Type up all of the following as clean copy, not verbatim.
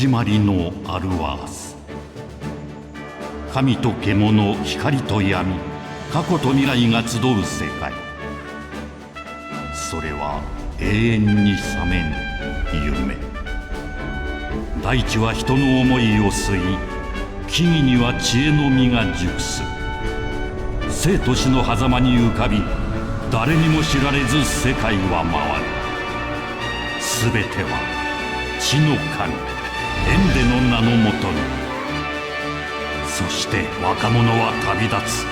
始まりのアルワース。神と獣、光と闇、過去と未来が集う世界。それは永遠に覚めぬ夢。大地は人の思いを吸い、木々には知恵の実が熟す。生と死の狭間に浮かび、誰にも知られず世界は回る。すべては地の神エンデの名のもとに。そして若者は旅立つ。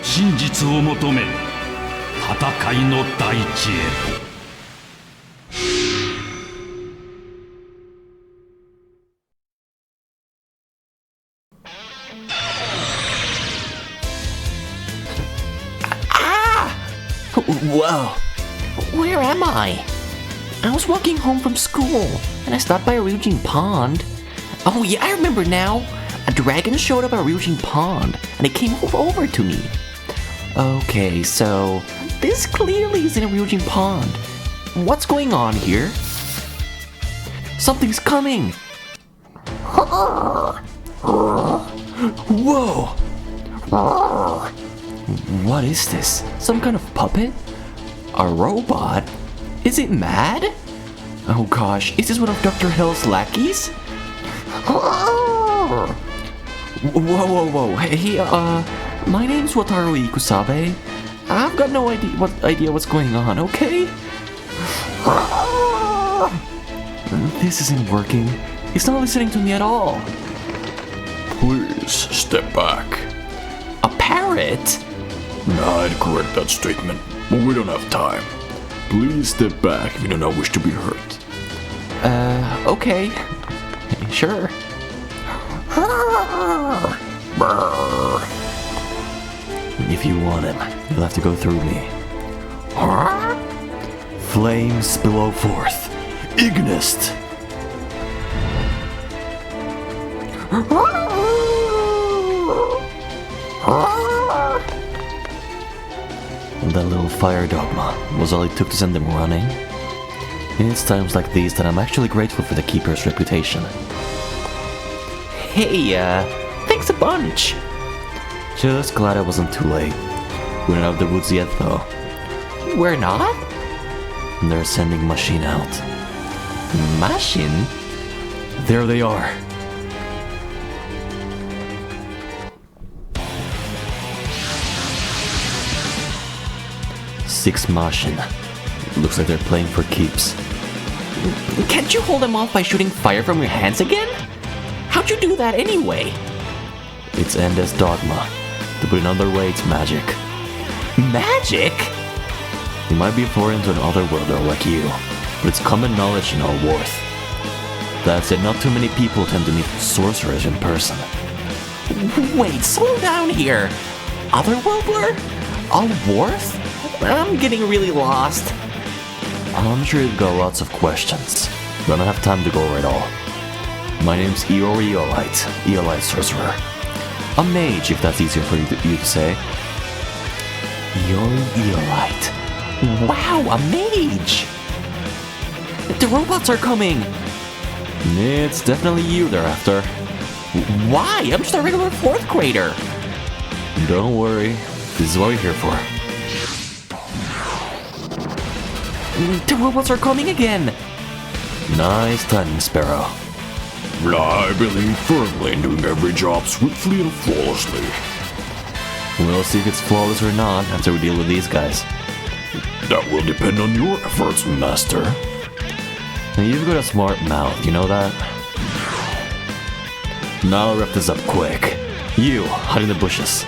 真実を求め戦いの大地へと。Whoa! Where am I? I was walking home from school, and I stopped by a Ryujin Pond. Oh yeah, I remember now! A dragon showed up at Ryujin Pond, and it came over to me. Okay, so this clearly isn't a Ryujin Pond. What's going on here? Something's coming! Whoa! What is this? Some kind of puppet? A robot? Is it mad? Oh gosh, is this one of Dr. Hill's lackeys? Whoa, whoa, whoa. Hey, my name's Wataru Ikusabe. I've got no idea what's going on, okay? This isn't working. He's not listening to me at all. Please step back. A parrot? I'd correct that statement, but we don't have time. Please step back if you do not wish to be hurt. Okay. Sure. If you want him, you'll have to go through me. Flames below forth. Ignist! That little fire dogma was all it took to send them running. It's times like these that I'm actually grateful for the Keeper's reputation. Hey, thanks a bunch! Just glad I wasn't too late. We're not out of the woods yet, though. We're not? They're sending Machine out. Machine? There they are. Six Machine. Looks like they're playing for keeps. Can't you hold them off by shooting fire from your hands again? How'd you do that anyway? It's Enda's dogma. To put it another way, it's magic. Magic? You might be foreign to an otherworlder like you, but it's common knowledge in all Worth. That said, not too many people tend to meet sorcerers in person. Wait, slow down here. Otherworldler? All Worth? I'm getting really lost. I'm sure you've got lots of questions, but I don't have time to go over it all. My name's Iori Eolite sorcerer. A mage, if that's easier for you to say. Iori Eolite. Wow, a mage! The robots are coming! It's definitely you they're after. Why? I'm just a regular 4th grader. Don't worry, this is what we're here for. The robots are coming again! Nice timing, Sparrow. I believe firmly in doing every job swiftly and flawlessly. We'll see if it's flawless or not after we deal with these guys. That will depend on your efforts, Master. You've got a smart mouth, you know that? Now I'll wrap this up quick. You, hide in the bushes.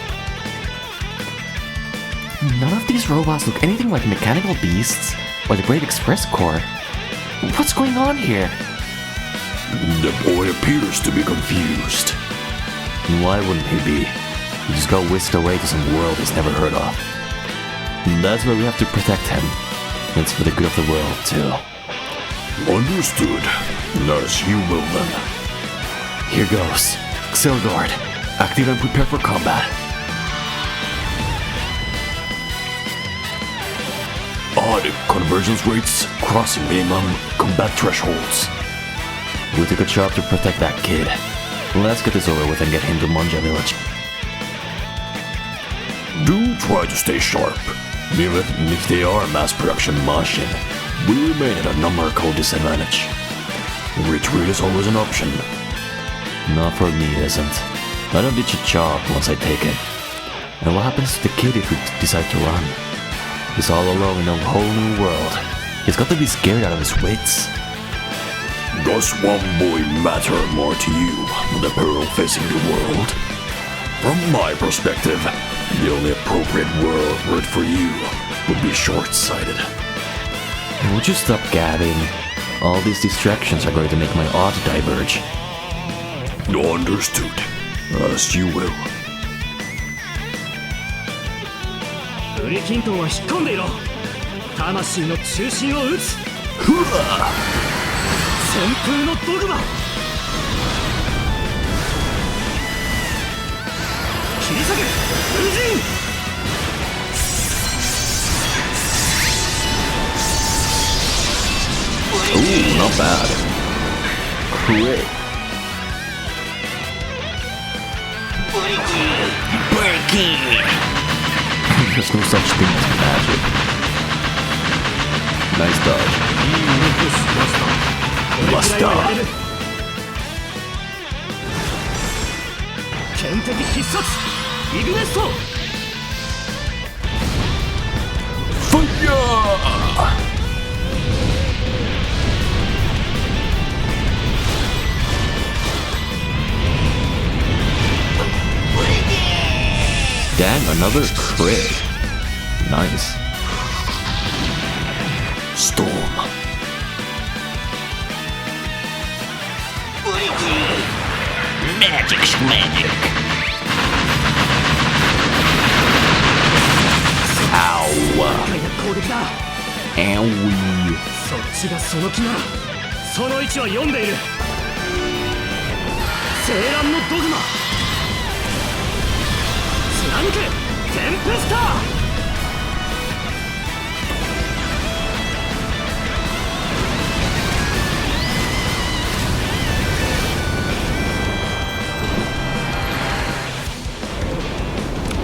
None of these robots look anything like mechanical beasts or the Great Express Corps. What's going on here? The boy appears to be confused. Why wouldn't he be? He just got whisked away to some world he's never heard of. That's why we have to protect him. It's for the good of the world, too. Understood. As you will then. Here goes. Xilgard, active and prepare for combat. Odd convergence rates crossing minimum combat thresholds. We took a job to protect that kid. Let's get this over with and get him to Monja Village. Do try to stay sharp. Even if they are mass production machine, we remain at a numerical disadvantage. Retreat is always an option. Not for me, it isn't. I don't ditch a job once I take it. And what happens to the kid if we decide to run? He's all alone in a whole new world. He's got to be scared out of his wits. Does one boy matter more to you than the peril facing the world? From my perspective, the only appropriate word for you would be short-sighted. Would you stop gabbing? All these distractions are going to make my auto diverge. Understood. As you will. ブリキントンは引っ込んでいろ。魂の中心を打つ。旋風のドグマ。切り裂け風神。Ooh, not bad. Crit. Breaking. There's no such thing as magic. Nice dodge. Buster. 剣敵必殺イグネスト。 Fire! Dang, another crit. Nice. Storm. Magic's magic. Ow. 攻撃だ。 Owie. そっちがその気ならその位置は読んでいる。青蘭のドグマ。貫けテンペスター。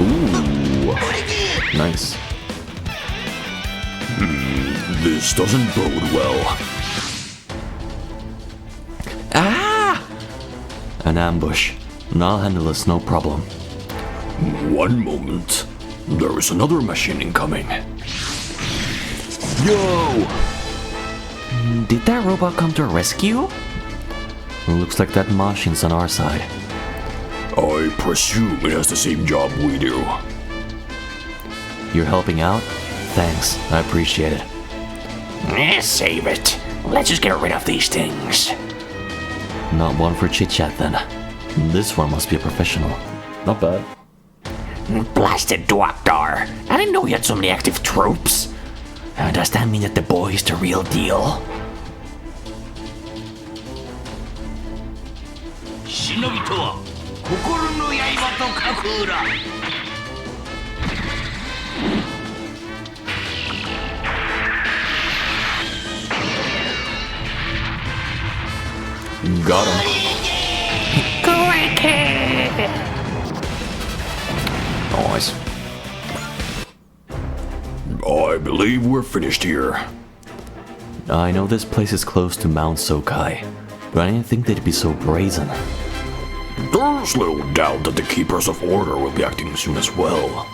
Ooh. Nice. This doesn't bode well. Ah! An ambush. I'll handle this, no problem. One moment. There is another machine incoming. Yo! Did that robot come to our rescue? Looks like that machine's on our side. I presume it has the same job we do. You're helping out? Thanks, I appreciate it. Save it. Let's just get rid of these things. Not one for chit-chat then. This one must be a professional. Not bad. Blasted Dwakdar. I didn't know he had so many active troops. Does that mean that the boy is the real deal? 忍びとは心の刃と書く裏。 Got him. Nice. I believe we're finished here. I know this place is close to Mount Sokai, but I didn't think they'd be so brazen. There's little doubt that the Keepers of Order will be acting soon as well.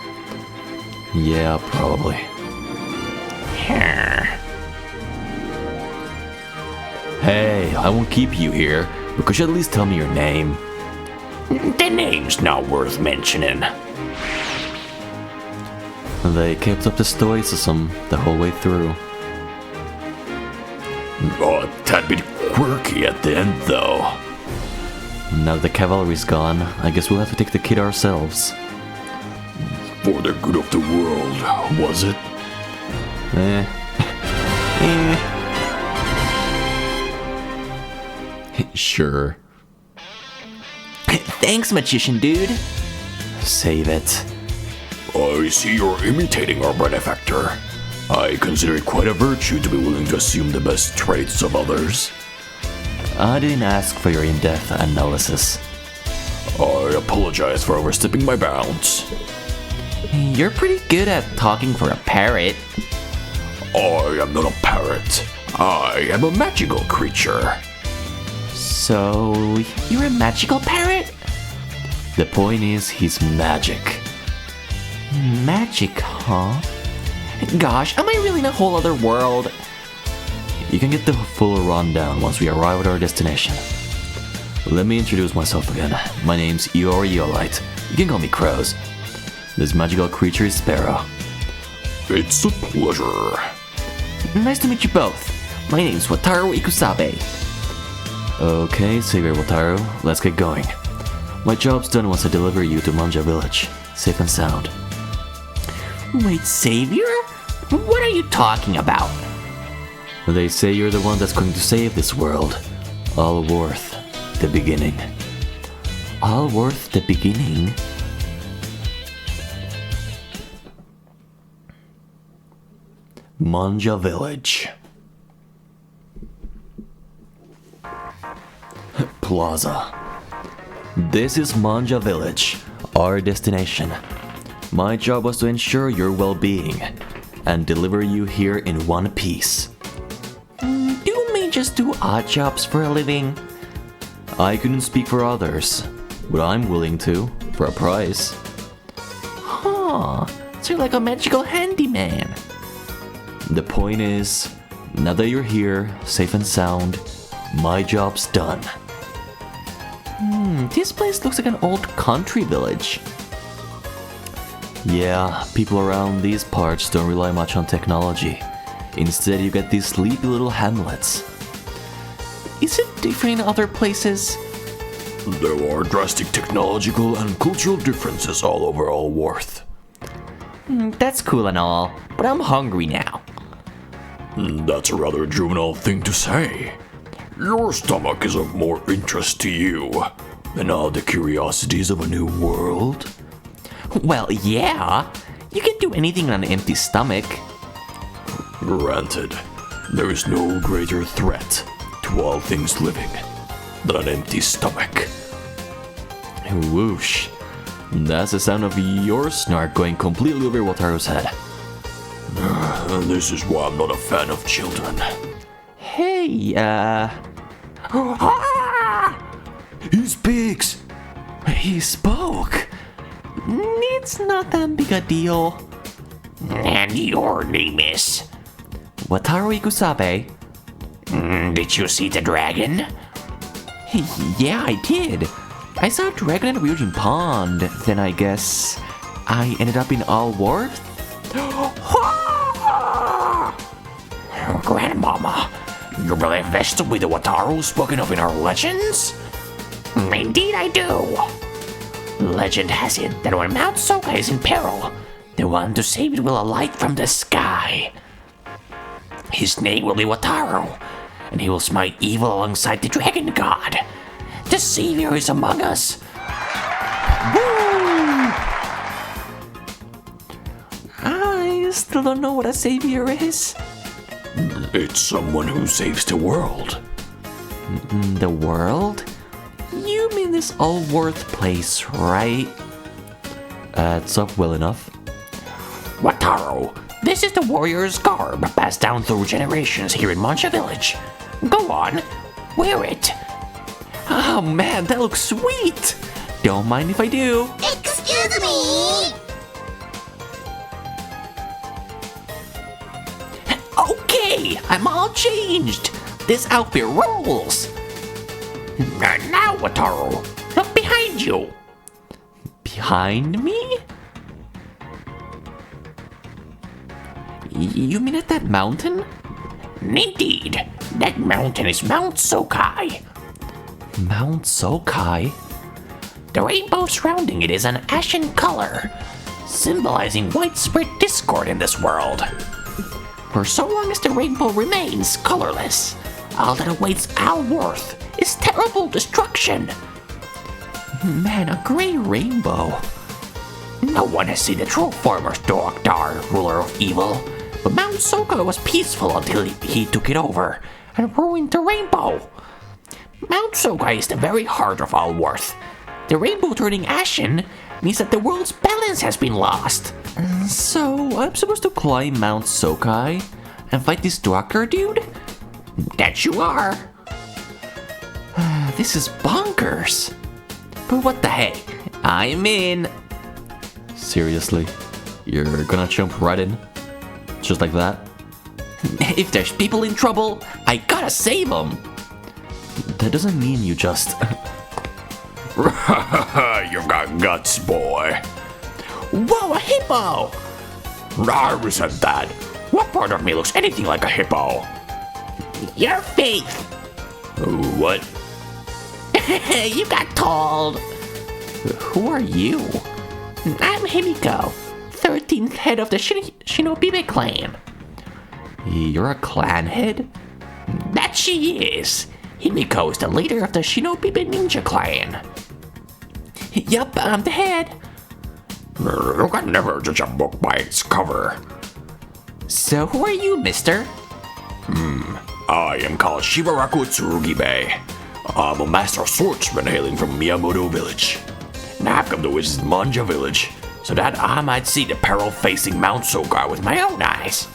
Yeah, probably. Hey, I won't keep you here, but could you at least tell me your name? The name's not worth mentioning. They kept up the stoicism the whole way through. That bit quirky at the end, though. Now that the cavalry's gone, I guess we'll have to take the kid ourselves. For the good of the world, was it? Sure. Thanks, magician dude. Save it. I see you're imitating our benefactor. I consider it quite a virtue to be willing to assume the best traits of others. I didn't ask for your in-depth analysis. I apologize for overstepping my bounds. You're pretty good at talking for a parrot. I am not a parrot. I am a magical creature. So, you're a magical parrot? The point is, he's magic. Magic, huh? Gosh, am I really in a whole other world? You can get the full rundown once we arrive at our destination. Let me introduce myself again. My name's Eeyore Eolite. You can call me Crows. This magical creature is Sparrow. It's a pleasure. Nice to meet you both. My name's Wataru Ikusabe. Okay, Savior Wataru, let's get going. My job's done once I deliver you to Manja Village, safe and sound. Wait, Savior? What are you talking about? They say you're the one that's going to save this world. All worth the beginning. All worth the beginning? Manja Village. Plaza. This is Manja Village, our destination. My job was to ensure your well-being and deliver you here in one piece. You may just do odd jobs for a living. I couldn't speak for others, but I'm willing to, for a price. Huh, so you're like a magical handyman. The point is, now that you're here, safe and sound, my job's done. This place looks like an old country village. Yeah, people around these parts don't rely much on technology. Instead, you get these sleepy little hamlets. Is it different in other places? There are drastic technological and cultural differences all over Allworth. That's cool and all, but I'm hungry now. That's a rather juvenile thing to say. Your stomach is of more interest to you than all the curiosities of a new world. Well, yeah. You can do anything on an empty stomach. Granted, there is no greater threat to all things living than an empty stomach. Whoosh. That's the sound of your snark going completely over Wataru's head. This is why I'm not a fan of children. Hey, He speaks! he spoke. It's not that big a deal. And your name is? Wataru Ikusabe. Did you see the dragon? Yeah, I did. I saw a dragon at Ryujin Pond. Then I guess I ended up in Allworth. Grandmama, you believe this to be the Wataru spoken of in our legends? Indeed I do. Legend has it that when Mount Soka is in peril, the one to save it will alight from the sky. His name will be Wataru, and he will smite evil alongside the dragon god. The savior is among us. Woo! I still don't know what a savior is. It's someone who saves the world. The world? You mean this Allworth place, right? Adds up well enough. Wataru, this is the warrior's garb passed down through generations here in Manja Village. Go on, wear it. Oh man, that looks sweet! Don't mind if I do. Excuse me? Okay, I'm all changed. This outfit rules. And now, Wataru, look behind you. Behind me? You mean at that mountain? Indeed, that mountain is Mount Sokai. Mount Sokai? The rainbow surrounding it is an ashen color, symbolizing widespread discord in this world. For so long as the rainbow remains colorless, all that awaits Allworth is terrible destruction. Man, a gray rainbow. No one has seen the true form of Dokdar, ruler of evil, but Mount Soka was peaceful until he took it over and ruined the rainbow. Mount Sokai is the very heart of all worth. The rainbow turning ashen means that the world's balance has been lost. So, I'm supposed to climb Mount Sokai and fight this doctor dude? That you are. This is bonkers. But what the heck? I'm in. Seriously? You're gonna jump right in? Just like that? If there's people in trouble, I gotta save them. That doesn't mean you just... You've got guts, boy. Whoa, a hippo! I resent that. What part of me looks anything like a hippo? Your faith! What? You got told. Who are you? I'm Himiko, 13th head of the Shinobibe clan. You're a clan head? That she is. Himiko is the leader of the Shinobibe ninja clan. Yup, I'm the head. You can never judge a book by its cover. So who are you, mister? I am called Shibaraku Tsurugibe. I'm a master swordsman hailing from Miyamoto village. Now I've come to visit Manja village so that I might see the peril facing Mount Sokai with my own eyes.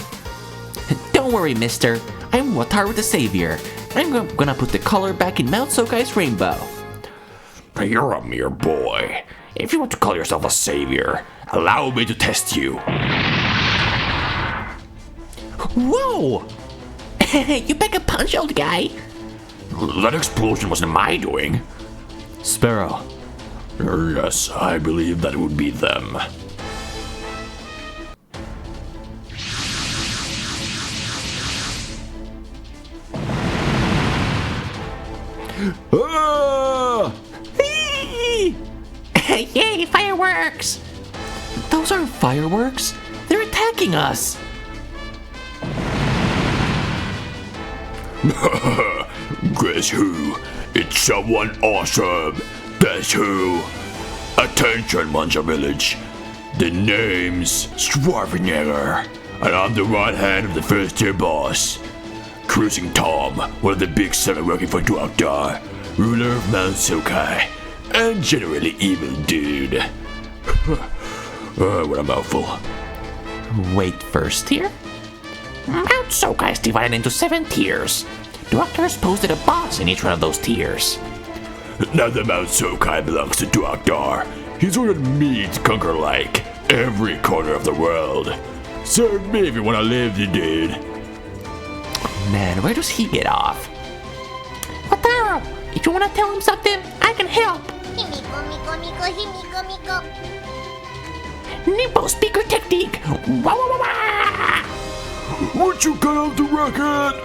Don't worry, mister. I'm Wataru the Savior. I'm gonna put the color back in Mount Sokai's rainbow. You're a mere boy. If you want to call yourself a savior, allow me to test you. Whoa! You pack a punch, old guy. That explosion wasn't my doing. Sparrow. Yes, I believe that would be them. Ah! Yay, fireworks! Those aren't fireworks. They're attacking us. Guess who? It's someone awesome. Guess who? Attention, Manja Village. The name's Schwarzenegger, and I'm the right hand of the first tier boss. Cruising Tom, one of the big seven working for Doctor, ruler of Mount Sokai, and generally evil dude. What a mouthful. Wait, first tier? Mount Sokai is divided into 7 tiers. Doctor's posted a boss in each one of those tiers. Now that Mount Sokai belongs to Doctor, he's ordered me to conquer like every corner of the world. Serve me if you wanna live, you dude. Man, where does he get off? Wataru, if you wanna tell him something, I can help. Himiko, Miko, Miko, Himiko, Miko. Nimbo speaker technique. Wah, wah, wah, wah. Would you cut out the record?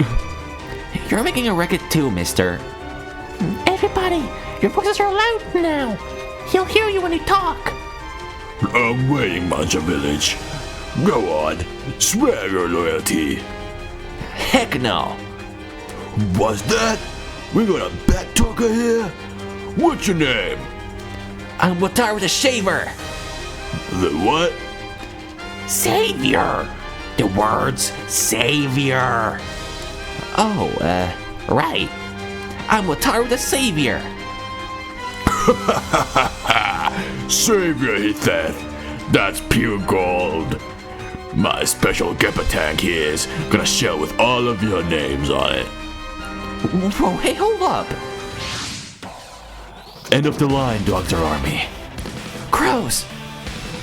You're making a record too, mister. Everybody, your voices are loud now. He'll hear you when you talk. I'm waiting, Manja Village. Go on, swear your loyalty. Heck no. What's that? We got a back talker here? What's your name? I'm Wataru the Shaver. The what? Savior. The words savior. Oh, Right. I'm Wataru the Savior. Savior, he said. That's pure gold. My special Geppa tank here is gonna shell with all of your names on it. whoa, hey, hold up. End of the line, Dr. Army. Crows.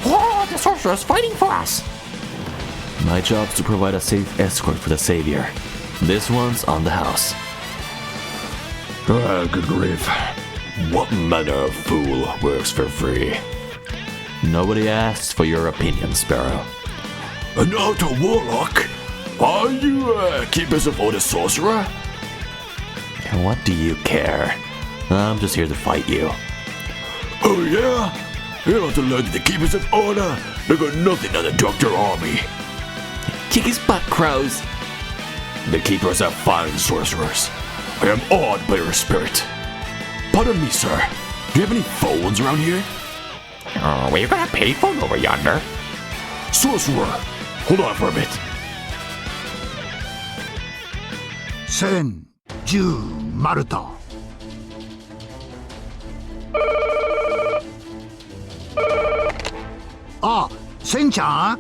Oh, the sorcerer's fighting for us. My job's to provide a safe escort for the Savior. This one's on the house. Good grief. What manner of fool works for free? Nobody asks for your opinion, Sparrow. An auto warlock? Are you keepers of order sorcerer? And what do you care? I'm just here to fight you. Oh yeah? You'll have to learn that the keepers of order, they got nothing on the Doctor Army. Kick his butt, Crows. The keepers are fine sorcerers. I am awed by your spirit. Pardon me, sir. Do you have any phones around here? Oh, we've got a payphone over yonder. Sorcerer, hold on for a bit. 1010マルタあ、せんちゃん、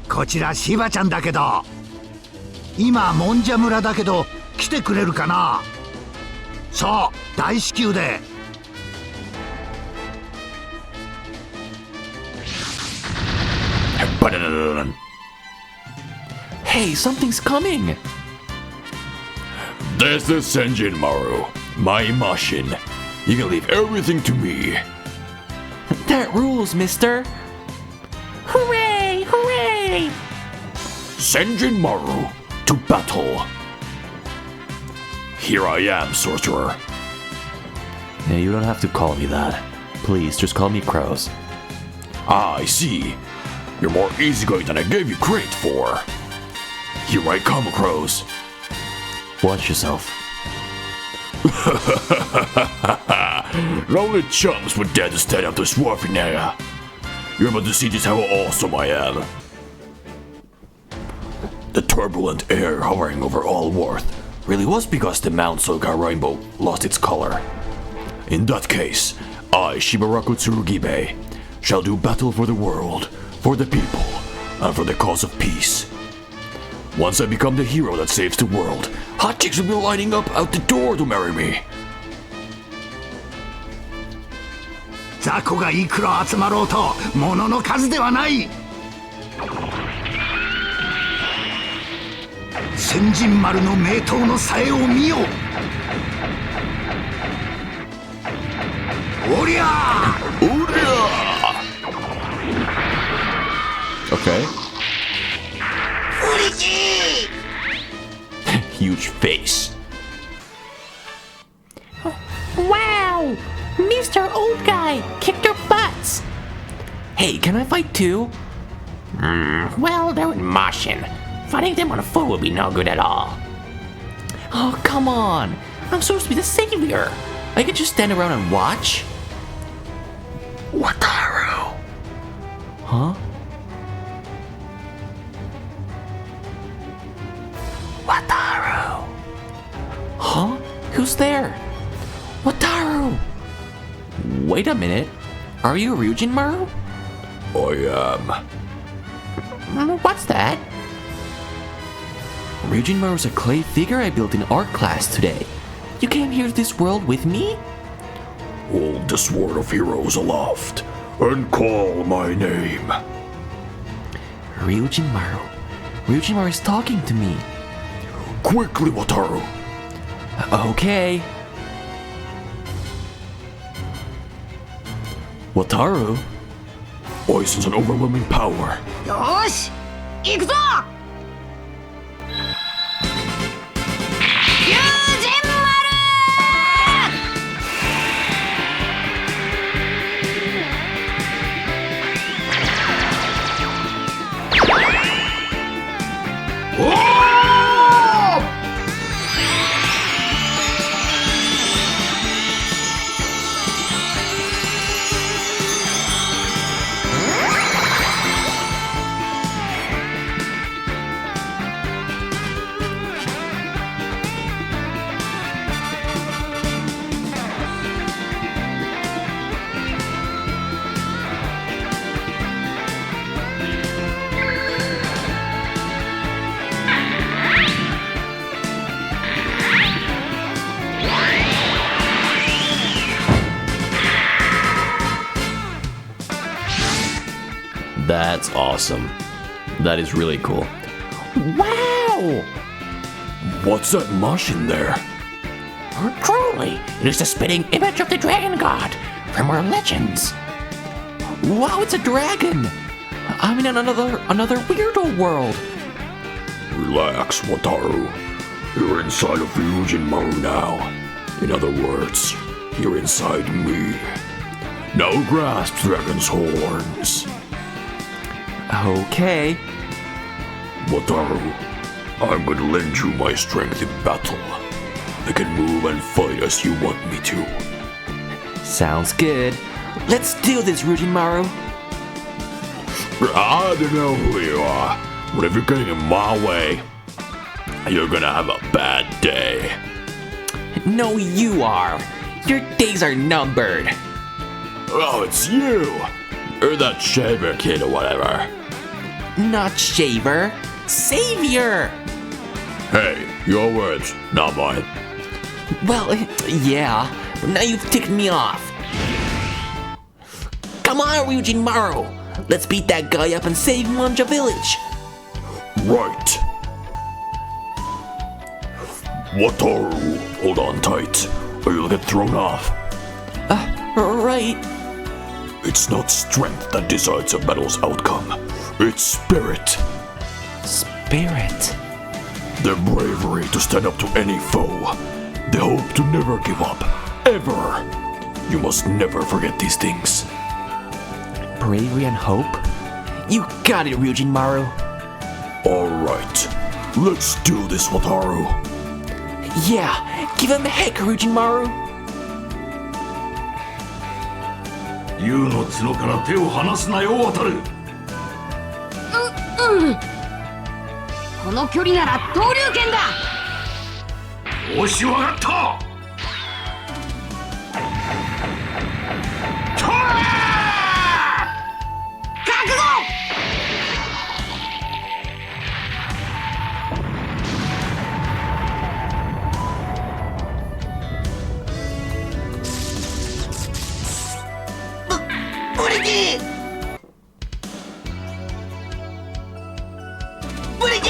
こちらしばちゃんだけど、今もんじゃ村だけど来てくれるかな。そう大至急で。Hey, something's coming! This is Senjin Maru, my machine. You can leave everything to me. That rules, mister! Hooray! Hooray! Senjin Maru, to battle. Here I am, sorcerer. Yeah, you don't have to call me that. Please, just call me Crows. Ah, I see. You're more easygoing than I gave you credit for. Here I come, Crows. Watch yourself. Lonely chumps would dare to stand up to Schwarzenegger. You're about to see just how awesome I am. The turbulent air hovering over Allworth really was because the Mount Soka rainbow lost its color. In that case, I, Shibaraku Tsurugibe, shall do battle for the world, for the people, and for the cause of peace. Once I become the hero that saves the world, hot chicks will be lining up out the door to marry me. 雑魚がいくら集まろうと物の数ではない。千人丸の名刀のさえを見よ。おりゃー！ Okay. うれしい！ Huge face. Wow! Mr. Old Guy, kicked your butts! Hey, can I fight too? Well, they're in Martian. Fighting them on foot would be no good at all. Oh, come on! I'm supposed to be the savior! I could just stand around and watch? Wataru. Huh? Wataru. Huh? Who's there? Wataru! Wait a minute. Are you Ryujin Maru? I am. What's that? Ryujin Maru's a clay figure I built in art class today. You came here to this world with me? Hold the sword of heroes aloft and call my name. Ryujin Maru. Ryujin Maru is talking to me. Quickly, Wataru. Okay. Wataru? I sense an overwhelming power. よーし行くぞ友人丸That's awesome. That is really cool. Wow! What's that mush in there? Truly, it is the spitting image of the dragon god from our legends. Wow, it's a dragon! I'm in another weirdo world. Relax, Wataru. You're inside of Ryujin Maru now. In other words, you're inside me. Now grasp dragon's horns. Okay. Wataru, I'm gonna lend you my strength in battle. I can move and fight as you want me to. Sounds good. Let's do this, Ryujin Maru. I don't know who you are, but if you're getting in my way, you're gonna have a bad day. No, you are. Your days are numbered. Oh, it's you! That shaver kid or whatever. Not Shaver, Savior! Hey, your words, not mine. Well, yeah, but now you've ticked me off. Come on, Ryujin Maru! Let's beat that guy up and save Manja Village! Right. Wataru, hold on tight, or you'll get thrown off. Right. It's not strength that decides a battle's outcome. It's spirit. Spirit. Their bravery to stand up to any foe. They hope to never give up. Ever. You must never forget these things. Bravery and hope? You got it, Ryujin Maru. Alright. Let's do this, Wataru. Yeah, give him a heck, Ryujin Maru. 竜の角から手を離すなよ渡る。この距離なら投竜拳だ。よしわかった。とら覚悟。ブリキブリキ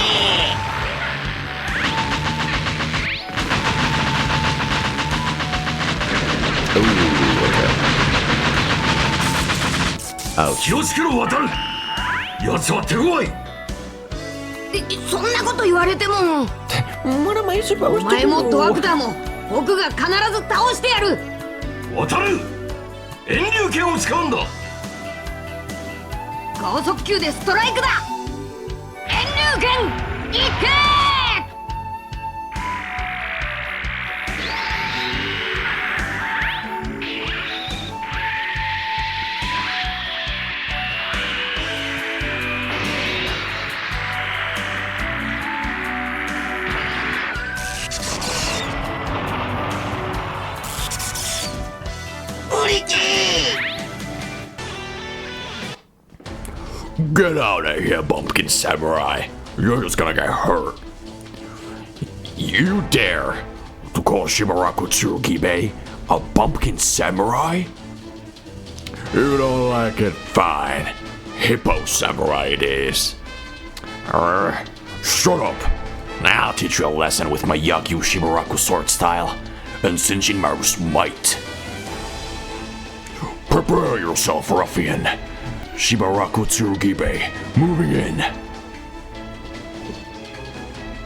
気をつけろ渡る。奴は手強い。そんなこと言われても。 What am I お supposed to 前もドアク do? ターも僕が必ず倒してやる。渡る。遠慮剣を使うんだ。剛速球でストライクだ。遠慮剣いけ。ブリキ Get out of here, bumpkin samurai. You're just gonna get hurt. You dare to call Shimaraku Tsurugibe a bumpkin samurai? You don't like it? Fine. Hippo samurai it is. Shut up. Now I'll teach you a lesson with my Yagyu Shimaraku sword style and Shinshin Maru's might. Prepare yourself, ruffian. Shibaraku Tsurugibe, moving in.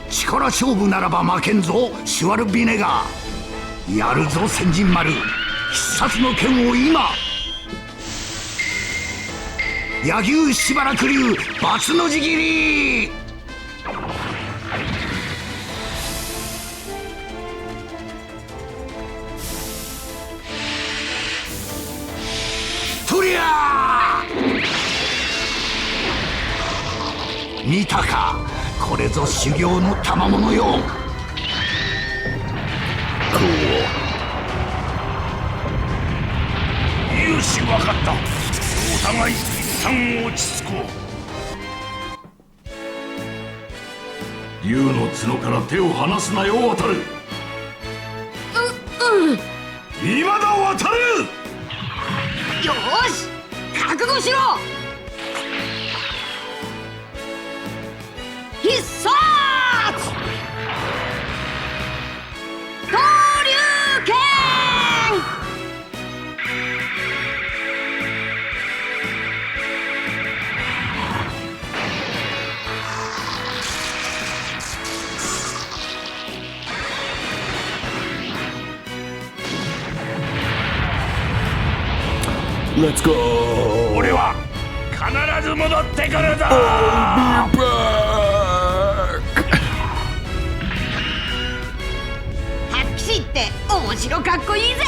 力勝負ならば負けんぞシュワルビネガー。やるぞ先人丸。必殺の剣を今。柳生しばらく流バツの字切り。とりゃー。見たか、これぞ修行の賜物よ。よしわかった。お互い一旦落ち着こう。竜の角から手を離すなよ渡る。今だ渡る。よーし覚悟しろ。必殺投竜拳。Let's go! 俺は必ず戻ってくるぞ。 I'll be back! 拍手って面白かっこいいぜ。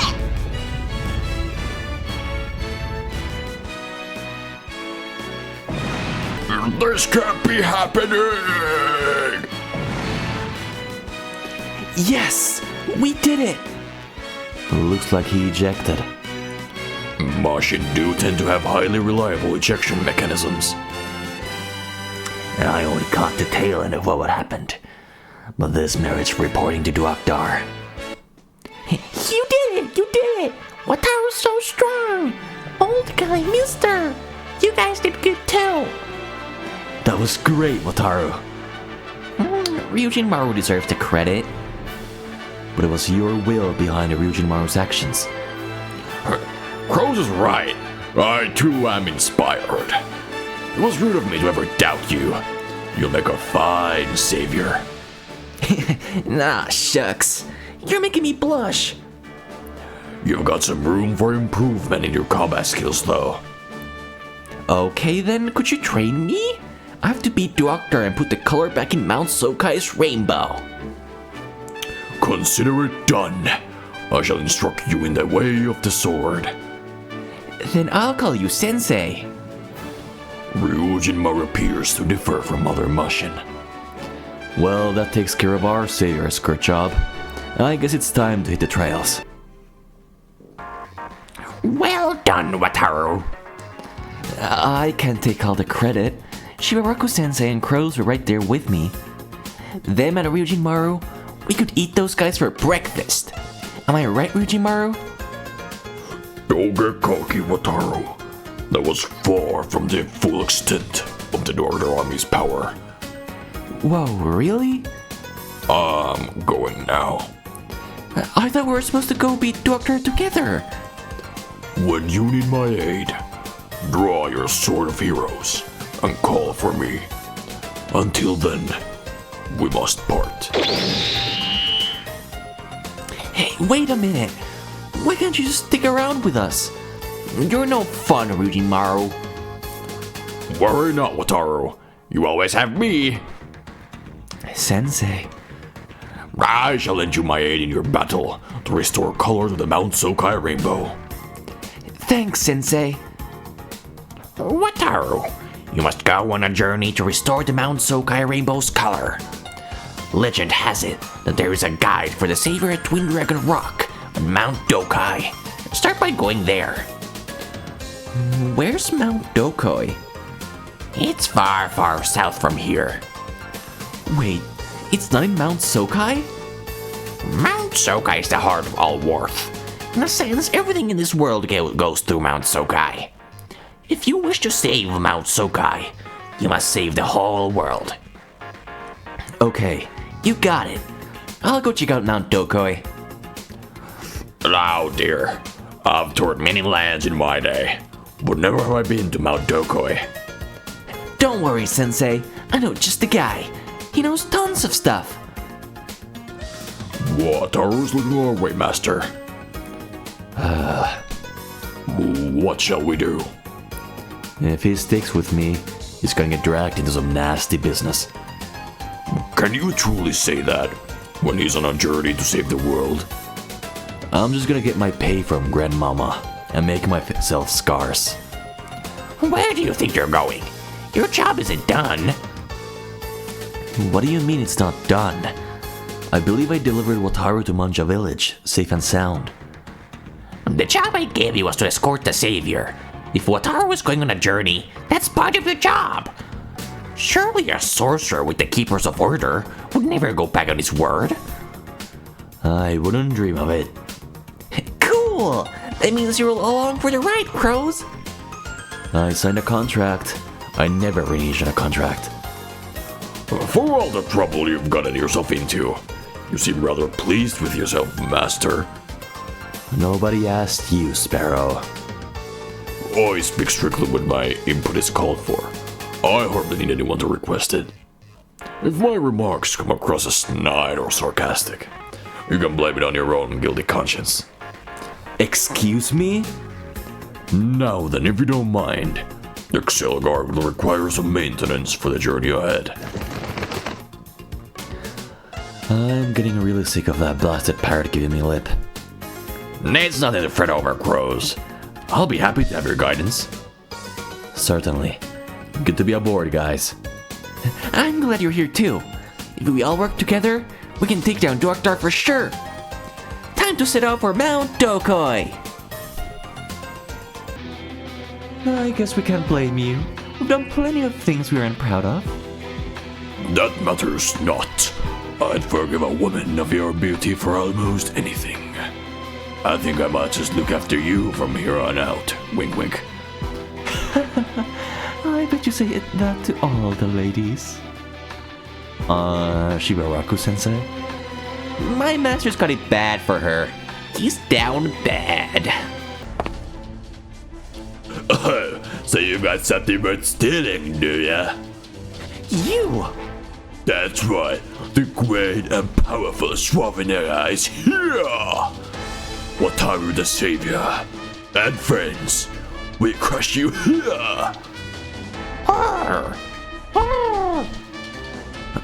This can't be happening! Yes, we did it. Looks like he ejected. Machine do tend to have highly reliable ejection mechanisms. I only caught the tail end of what happened, but this merits reporting to Duakdar. You did it! You did it! Wataru's so strong! Old guy, mister! You guys did good too! That was great, Wataru. Ryujin Maru deserves the credit. But it was your will behind Ryujin Maru's actions. Crows is right. I too am inspired. It was rude of me to ever doubt you. You'll make a fine savior. Nah, shucks. You're making me blush. You've got some room for improvement in your combat skills, though. Okay then, could you train me? I have to beat Duakdar and put the color back in Mount Sokai's rainbow. Consider it done. I shall instruct you in the way of the sword. Then I'll call you Sensei. Ryujin Maru appears to differ from other Mushin. Well, that takes care of our savior skirt job. I guess it's time to hit the trails. Well done, Wataru. I can't take all the credit. Shibaraku-sensei and Crows were right there with me. Them and Ryujin Maru, we could eat those guys for breakfast. Am I right, Ryujin Maru? Don't get cocky, Wataru. That was far from the full extent of the Northern Army's power. Whoa, really? I'm going now. I thought we were supposed to go beat Duakdar together. When you need my aid, draw your Sword of Heroes and call for me. Until then, we must part. Hey, wait a minute. Why can't you just stick around with us? You're no fun, Ryujin Maru. Worry not, Wataru. You always have me. Sensei. I shall lend you my aid in your battle to restore color to the Mount Sokai rainbow. Thanks, Sensei. Wataru, you must go on a journey to restore the Mount Sokai rainbow's color. Legend has it that there is a guide for the savior at Twin Dragon Rock on Mount Dokai. Start by going there. Where's Mount Dokoi? It's far, far south from here. Wait, it's not in Mount Sokai? Mount Sokai is the heart of all Worth. In a sense, everything in this world goes through Mount Sokai. If you wish to save Mount Sokai, you must save the whole world. Okay, you got it. I'll go check out Mount Dokoi. Now, dear, I've toured many lands in my day, but never have I been to Mount Dokoi. Don't worry, Sensei. I know just the guy. He knows tons of stuff. Wataru's looking our way, Master. What shall we do? If he sticks with me, he's gonna get dragged into some nasty business. Can you truly say that when he's on a journey to save the world? I'm just gonna get my pay from Grandmama and make myself scarce. Where do you think you're going? Your job isn't done. What do you mean it's not done? I believe I delivered Wataru to Manja Village, safe and sound. The job I gave you was to escort the savior. If Wataru was going on a journey, that's part of your job. Surely a sorcerer with the Keepers of Order would never go back on his word. I wouldn't dream of it. Cool! That means you're along for the ride, Crows. I signed a contract. I never reneged on a contract. For all the trouble you've gotten yourself into, you seem rather pleased with yourself, Master. Nobody asked you, Sparrow. I speak strictly when my input is called for. I hardly need anyone to request it. If my remarks come across as snide or sarcastic, you can blame it on your own guilty conscience. Excuse me? Now then, if you don't mind, the Xelgar will require some maintenance for the journey ahead. I'm getting really sick of that blasted parrot giving me lip. It's nothing to fret over, Crows. I'll be happy to have your guidance. Certainly. Good to be aboard, guys. I'm glad you're here too. If we all work together, we can take down Duakdar for sure. Time to set out for Mount Dokoi. I guess we can't blame you. We've done plenty of things we aren't proud of. That matters not. I'd forgive a woman of your beauty for almost anything. I think I might just look after you from here on out. Wink wink. I bet you say that to all the ladies. Shibaraku-sensei? My master's got it bad for her. He's down bad. So you got something worth stealing, do ya? You! That's right. The great and powerful Schwarzenegger is here! Wataru the Savior. And friends, we crush you here!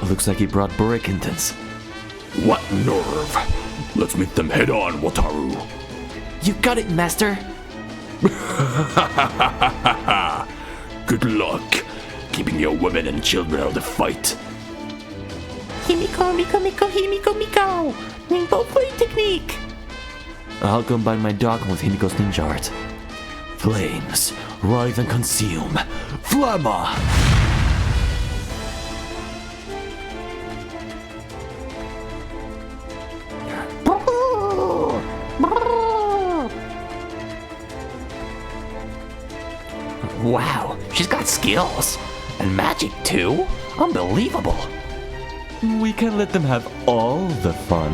Looks like he brought Burrikintons. What nerve! Let's meet them head on, Wataru. You got it, master! Good luck keeping your women and children out of the fight. Himiko, Miko, Miko, Himiko, Miko! Nimbo fight technique! I'll combine my dogma with Himiko's ninja art. Flames, writhe and consume. Flamma! Wow, she's got skills. And magic too? Unbelievable. We can let them have all the fun.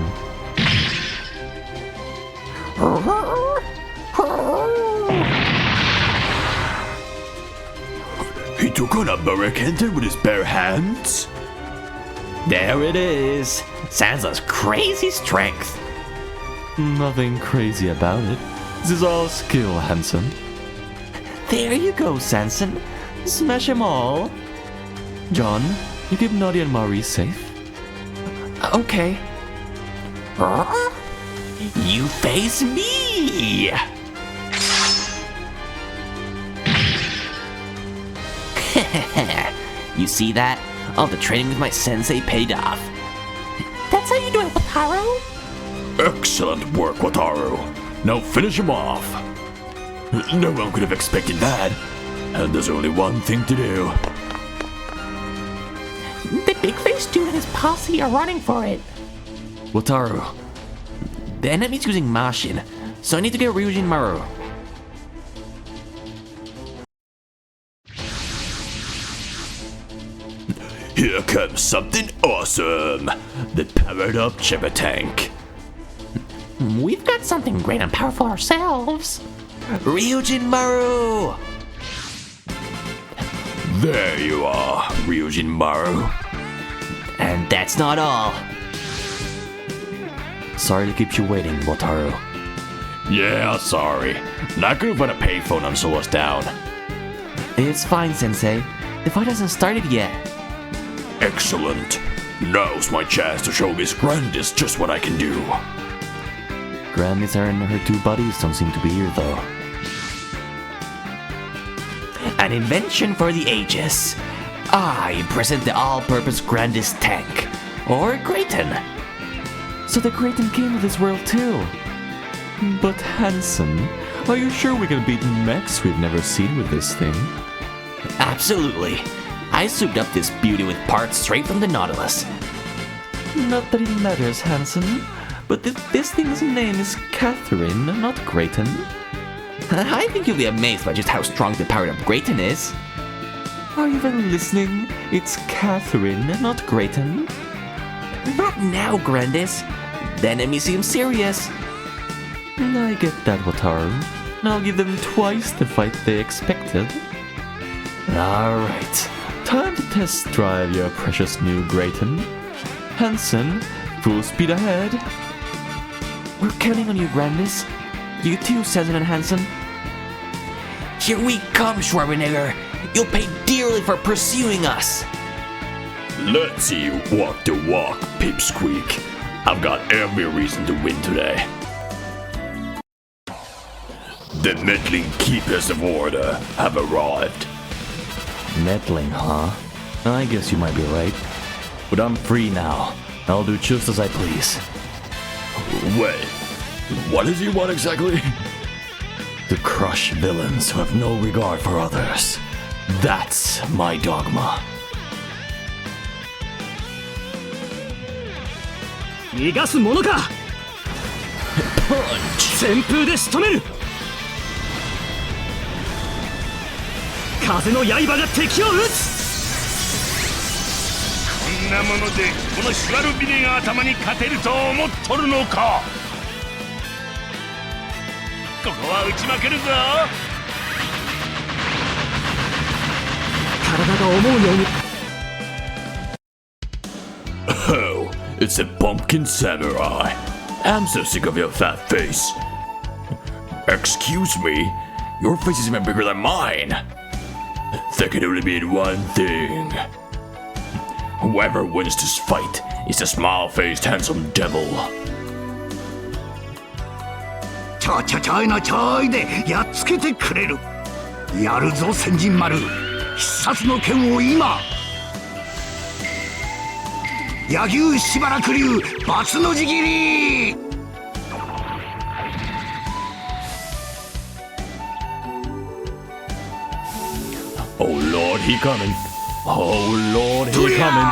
He took on a Burricanton with his bare hands? There it is. Sansa's crazy strength. Nothing crazy about it. This is all skill, Hansen. There you go, Sanson. Smash them all. John, you keep Nadia and Marie safe. Okay. You face me! You see that? All the training with my sensei paid off. That's how you do it, Wataru? Excellent work, Wataru. Now finish him off. No one could have expected that. And there's only one thing to do. The big face dude and his posse are running for it. Wataru. The enemy's using Mashin, so I need to get Ryujin Maru. Here comes something awesome. The powered up Chipper Tank. We've got something great and powerful ourselves. Ryujin Maru! There you are, Ryujin Maru. And that's not all. Sorry to keep you waiting, Wataru. Yeah, sorry. Not gonna find a payphone and slow us down. It's fine, Sensei. The fight hasn't started yet. Excellent. Now's my chance to show Miss Grandis just what I can do. Grandis and her two buddies don't seem to be here, though. An invention for the ages. I present the all-purpose Grandis tank, or Grayton. So the Grayton came to this world too. But Hansen, are you sure we can beat mechs we've never seen with this thing? Absolutely. I souped up this beauty with parts straight from the Nautilus. Not that it matters, Hansen, but this thing's name is Catherine, not Grayton. I think you'll be amazed by just how strong the powered up Grayton is. Are you even listening? It's Catherine, not Grayton. Not now, Grandis. The enemy seems serious. I get that, Wataru. I'll give them twice the fight they expected. Alright, time to test drive your precious new Grayton. Hansen, full speed ahead. We're counting on you, Grandis. You too, Sensen and Hansen. Here we come, Schwarzenegger. You'll pay dearly for pursuing us. Let's see you walk the walk, Pipsqueak. I've got every reason to win today. The meddling keepers of order have arrived. Meddling, huh? I guess you might be right. But I'm free now. I'll do just as I please. Wait, what does he want exactly? To crush villains who have no regard for others. That's my dogma. 逃がすものか。旋風で仕留める。風の刃が敵を撃つ。こんなものでこのシュワルビネが頭に勝てると思っとるのか。ここは打ち負けるぞ。体が思うように。Oh, it's a pumpkin samurai. I'm so sick of your fat face. Excuse me? Your face is even bigger than mine. That can only mean one thing. Whoever wins this fight is the small-faced handsome devil. ちょいのちょいでやっつけてくれる。やるぞ千人丸、必殺の剣を今。柳生しばらく流バツのじ切り。Oh Lord, he coming. Oh Lord, he coming.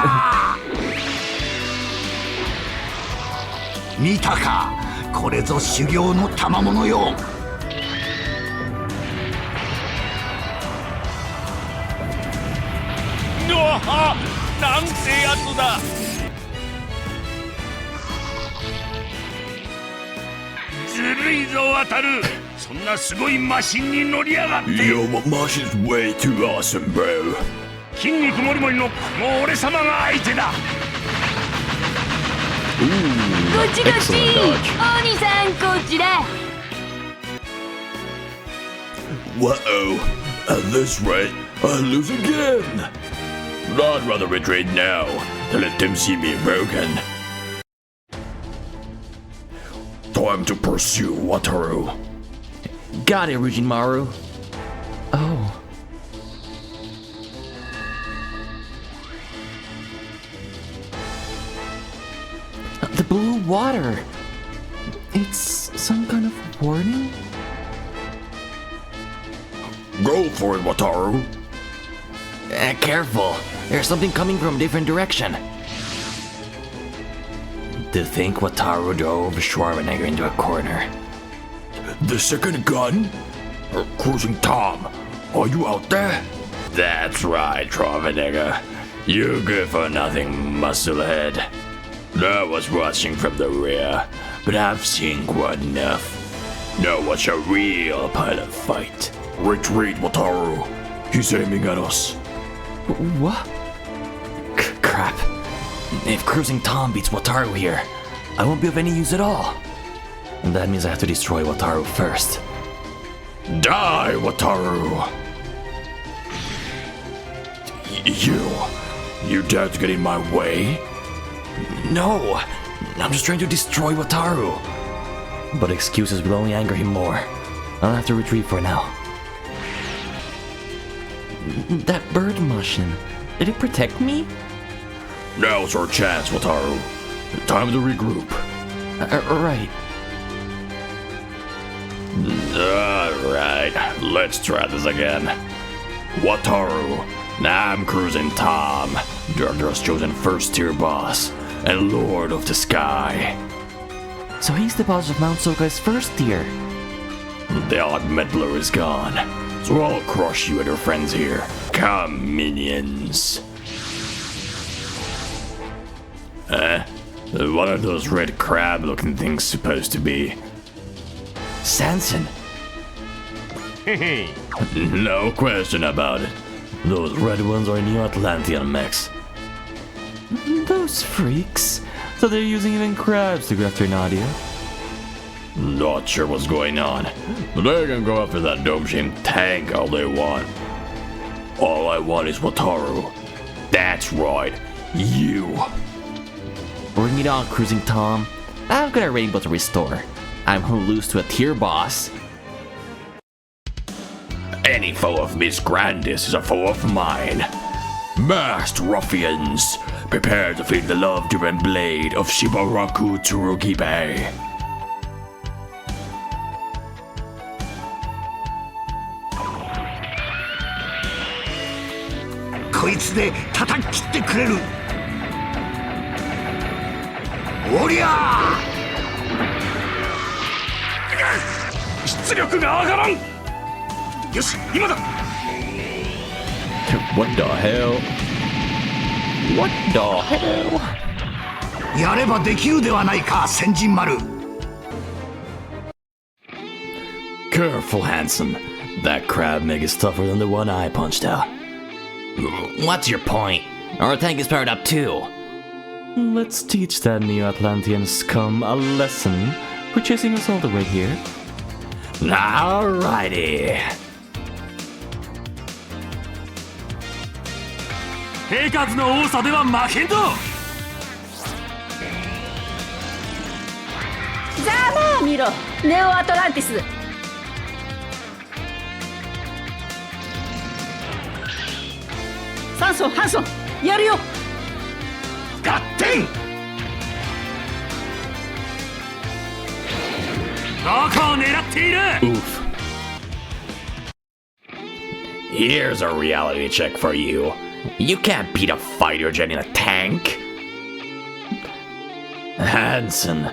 見たか、これぞ修行の賜物よ。うわは、なんてやつだ。ずるいぞ渡る。そんなすごいマシンに乗りやがって。 Yo, my machine's way too awesome, bro. 筋肉もりもりのこの俺様が相手だ。こっちこっち。お兄さんこちら。Whoa, at this rate, I'll lose again. I'd rather retreat now than let them see me broken. Time to pursue Wataru. Got it, Rujimaru. Oh. The blue water. It's some kind of warning? Go for it, Wataru. Careful. There's something coming from a different direction. To think Wataru drove Schwarzenegger into a corner. The second gun? Cruising Tom, are you out there? That's right, Schwarzenegger. You good for nothing, musclehead. I was watching from the rear, but I've seen quite enough. Now watch a real pilot fight. Retreat, Wataru. He's aiming at us. What? Crap. If Cruising Tom beats Wataru here, I won't be of any use at all. And that means I have to destroy Wataru first. Die, Wataru! You dare to get in my way? No! I'm just trying to destroy Wataru. But excuses will only anger him more. I'll have to retreat for now. That bird mushroom, did it protect me? Now's our chance, Wataru. Time to regroup. Right. Alright, let's try this again. Wataru, now I'm Cruising Tom, Director's chosen first-tier boss, and Lord of the Sky. So he's the boss of Mount Sokai's first tier. The odd meddler is gone, so I'll crush you and your friends here. Come, minions. What are those red crab-looking things supposed to be? Sanson. No question about it. Those red ones are New Atlantean mechs. Those freaks. So they're using even crabs to go after Nadia. Not sure what's going on, but they can go after that dome-shaped tank all they want. All I want is Wataru. That's right, you. Bring it on, Cruising Tom. I've got a rainbow to restore. I'm gonna lose to a tier boss. Any foe of Miss Grandis is a foe of mine. Masked ruffians, prepare to feel the love-driven blade of Shibaraku Tsurugibe. こいつで叩き切ってくれる。おりゃあ、出力が上がらん。よし、今だ。 What the hell? What the hell? やればできるではないか、先人丸。 Careful, Hanson. That crab meg is tougher than the one I punched out. What's your point? Our tank is powered up too. Let's teach that Neo-Atlantean scum a lesson for chasing us all the way here. Alrighty. 手数の多さでは負けんぞ。ざまあ見ろ、ネオアトランティス。サンソン、ハンソン、やるよ。合点。どこを狙っている？ Oof. Here's a reality check for you. You can't beat a fighter jet in a tank. Hanson.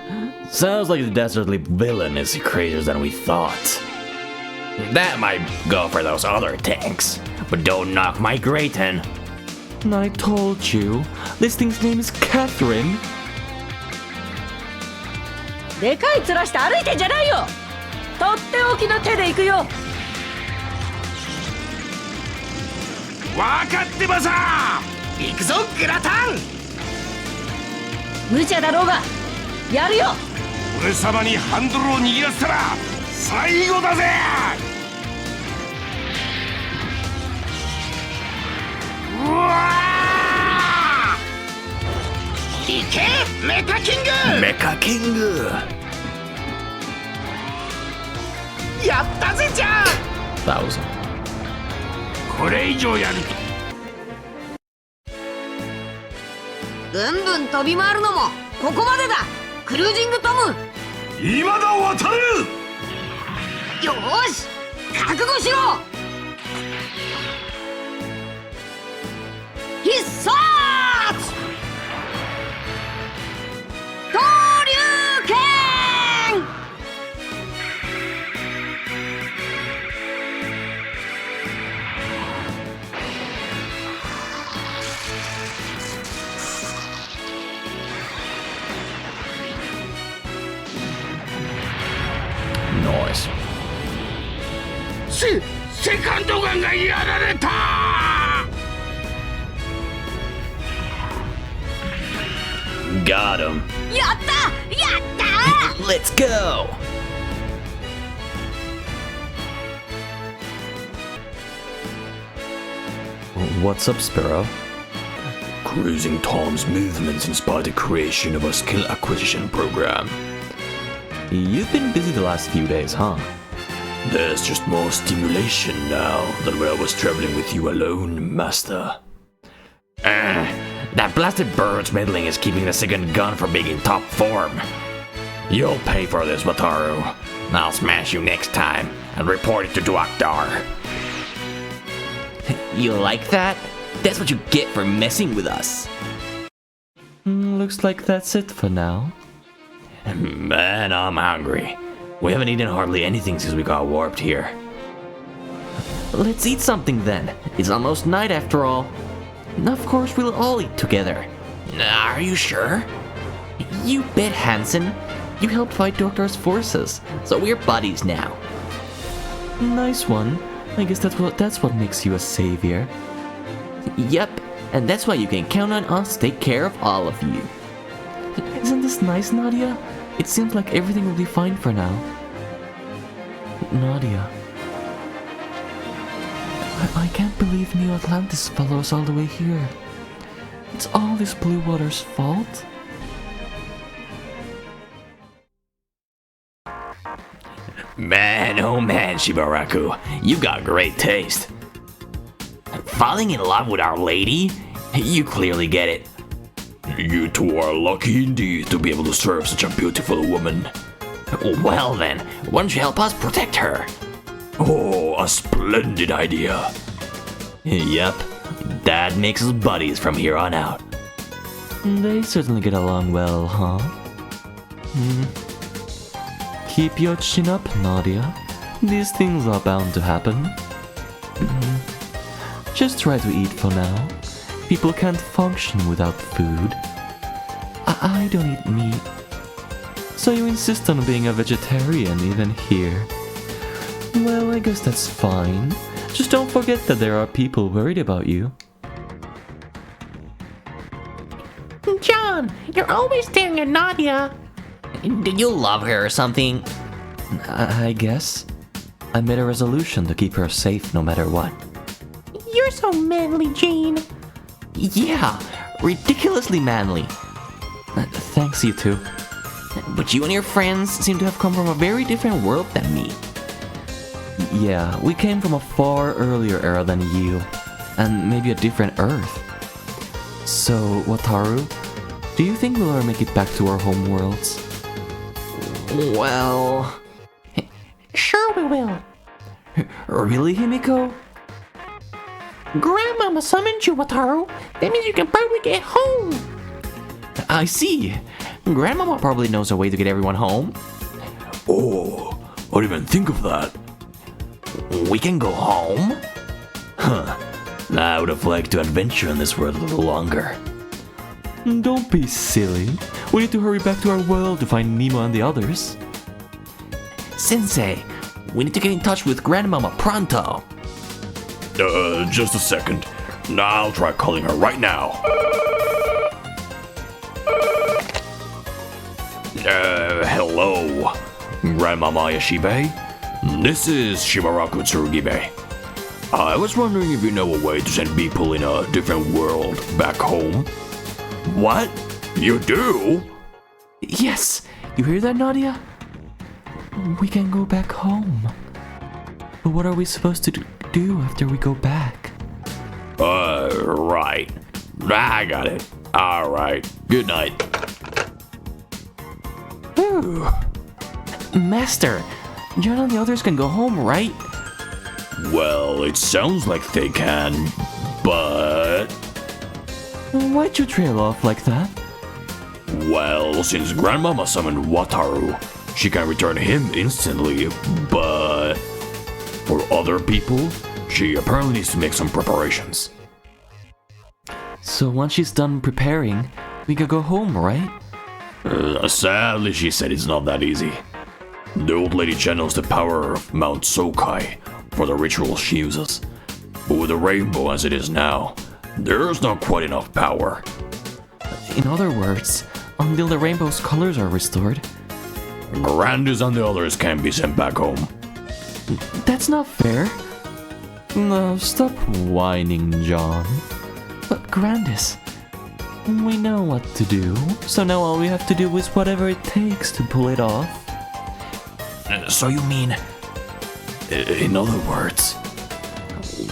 Sounds like the dastardly villain is crazier than we thought. That might go for those other tanks, but don't knock my Grayton. I told you, this thing's name is Catherine. でかい面して歩いてんじゃないよ。とっておきの手で行くよ。わかってばさ。行くぞグラタン。無茶だろうが、やるよ。俺様にハンドルを握らせたら最後だぜ。うわー！行けメカキング。 Mecha King! やったぜじゃん。 Thousand. これ以上やるとブンブン飛び回るのもここまでだ。クルージングトム。今だ渡る。よーし、覚悟しろ。必殺投竜拳。Nice. セカンドガンがやられた。Got him. やったやった。 Let's go! What's up, Sparrow? Cruising Tom's movements inspired the creation of a skill acquisition program. You've been busy the last few days, huh? There's just more stimulation now than when I was traveling with you alone, Master. That blasted bird's meddling is keeping the second gun from being in top form. You'll pay for this, Wataru. I'll smash you next time and report it to Duakdar. You like that? That's what you get for messing with us. Looks like that's it for now. Man, I'm hungry. We haven't eaten hardly anything since we got warped here. Let's eat something then. It's almost night after all. Of course, we'll all eat together. Are you sure? You bet, Hansen. You helped fight Doktor's forces, so we're buddies now. Nice one. I guess that's what makes you a savior. Yep, and that's why you can count on us to take care of all of you. Isn't this nice, Nadia? It seems like everything will be fine for now. Nadia. I can't believe Neo Atlantis follows all the way here. It's all this Blue Water's fault? Man, oh man, Shibaraku, you got great taste. Falling in love with Our Lady? You clearly get it. You two are lucky indeed to be able to serve such a beautiful woman. Well then, why don't you help us protect her? Oh, a splendid idea. Yep, That makes us buddies from here on out. They certainly get along well, huh? Keep your chin up, Nadia. These things are bound to happen. Just try to eat for now. People can't function without food. I don't eat meat. So you insist on being a vegetarian even here. Well, I guess that's fine. Just don't forget that there are people worried about you. John, you're always staring at Nadia. Do you love her or something? I guess. I made a resolution to keep her safe no matter what. You're so manly, Jane. Yeah, ridiculously manly. Thanks, you two. But you and your friends seem to have come from a very different world than me. Yeah, we came from a far earlier era than you, and maybe a different Earth. So, Wataru, do you think we'll ever make it back to our home worlds? Well... Sure we will. Really, Himiko? Grandmama summoned you, Wataru. That means you can probably get home. I see. Grandmama probably knows a way to get everyone home. Oh, I didn't even think of that. We can go home? Huh. I would have liked to adventure in this world a little longer. Don't be silly. We need to hurry back to our world to find Nemo and the others. Sensei, we need to get in touch with Grandmama pronto. Just a second. I'll try calling her right now. Hello, Grandmama Yashibe? This is Shimaraku Tsurugibe. I was wondering if you know a way to send people in a different world back home. What? You do? Yes! You hear that, Nadia? We can go back home. But what are we supposed to do after we go back? Right. I got it. Alright. Good night. Ooh. Master, John and the others can go home, right? Well, it sounds like they can, but... Why'd you trail off like that? Well, since Grandmama summoned Wataru, she can return him instantly, but... For other people, she apparently needs to make some preparations. So once she's done preparing, we could go home, right? Sadly, she said it's not that easy. The old lady channels the power of Mount Sokai for the ritual she uses. But with the rainbow as it is now, there's not quite enough power. In other words, until the rainbow's colors are restored. Grandis and the others can't be sent back home. That's not fair. No, stop whining, John. But Grandis, we know what to do, so now all we have to do is whatever it takes to pull it off. So you mean... In other words...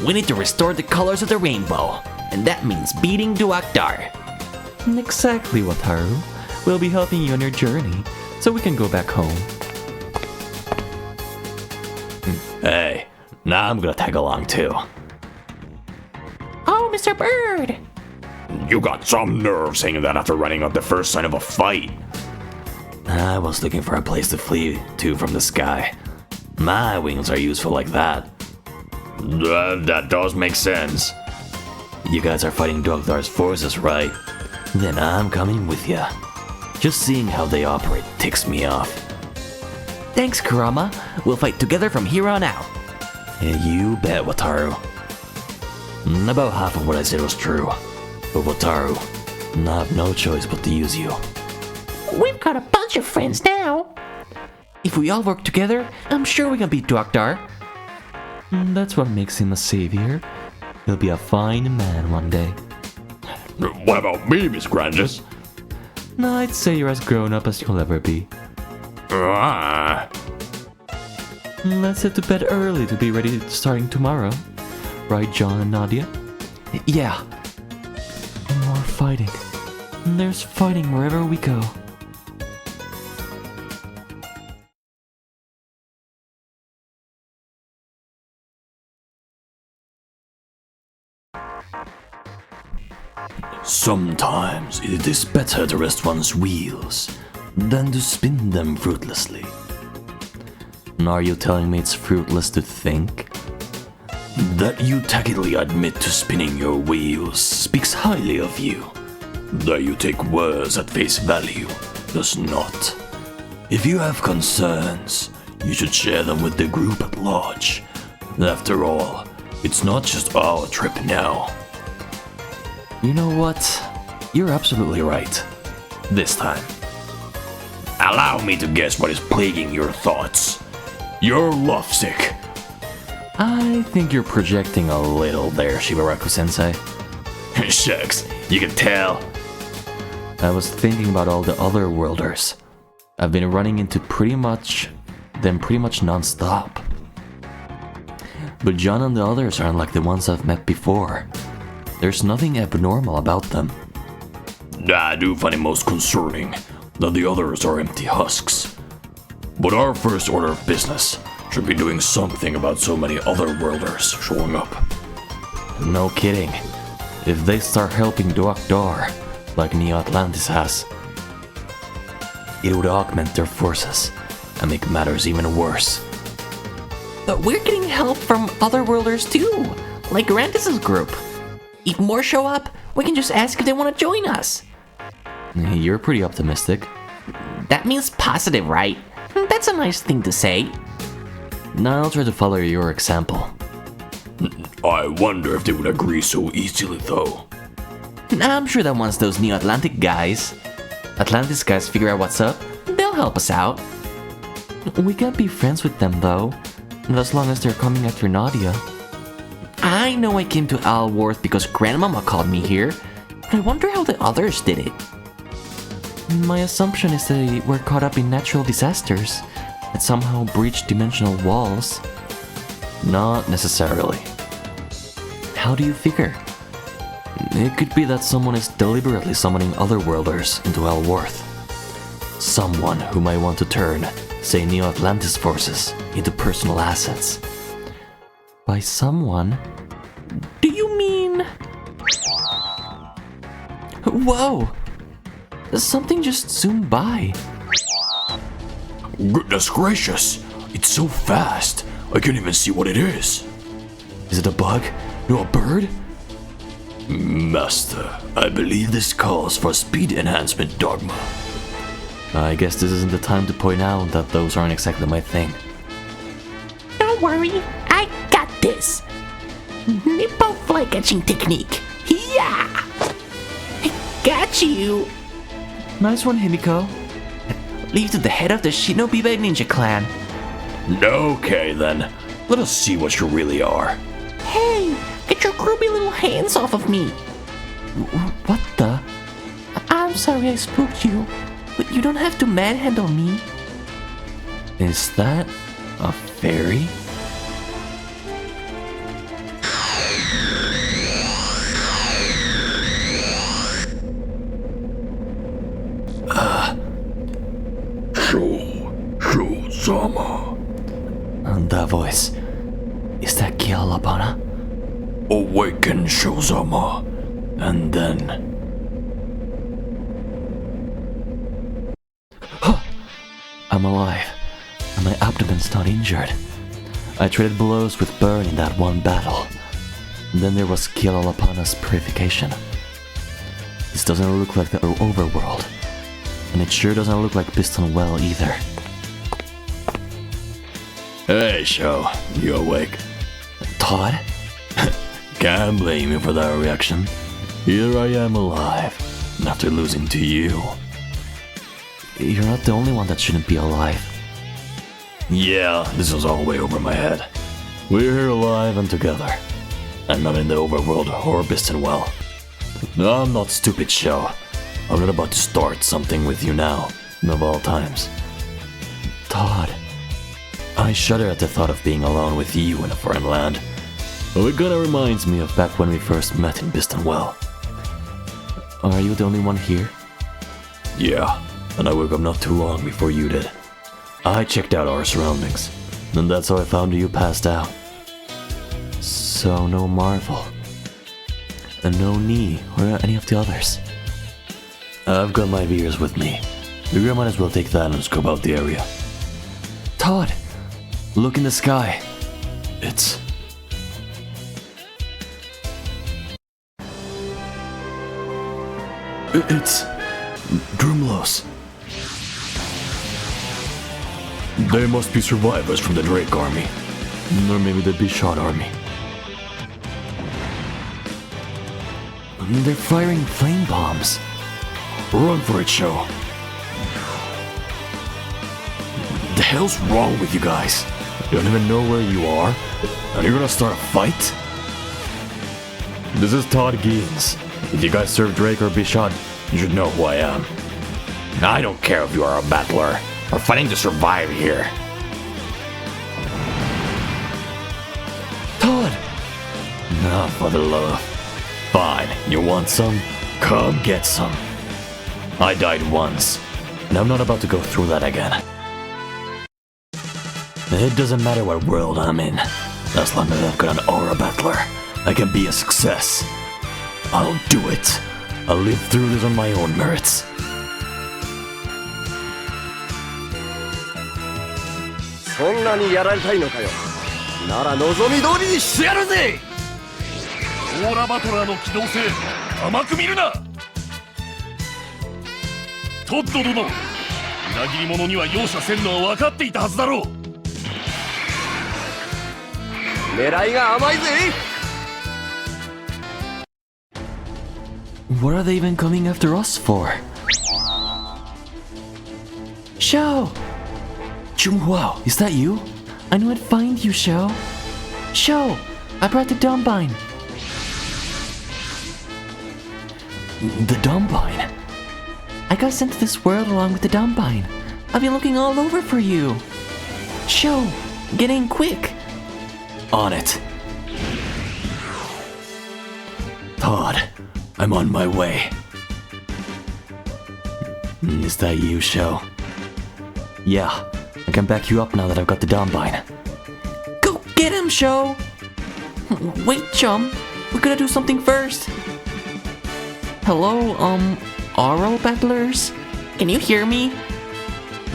We need to restore the colors of the rainbow, and that means beating Duakdar. Exactly, Wataru. We'll be helping you on your journey, so we can go back home. Hey, now I'm gonna tag along too. Oh, Mr. Bird! You got some nerve saying that after running up the first sign of a fight. I was looking for a place to flee to from the sky. My wings are useful like that. That does make sense. You guys are fighting Dogdar's forces, right? Then I'm coming with ya. Just seeing how they operate ticks me off. Thanks, Kurama. We'll fight together from here on out. You bet, Wataru. About half of what I said was true. But Wataru, I have no choice but to use you. We've got a bunch of friends now. If we all work together, I'm sure we can beat Duakdar. That's what makes him a savior. He'll be a fine man one day. What about me, Miss Grandis? No, I'd say you're as grown up as you'll ever be. Let's head to bed early to be ready starting tomorrow. Right, John and Nadia? Yeah. More fighting. There's fighting wherever we go. Sometimes it is better to rest one's wheels than to spin them fruitlessly. And are you telling me it's fruitless to think? That you tacitly admit to spinning your wheels speaks highly of you. That you take words at face value does not. If you have concerns, you should share them with the group at large. After all, it's not just our trip now. You know what? You're absolutely right. This time. Allow me to guess what is plaguing your thoughts. You're lovesick. I think you're projecting a little there, Shibaraku-sensei. Shucks, you can tell. I was thinking about all the other worlders. I've been running into them pretty much non-stop. But John and the others aren't like the ones I've met before. There's nothing abnormal about them. I do find it most concerning that the others are empty husks. But our first order of business should be doing something about so many other worlders showing up. No kidding. If they start helping Duak Dar, like Neo Atlantis has, it would augment their forces and make matters even worse. But we're getting help from other worlders too, like Grandis' group. If more show up, we can just ask if they want to join us. You're pretty optimistic. That means positive, right? That's a nice thing to say. Now I'll try to follow your example. I wonder if they would agree so easily though. I'm sure that once those Neo Atlantic guys, Atlantis guys figure out what's up, they'll help us out. We can't be friends with them though, not as long as they're coming after Nadia. I know I came to Alworth because Grandmama called me here, but I wonder how the others did it. My assumption is they were caught up in natural disasters that somehow breached dimensional walls. Not necessarily. How do you figure? It could be that someone is deliberately summoning other worlders into Alworth. Someone who might want to turn, say, Neo Atlantis forces into personal assets. By someone? Do you mean... Whoa! Something just zoomed by. Goodness gracious, it's so fast, I can't even see what it is. Is it a bug? No, a bird? Master, I believe this calls for speed enhancement dogma. I guess this isn't the time to point out that those aren't exactly my thing. Don't worry, I got this. Nippo fly catching technique. Yeah! I got you. Nice one, Himiko. Leave to the head of the Shinobi Ninja clan. Okay then, let us see what you really are. Hey, get your grubby little hands off of me. What the? I'm sorry I spooked you, but you don't have to manhandle me. Is that a fairy? Shou-sama. And that voice. Is that Kealabana? Awaken Shou-sama. And then... I'm alive, and my abdomen's not injured. I traded blows with Burn in that one battle. Then there was Kealabana's purification. This doesn't look like the overworld, and it sure doesn't look like Piston Well either. Hey, Shou, you awake? Todd? Can't blame you for that reaction. Here I am alive, after losing to you. You're not the only one that shouldn't be alive. Yeah, this was all way over my head. We're here alive and together. And not in the overworld or Piston Well. I'm not stupid, Shou. I'm not about to start something with you now, of all times. Todd. I shudder at the thought of being alone with you in a foreign land. But it kinda reminds me of back when we first met in Piston Well. Are you the only one here? Yeah, and I woke up not too long before you did. I checked out our surroundings, and that's how I found you passed out. So no marvel. And no knee or any of the others. I've got my ears with me. Maybe I might as well take that and scope out the area. Todd, look in the sky. It's Drumlos. They must be survivors from the Drake army. Or maybe the Bishad army. They're firing flame bombs. Run for it, Sho. The hell's wrong with you guys? You don't even know where you are? And you're gonna start a fight? This is Todd Geens. If you guys serve Drake or Bishad, you should know who I am. I don't care if you are a battler. We're fighting to survive here. Todd! Nah, for the love. Fine, you want some? Come get some. I died once, and I'm not about to go through that again. It doesn't matter what world I'm in. As long as I've got an aura battler, I can be a success. I'll do it. I'll live through this on my own merits. そんなにやられたいのかよ。なら望み通りにしてやるぜ。オーラバトラーの機動性甘く見るな。トッド殿、裏切り者には容赦せんのは分かっていたはずだろう。狙いが甘いぜ。What are they even coming after us for? Shao! Chunghua, is that you? I knew I'd find you, Shao. Shao, I brought the Dumbine. The Dumbine? I got sent to this world along with the Dumbine. I've been looking all over for you. Shao, get in quick. On it. Todd, I'm on my way. Is that you, Shao? Yeah, I can back you up now that I've got the Dumbine. Go get him, Shao! Wait, chum. We gotta do something first. Hello, Auro battlers? Can you hear me?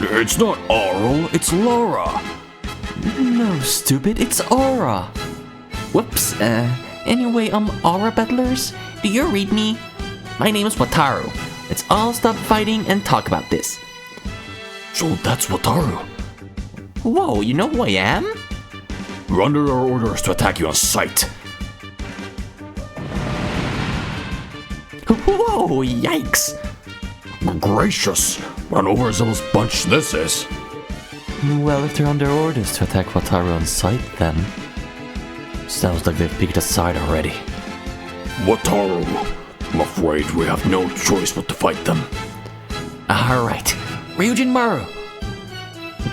It's not Aurel, it's Laura. No, stupid, it's Aura. Whoops, anyway, Aura battlers, do you read me? My name is Wataru. Let's all stop fighting and talk about this. So that's Wataru. Whoa, you know who I am? We're under our orders to attack you on sight. Whoa, yikes. Gracious, what an overzealous bunch this is. Well, if they're under orders to attack Wataru on sight, then... Sounds like they've picked a side already. Wataru, I'm afraid we have no choice but to fight them. Alright, Ryujin Maru.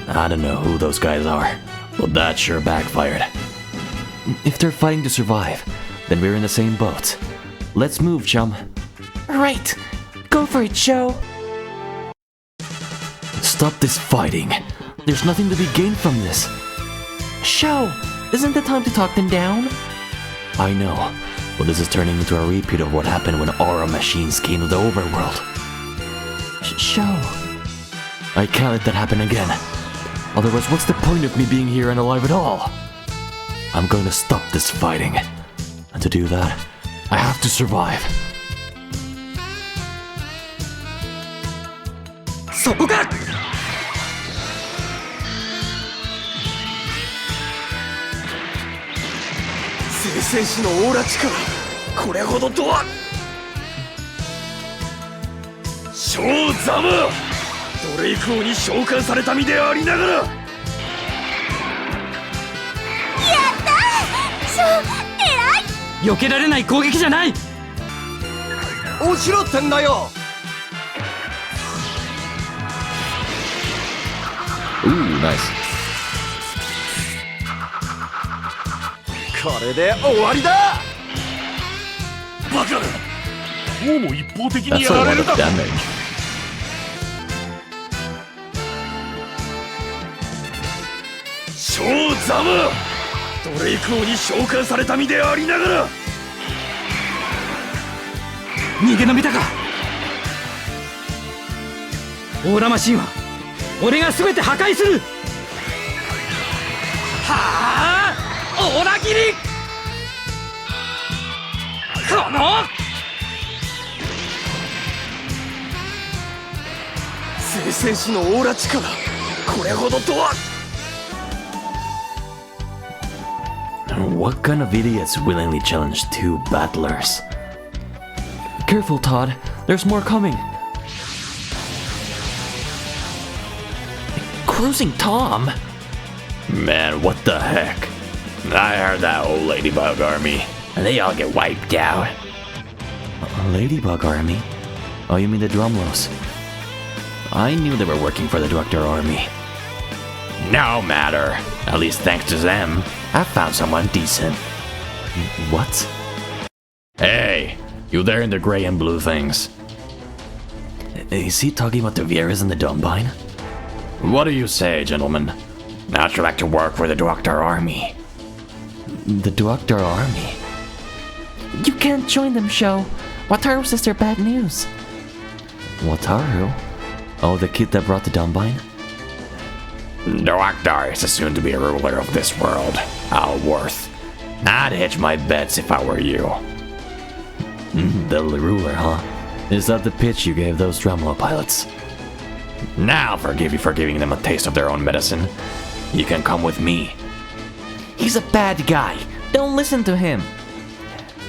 I don't know who those guys are, but that sure backfired. If they're fighting to survive, then we're in the same boat. Let's move, chum. Right, go for it, Shao. Stop this fighting. There's nothing to be gained from this. Shao, isn't the time to talk them down? I know, but this is turning into a repeat of what happened when aura machines came to the overworld. Shao, I can't let that happen again. Otherwise, what's the point of me being here and alive at all? I'm going to stop this fighting. And to do that, I have to survive. そこか。聖戦士のオーラ力、これほどとは。ショーザム、ドレイク王に召喚された身でありながら。やったー、ショー、偉い。避けられない攻撃じゃない。落ちろってんだよ。Ooh, nice. これで終わりだ。バカだ。こうも一方的に That's や a られ lot る of だ。 damage. ショーザム、ドレイク王に召喚された身でありながら。逃げ延びたか。オーラマシンは俺が全て破壊する。はあ、オーラ切り。この聖戦士のオーラ力、これほどとは。 What kind of idiots willingly challenge two battlers? Careful, Todd. There's more coming. Cruising Tom? Man, what the heck? I heard that old ladybug army, and they all get wiped out. A ladybug army? Oh, you mean the Drumlos? I knew they were working for the Director Army. No matter. At least thanks to them, I found someone decent. What? Hey, you there in the gray and blue things? Is he talking about the Vieras and the Dumbine? What do you say, gentlemen? How'd you like to work for the Director Army? The Director Army? You can't join them, Sho. Wataru says they're bad news. Wataru? Oh, the kid that brought the Dumbine? Director is soon to be a ruler of this world, Alworth. I'd hedge my bets if I were you. The ruler, huh? Is that the pitch you gave those Drumlo pilots? Now I'll forgive you for giving them a taste of their own medicine. You can come with me. He's a bad guy. Don't listen to him.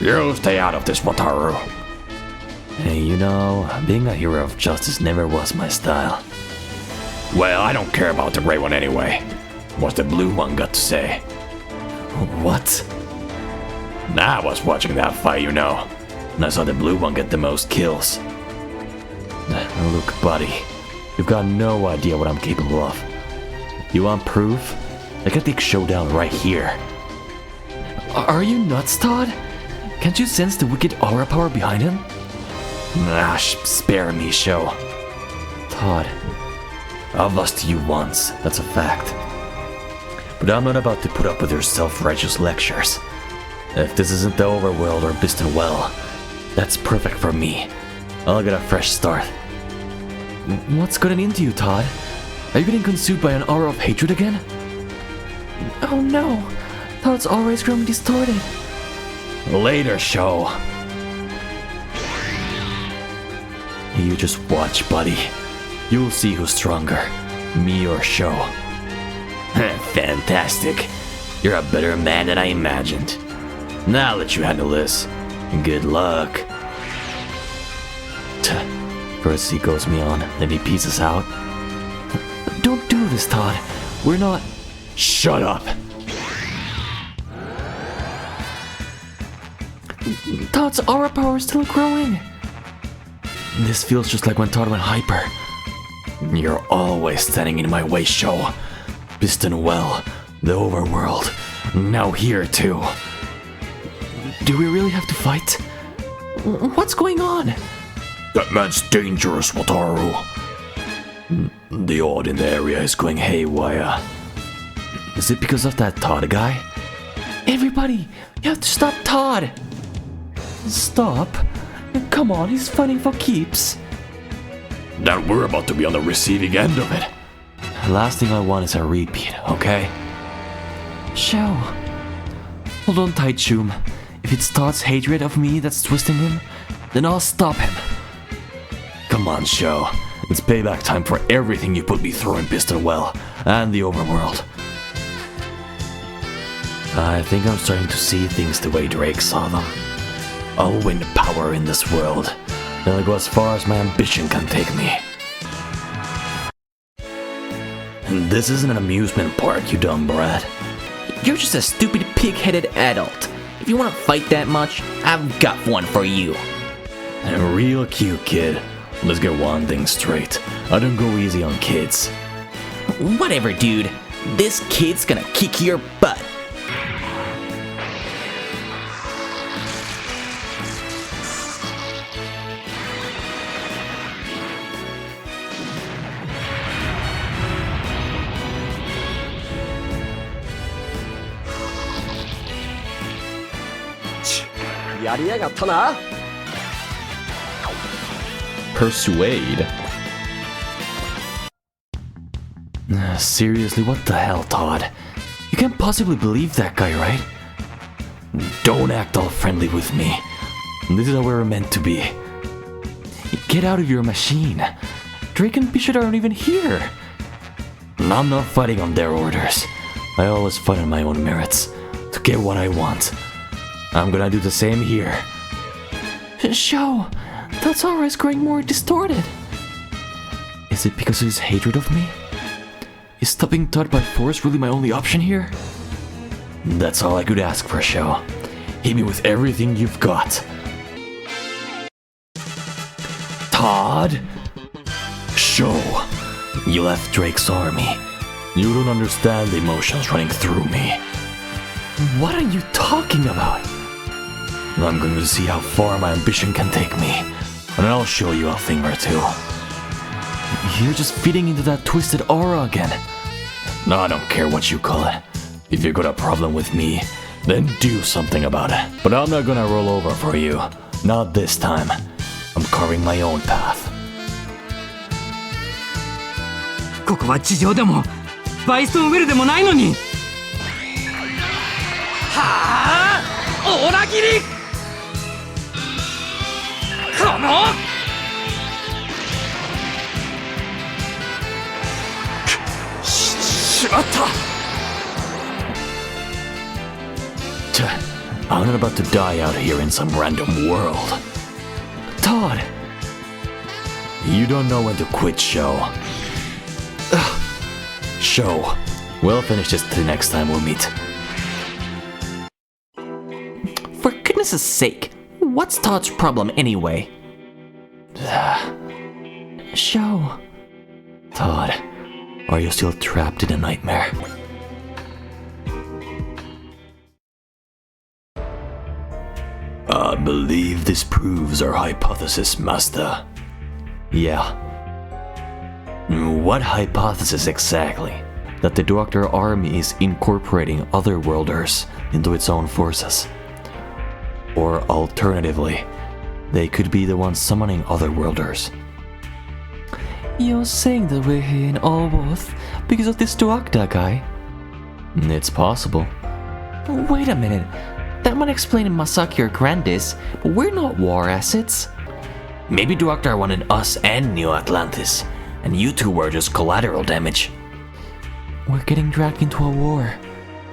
You stay out of this, Wataru. Hey, you know, being a hero of justice never was my style. Well, I don't care about the gray one anyway. What's the blue one got to say? What? I was watching that fight, you know, and I saw the blue one get the most kills. Look, buddy, you've got no idea what I'm capable of. You want proof? I got the showdown right here. Are you nuts, Todd? Can't you sense the wicked aura power behind him? Spare me, Sho. Todd, I've lost to you once, that's a fact. But I'm not about to put up with your self-righteous lectures. If this isn't the overworld or Biston Well, that's perfect for me. I'll get a fresh start. What's gotten into you, Todd? Are you getting consumed by an aura of hatred again? Oh no. Todd's aura is growing distorted. Later, Sho. You just watch, buddy. You'll see who's stronger, me or Sho. Fantastic. You're a better man than I imagined. Now I'll let you handle this. Good luck. First he goes me on, then he pieces out. Don't do this, Todd. We're not... Shut up! Todd's aura power is still growing. This feels just like when Todd went hyper. You're always standing in my way, Sho. Biston Well, the overworld, now here too. Do we really have to fight? What's going on? That man's dangerous, Wataru. The odd in the area is going haywire. Is it because of that Todd guy? Everybody, you have to stop Todd. Stop? Come on, he's fighting for keeps. Then we're about to be on the receiving end of it. Last thing I want is a repeat, okay? Sho. Hold on tight, Shum. If it's Todd's hatred of me that's twisting him, then I'll stop him. Come on, Sho. It's payback time for everything you put me through in Biston Well and the overworld. I think I'm starting to see things the way Drake saw them. I'll win power in this world, and I'll go as far as my ambition can take me. And this isn't an amusement park, you dumb brat. You're just a stupid pig-headed adult. If you want to fight that much, I've got one for you. And real cute, kid. Let's get one thing straight. I don't go easy on kids. Whatever, dude. This kid's gonna kick your butt. Persuade? Seriously, what the hell, Todd? You can't possibly believe that guy, right? Don't act all friendly with me. This is how we're meant to be. Get out of your machine. Drake and Bishop aren't even here. I'm not fighting on their orders. I always fight on my own merits to get what I want. I'm gonna do the same here. Sho, that's aura is growing more distorted. Is it because of his hatred of me? Is stopping Todd by force really my only option here? That's all I could ask for, Sho. Hit me with everything you've got. Todd? Sho, you left Drake's army. You don't understand the emotions running through me. What are you talking about? I'm going to see how far my ambition can take me, and I'll show you a thing or two. You're just feeding into that twisted aura again. No, I don't care what you call it. If you got a problem with me, then do something about it. But I'm not gonna roll over for you. Not this time. I'm carving my own path. ここは地上でもバイストンウェルでもないのに。はあ、裏切り。この。しまった。I'm not about to die out here in some random world. Todd! You don't know when to quit, Sho. Sho, we'll finish this the next time we'll meet. For goodness sake, what's Todd's problem anyway? Sho. Todd, are you still trapped in a nightmare? I believe this proves our hypothesis, Master. Yeah. What hypothesis exactly? That the Doctor army is incorporating otherworlders into its own forces. Or alternatively, they could be the ones summoning otherworlders. You're saying that we're here in Allworth because of this Duakta guy? It's possible. Wait a minute. That might explain Masaki or Grandis, but we're not war assets. Maybe Duaktar wanted us and New Atlantis, and you two were just collateral damage. We're getting dragged into a war.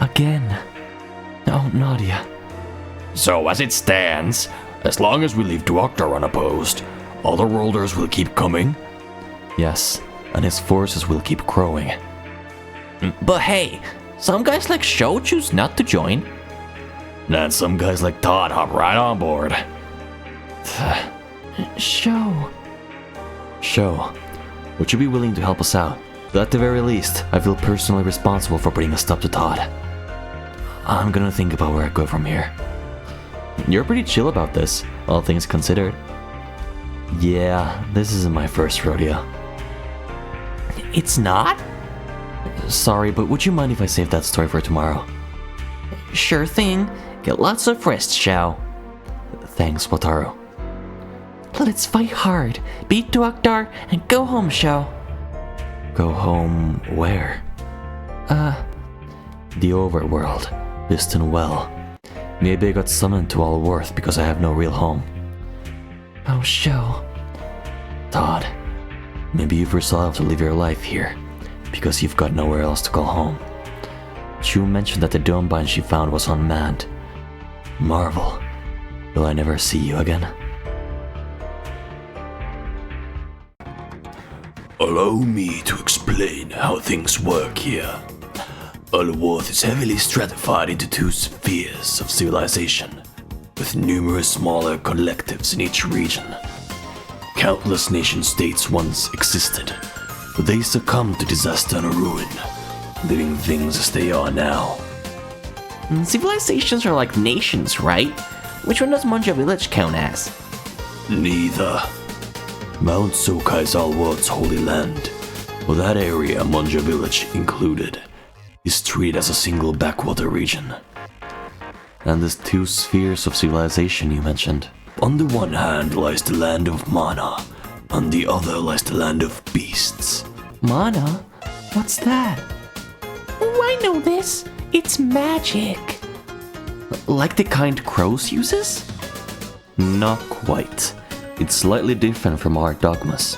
Again. Oh, Nadia. So as it stands, as long as we leave Duaktar unopposed, otherworlders will keep coming? Yes, and his forces will keep growing. But hey, some guys like Sho choose not to join. And some guys like Todd hop right on board. Sho. Sho, would you be willing to help us out? At the very least, I feel personally responsible for putting a stop to Todd. I'm gonna think about where I go from here. You're pretty chill about this, all things considered. Yeah, this isn't my first rodeo. It's not? Sorry, but would you mind if I save that story for tomorrow? Sure thing. Get lots of rest, Sho. Thanks, Wataru. Let's fight hard, beat Duaktar, and go home, Sho. Go home where? The overworld, Piston Well. Maybe I got summoned to Allworth because I have no real home. Oh, Sho. Todd, maybe you've resolved to live your life here because you've got nowhere else to call home. Chu mentioned that the dome bind she found was unmanned. Marvel, will I never see you again? Allow me to explain how things work here. Allworth is heavily stratified into two spheres of civilization, with numerous smaller collectives in each region. Countless nation-states once existed, but they succumbed to disaster and ruin, leaving things as they are now. Civilizations are like nations, right? Which one does Munja Village count as? Neither. Mount Sokai is Allworth's holy land, but that area, Munja Village included, is treated as a single backwater region. And these two spheres of civilization you mentioned? On the one hand lies the land of mana, on the other lies the land of beasts. Mana? What's that? Oh, I know this. It's magic. Like the kind Crows uses? Not quite. It's slightly different from our dogmas.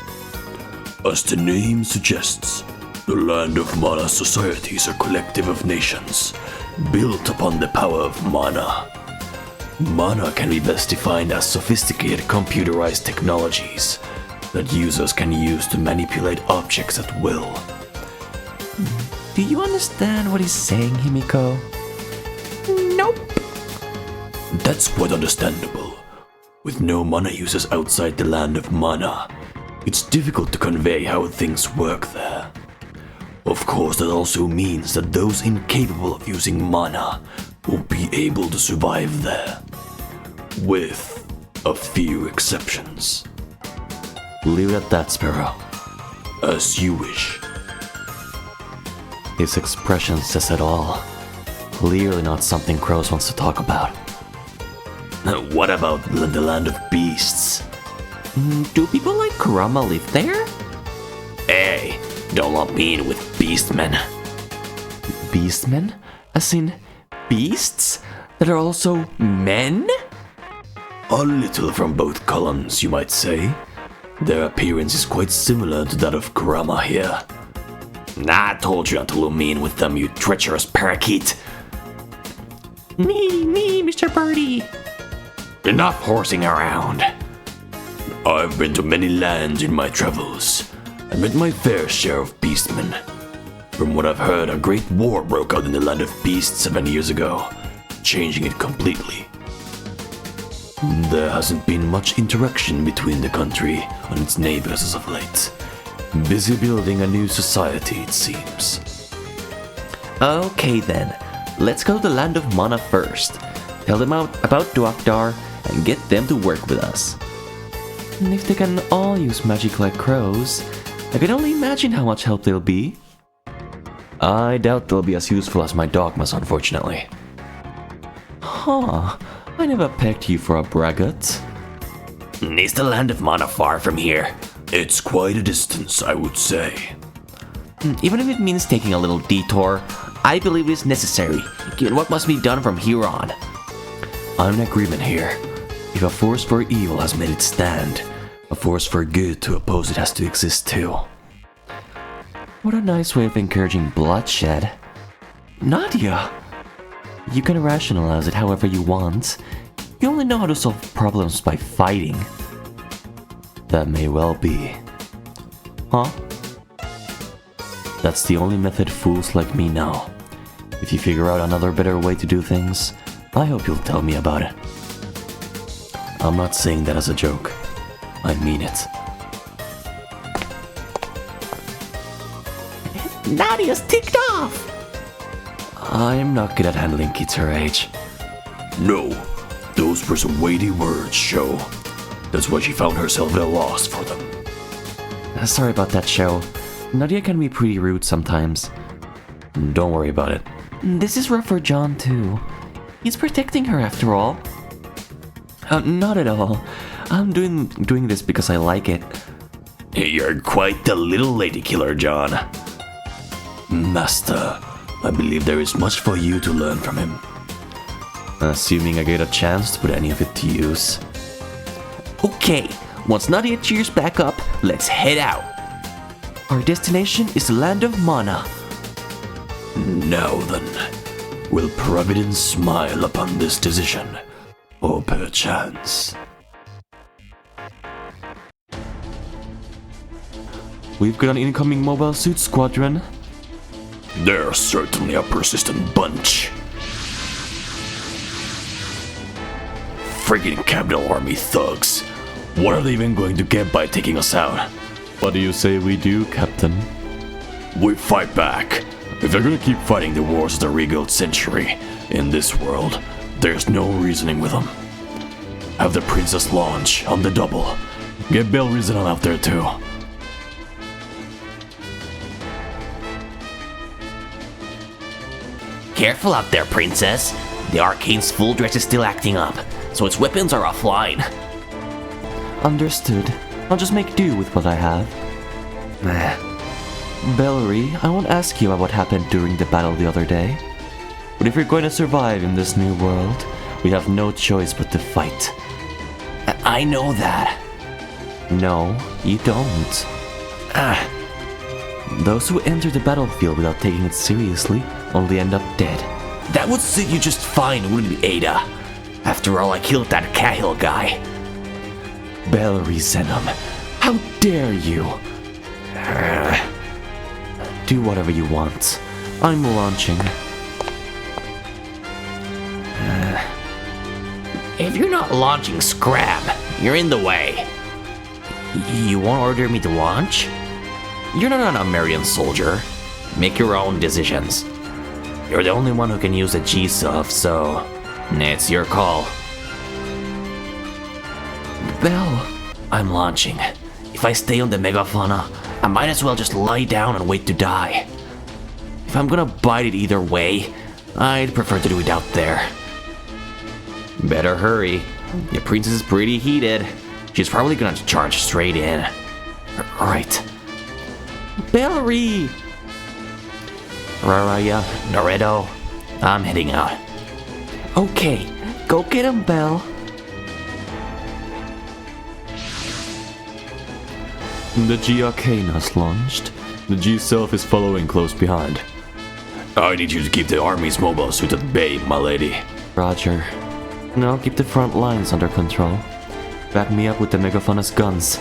As the name suggests, the land of mana society is a collective of nations, built upon the power of mana. Mana can be best defined as sophisticated computerized technologies that users can use to manipulate objects at will. Do you understand what he's saying, Himiko? Nope. That's quite understandable. With no mana users outside the land of mana, it's difficult to convey how things work there. Of course, that also means that those incapable of using mana won't be able to survive there. With a few exceptions. Leave it at that, Sparrow. As you wish. His expression says it all. Clearly not something Crows wants to talk about. What about the land of beasts? Do people like Kurama live there? Hey, don't lump me in with beastmen. Beastmen? As in beasts that are also men? A little from both columns, you might say. Their appearance is quite similar to that of Kurama here. I told you not to lump me in with them, you treacherous parakeet. Me, Mr. Birdie. Enough horsing around. I've been to many lands in my travels, and met my fair share of beastmen. From what I've heard, a great war broke out in the land of beasts 7 years ago, changing it completely. There hasn't been much interaction between the country and its neighbors as of late. Busy building a new society, it seems. Okay then, let's go to the land of Mana first. Tell them about Duakdar and get them to work with us. And if they can all use magic like crows, I can only imagine how much help they'll be. I doubt they'll be as useful as my dogmas, unfortunately. Huh, I never pegged you for a braggart. Is the land of mana far from here? It's quite a distance, I would say. Even if it means taking a little detour, I believe it is necessary, given what must be done from here on. I'm in agreement here. If a force for evil has made it stand, a force for good to oppose it has to exist too. What a nice way of encouraging bloodshed. Nadia! You can rationalize it however you want. You only know how to solve problems by fighting. That may well be. Huh? That's the only method fools like me know. If you figure out another better way to do things, I hope you'll tell me about it. I'm not saying that as a joke. I mean it. Nadia's ticked off! I'm not good at handling kids her age. No, those were some weighty words, Sho. That's why she found herself at a loss for them. Sorry about that, Sho. Nadia can be pretty rude sometimes. Don't worry about it. This is rough for John too. He's protecting her after all. Not at all. I'm doing this because I like it. You're quite the little lady killer, John. Master, I believe there is much for you to learn from him. Assuming I get a chance to put any of it to use. Okay, once Nadia cheers back up, let's head out. Our destination is the land of Mana. Now then, will Providence smile upon this decision? Or perchance... We've got an incoming Mobile Suit Squadron. They're certainly a persistent bunch. Friggin' Capital Army thugs. What are they even going to get by taking us out? What do you say we do, Captain? We fight back. If they're gonna keep fighting the wars of the rebuilt century in this world, there's no reasoning with them. Have the Princess launch on the double. Get Bell Reason on out there too. Careful out there, Princess. The Arcane's full dress is still acting up, so its weapons are offline. Understood. I'll just make do with what I have. Bellary, I won't ask you about what happened during the battle the other day. But if you're going to survive in this new world, we have no choice but to fight. I know that. No, you don't. Those who enter the battlefield without taking it seriously only end up dead. That would suit you just fine, wouldn't it, Ada? After all, I killed that Cahill guy. Bellary Zenom, how dare you? Do whatever you want. I'm launching. If you're not launching, scrap. You're in the way. You won't order me to launch? You're not an American soldier. Make your own decisions. You're the only one who can use a G-Sov, so it's your call. Bell, I'm launching. If I stay on the megafauna, I might as well just lie down and wait to die. If I'm gonna bite it either way, I'd prefer to do it out there. better hurry. The princess is pretty heated. She's probably gonna charge straight in. Right. Bellary! Raraya, Naredo, I'm heading out. Okay, go get him, Bell. The G-Arcana's launched. The G-Self is following close behind. I need you to keep the army's mobile suit at bay, my lady. Roger. And I'll keep the front lines under control. Back me up with the Megafauna's guns.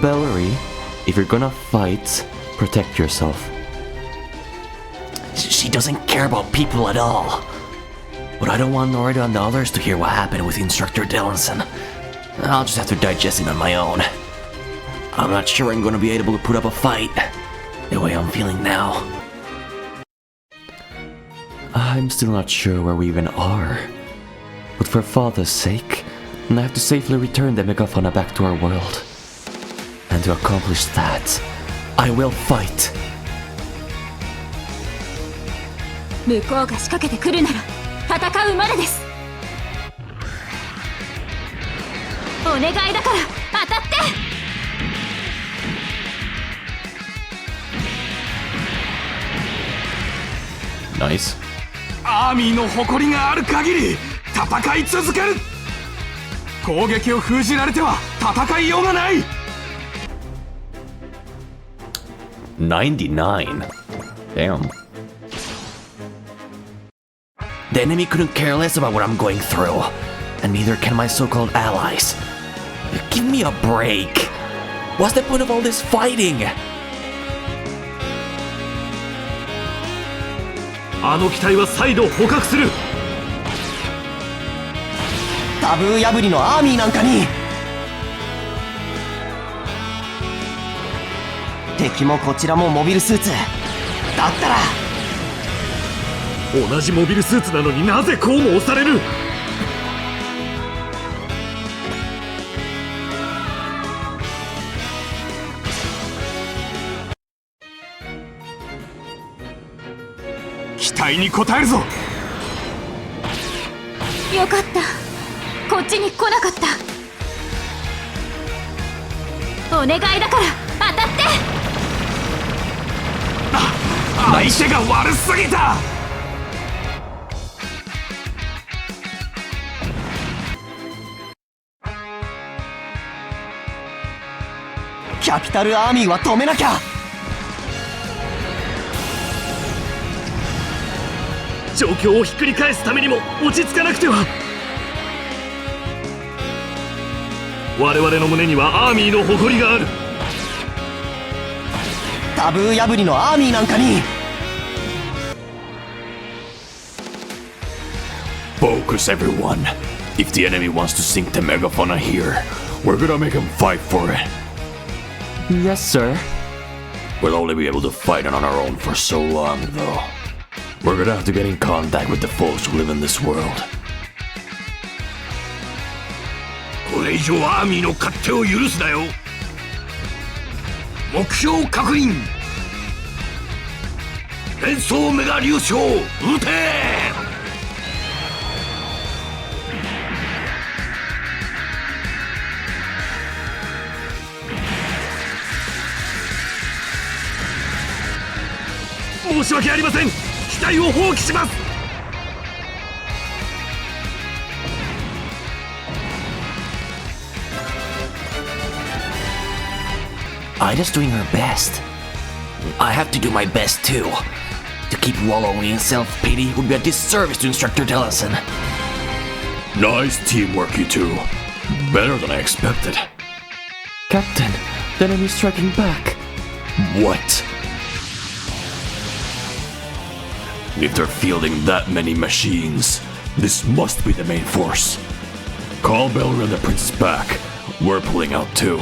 Bellary, if you're gonna fight, protect yourself. She doesn't care about people at all. But I don't want Norida and the others to hear what happened with Instructor Dellinson. I'll just have to digest it on my own. I'm not sure I'm gonna be able to put up a fight, the way I'm feeling now. I'm still not sure where we even are. But for Father's sake, I have to safely return the Megafauna back to our world. And to accomplish that, I will fight. 向こうが仕掛けてくるなら戦うまでです。お願いだから当たって。ナイス。アーミーの誇りがある限り戦い続ける。攻撃を封じられては戦いようがない。99. Damn. The enemy couldn't care less about what I'm going through, and neither can my so-called allies. Give me a break. What's the point of all this fighting? あの機体は再度捕獲する。タブー破りのアーミーなんかに。敵もこちらもモビルスーツだったら。同じモビルスーツなのになぜこうも押される。期待に応えるぞ。よかった、こっちに来なかった。お願いだから当たって。相手が悪すぎた。キャピタルアーミーは止めなきゃ。状況をひっくり返すためにも落ち着かなくては。我々の胸にはアーミーの誇りがある。タブー破りのアーミーなんかに。Focus, everyone. If the enemy wants to sink the megafauna here, we're gonna make him fight for it. Yes, sir. We'll only be able to fight on our own for so long, though. We're gonna have to get in contact with the folks who live in this world. これ以上アーミーの勝手を許すなよ。目標確認。変装メガ流将撃て。申し訳ありません。機体を放棄します。Ida's doing her best. I have to do my best too. To keep wallowing in self-pity would be a disservice to Instructor Dellison. Nice teamwork, you two. Better than I expected. Captain, the enemy's striking back. What? If they're fielding that many machines, this must be the main force. Call Bellry and the princess back. We're pulling out too.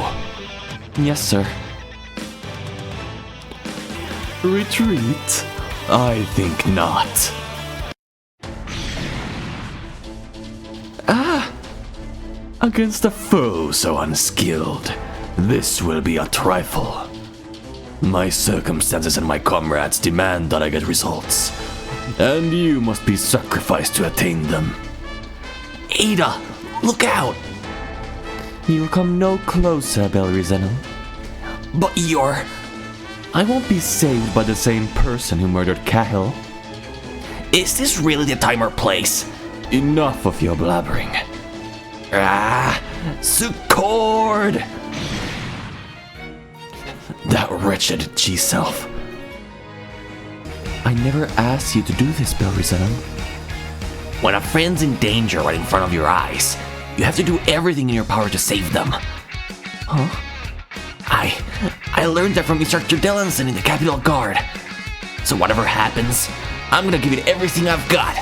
Yes, sir. Retreat? I think not. Against a Foe so unskilled. This will be a trifle. My circumstances and my comrades demand that I get results. And you must be sacrificed to attain them. Ada, look out! You'll come no closer, Belrizenum. But you're... I won't be saved by the same person who murdered Cahill. Is this really the time or place? Enough of your blabbering. Succord! That wretched G-Self. I never asked you to do this, Belrizenum. When a friend's in danger right in front of your eyes, you have to do everything in your power to save them. Huh? I learned that from Instructor Dellison in the Capital Guard. So whatever happens, I'm gonna give it everything I've got.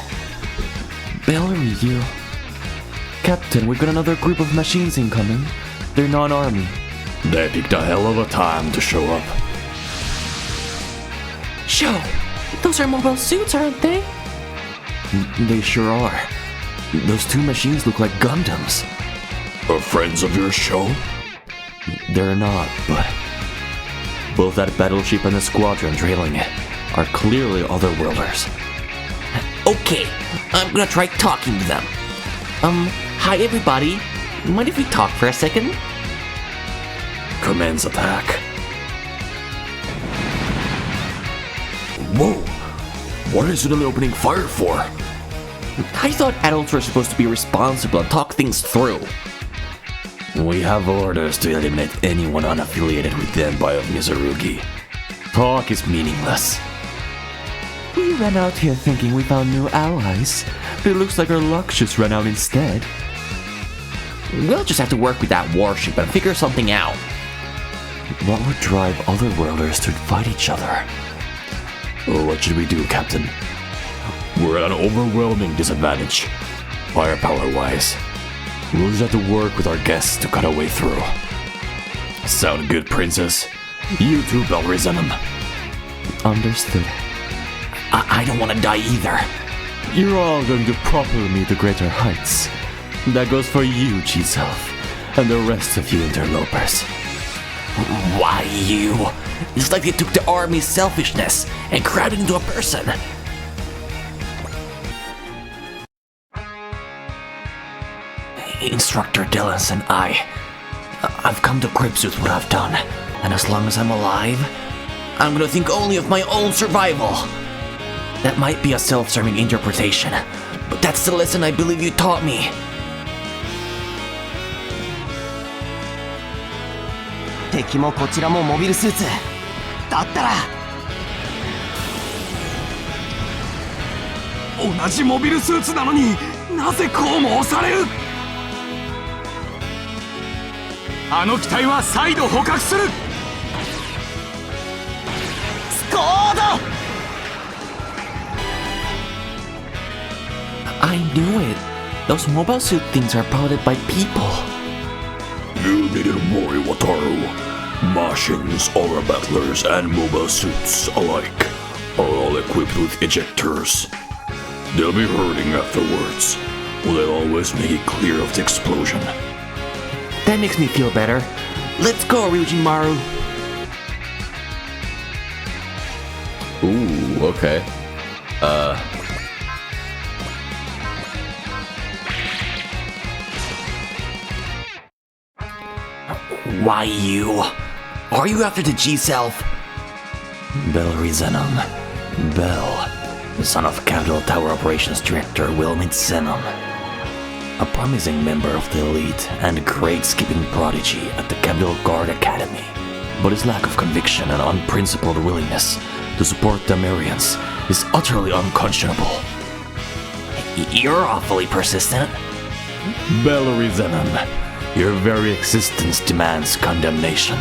Bellery, you... Captain, we've got another group of machines incoming. They're non-army. They picked a hell of a time to show up. Show! Those are mobile suits, aren't they? They sure are. Those two machines look like Gundams. Are friends of your show? They're not, but... both that battleship and the squadron trailing it are clearly otherworlders. Okay, I'm gonna try talking to them. Hi everybody. Mind if we talk for a second? Commence attack. Whoa! What are you suddenly opening fire for? I thought adults were supposed to be responsible and talk things through. We have orders to eliminate anyone unaffiliated with the Empire of Mizurugi. Talk is meaningless. We ran out here thinking we found new allies, but it looks like our luck just ran out instead. We'll just have to work with that warship and figure something out. What would drive otherworlders to fight each other? What should we do, Captain? We're at an overwhelming disadvantage, firepower-wise. We'll just have to work with our guests to cut our way through. Sound good, Princess? You too, Belrizenum. Understood. I don't want to die either. You're all going to propel me to greater heights. That goes for you, G-Self, and the rest of you interlopers. Why you? It's like they took the army's selfishness and crowded into a person. Instructor Dillons and I've come to grips with what I've done, and as long as I'm alive, I'm gonna think only of my own survival. That might be a self-serving interpretation, but that's the lesson I believe you taught me. Team 同じモビルスーツなのになぜこうも押される。あの機体は再度捕獲する。スコード。I knew it. Those mobile suit things are piloted by people. You needn't worry, Wataru. Martians, aura battlers, and mobile suits alike are all equipped with ejectors. They'll be hurting afterwards. Will they always make it clear of the explosion? That makes me feel better. Let's go, Ryujimaru. Ooh, okay. Why you? Are you after the G-Self? Belrizenum, Bell, the son of Capital Tower Operations Director Wilmot Zenom. A promising member of the elite and great skipping prodigy at the Capital Guard Academy. But his lack of conviction and unprincipled willingness to support the Xperience is utterly unconscionable. You're awfully persistent. Valerie Zenom, your very existence demands condemnation.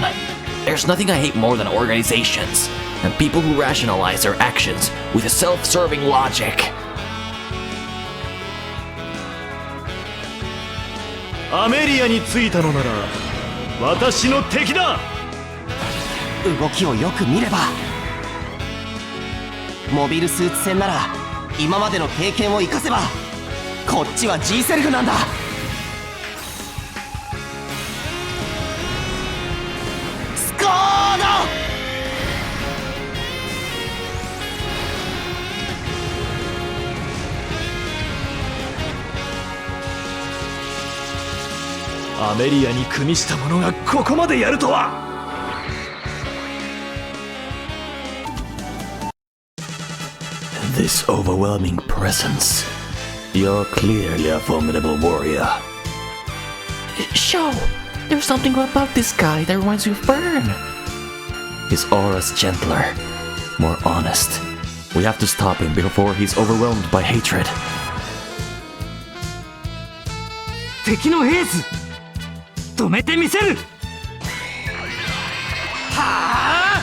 There's nothing I hate more than organizations and people who rationalize their actions with a self-serving logic. アメリアに着いたのなら私の敵だ。動きをよく見ればモビルスーツ戦なら今までの経験を生かせばこっちは G セルフなんだ。スコードアメリアに組みした者がここまでやるとは。This overwhelming presence. You're clearly a formidable warrior. Show! There's something about this guy that reminds you of Burn. His aura's gentler, more honest. We have to stop him before he's overwhelmed by hatred. 敵のエース止めてみせる。はあ、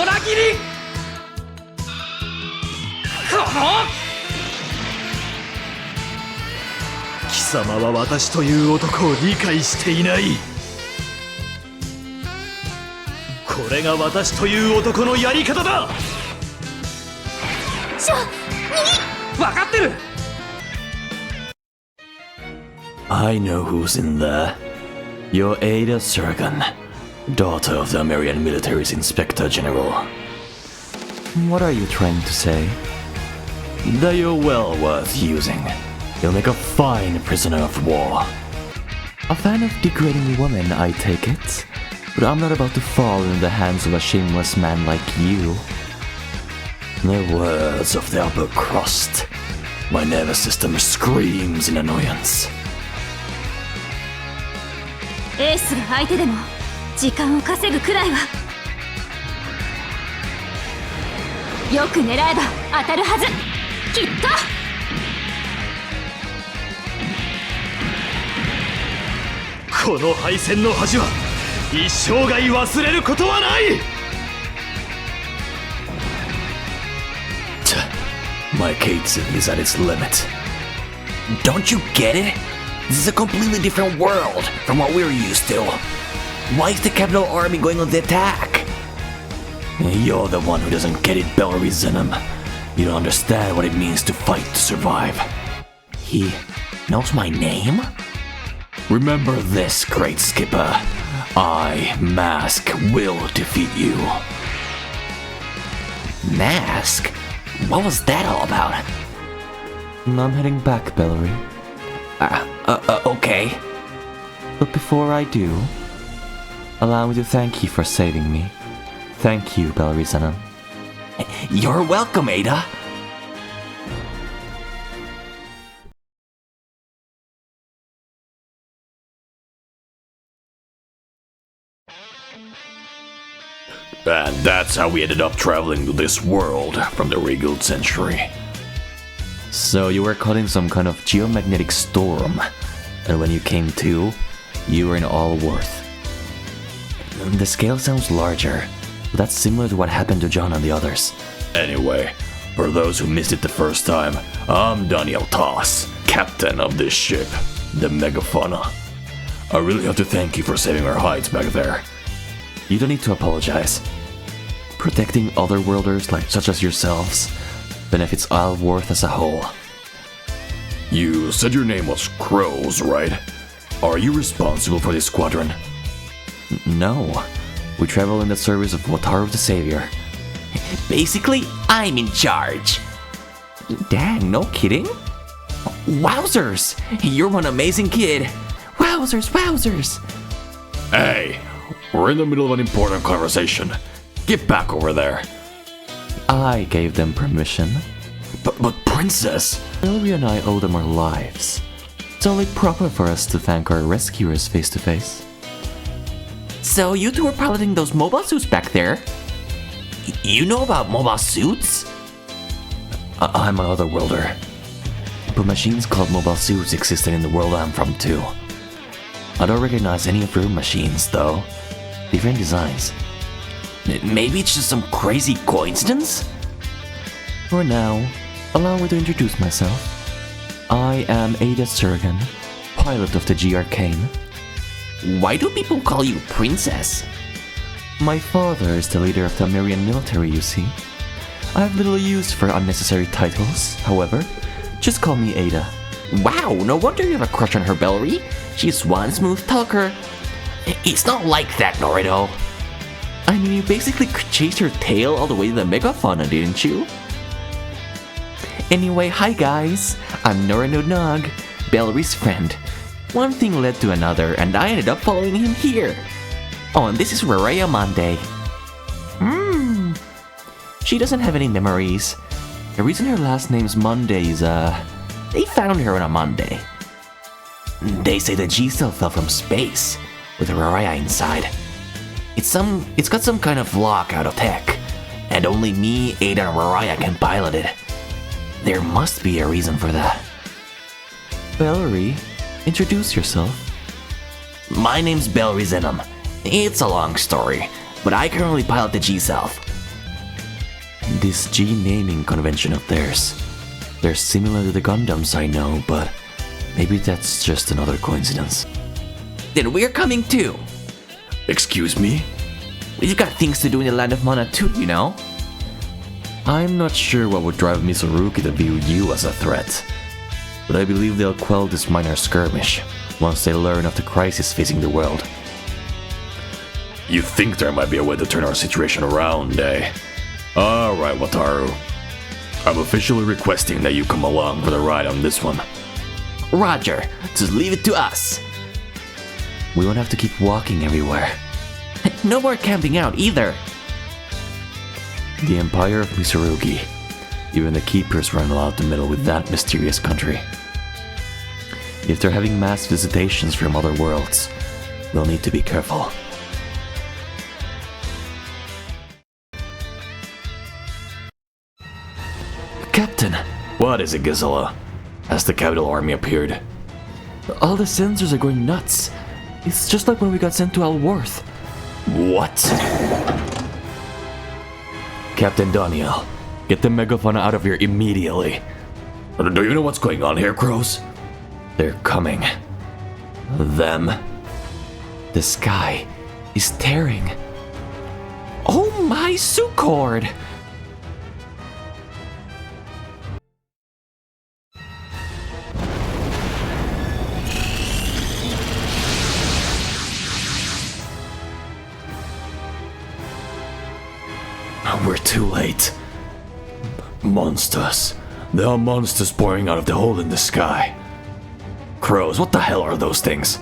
オラ切り。この貴様は私という男を理解していない。これが私という男のやり方だ。分かってる。I know who's in there. You're Ada Sergan, daughter of the American military's Inspector General. What are you trying to say? That you're well worth using. You'll make a fine prisoner of war. A fan of degrading women, I take it. But I'm not about to fall in the hands of a shameless man like you. The words of the upper crust. My nervous system screams in annoyance. エースが相手でも時間を稼ぐくらいは。よく狙えば当たるはず。きっと。この敗戦の恥は一生涯忘れることはない。My Kaitsu is at its limit. Don't you get it? This is a completely different world from what we're used to. Why is the Capital Army going on the attack? You're the one who doesn't get it, Valerie Zenom. You don't understand what it means to fight to survive. He knows my name? Remember this, great skipper. I, Mask, will defeat you. Mask? What was that all about? I'm heading back, Valerie. Okay. But before I do, allow me to thank you for saving me. Thank you, Valerie Zenom. You're welcome, Ada. And that's how we ended up traveling to this world from the regaled century. So you were caught in some kind of geomagnetic storm, and when you came to, you were in Allworth. The scale sounds larger, but that's similar to what happened to John and the others. Anyway, for those who missed it the first time, I'm Daniel Toss, captain of this ship, the Megafauna. I really have to thank you for saving our hides back there. You don't need to apologize. Protecting otherworlders such as yourselves benefits Isleworth as a whole. You said your name was Crows, right? Are you responsible for this squadron? No. We travel in the service of Wataru the Savior. Basically, I'm in charge. Dang, no kidding? Wowzers! You're one amazing kid. Wowzers, wowzers! Hey, we're in the middle of an important conversation. Get back over there. I gave them permission. But Princess... Valerie and I owe them our lives. It's only proper for us to thank our rescuers face to face. So you two are piloting those mobile suits back there? You know about mobile suits? I'm an otherworlder. But machines called mobile suits existed in the world I'm from too. I don't recognize any of your machines though. Different designs. Maybe it's just some crazy coincidence? For now, allow me to introduce myself. I am Ada Surgan, pilot of the G Arcane. Why do people call you Princess? My father is the leader of the American military, you see. I have little use for unnecessary titles, however. Just call me Ada. Wow, no wonder you have a crush on her, Valerie. She's one smooth talker. It's not like that, Naruto. I mean, you basically chased her tail all the way to the megafauna, didn't you? Anyway, hi guys. I'm Naruto Nog, Valerie's friend. One thing led to another, and I ended up following him here. Oh, and this is Raraya Monday. She doesn't have any memories. The reason her last name's Monday is, they found her on a Monday. They say the G-Cell fell from space, with Raraya inside. It's got some kind of lock out of tech, and only me, Ada, and Raraya can pilot it. There must be a reason for that. Valerie, introduce yourself. My name's Valerie Zenom. It's a long story, but I currently pilot the G-Cell. This G naming convention of theirs. They're similar to the Gundams, I know, but maybe that's just another coincidence. Then we're coming too. Excuse me? We've got things to do in the land of Mana too, you know? I'm not sure what would drive Misoruki to view you as a threat, but I believe they'll quell this minor skirmish once they learn of the crisis facing the world. You think there might be a way to turn our situation around, eh? Alright, Wataru. I'm officially requesting that you come along for the ride on this one. Roger, just leave it to us. We won't have to keep walking everywhere. No more camping out either. The Empire of Misorugi. Even the Keepers weren't allowed to meddle with that mysterious country. If they're having mass visitations from other worlds, we'll need to be careful. Captain! What is it, Gisela? Has the capital army appeared? All the sensors are going nuts. It's just like when we got sent to Alworth. What? Captain Daniel, get the megafauna out of here immediately. Do you know what's going on here, Crows? They're coming. Them. The sky is tearing. Oh my Sucord! We're too late. Monsters. There are monsters pouring out of the hole in the sky. Crows, what the hell are those things?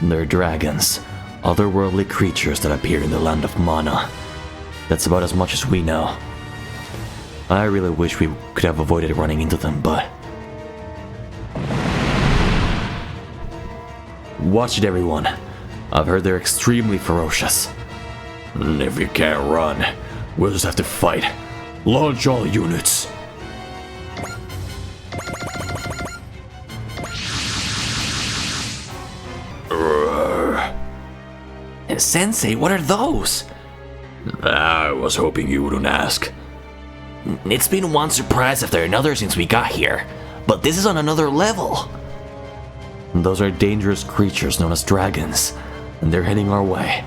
They're dragons, otherworldly creatures that appear in the land of Mana. That's about as much as we know. I really wish we could have avoided running into them, but... Watch it, everyone. I've heard they're extremely ferocious. If you can't run, we'll just have to fight. Launch all units. Sensei, what are those? I was hoping you wouldn't ask. It's been one surprise after another since we got here, but this is on another level. Those are dangerous creatures known as dragons, and they're heading our way.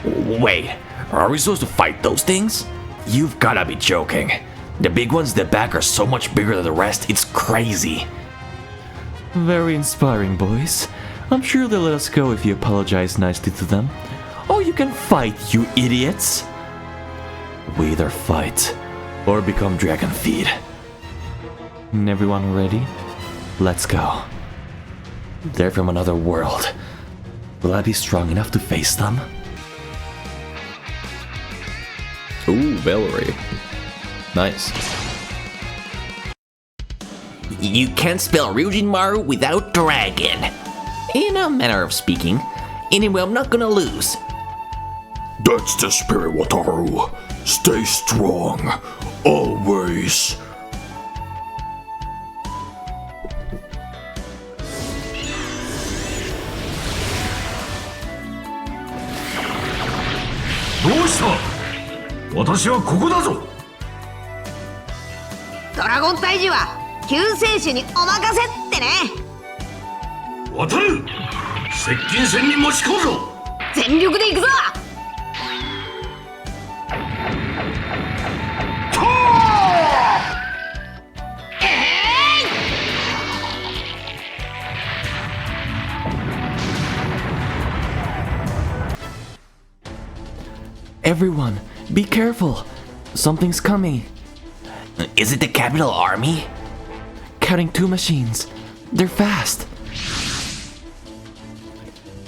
Wait, are we supposed to fight those things? You've gotta be joking. The big ones in the back are so much bigger than the rest, it's crazy. Very inspiring, boys. I'm sure they'll let us go if you apologize nicely to them. Oh, you can fight, you idiots! We either fight or become dragon feed. Everyone ready? Let's go. They're from another world. Will I be strong enough to face them? Ooh, Valerie. Nice. You can't spell Ryujin Maru without dragon. In a manner of speaking. Anyway, I'm not gonna lose. That's the spirit, Wataru. Stay strong. Always.ドラゴン退治は救世主にお任せってね。渡る、接近戦に持ち込むぞ。全力で行くぞ。Everyone, be careful. Something's coming. Is it the capital army? Counting 2 machines. They're fast.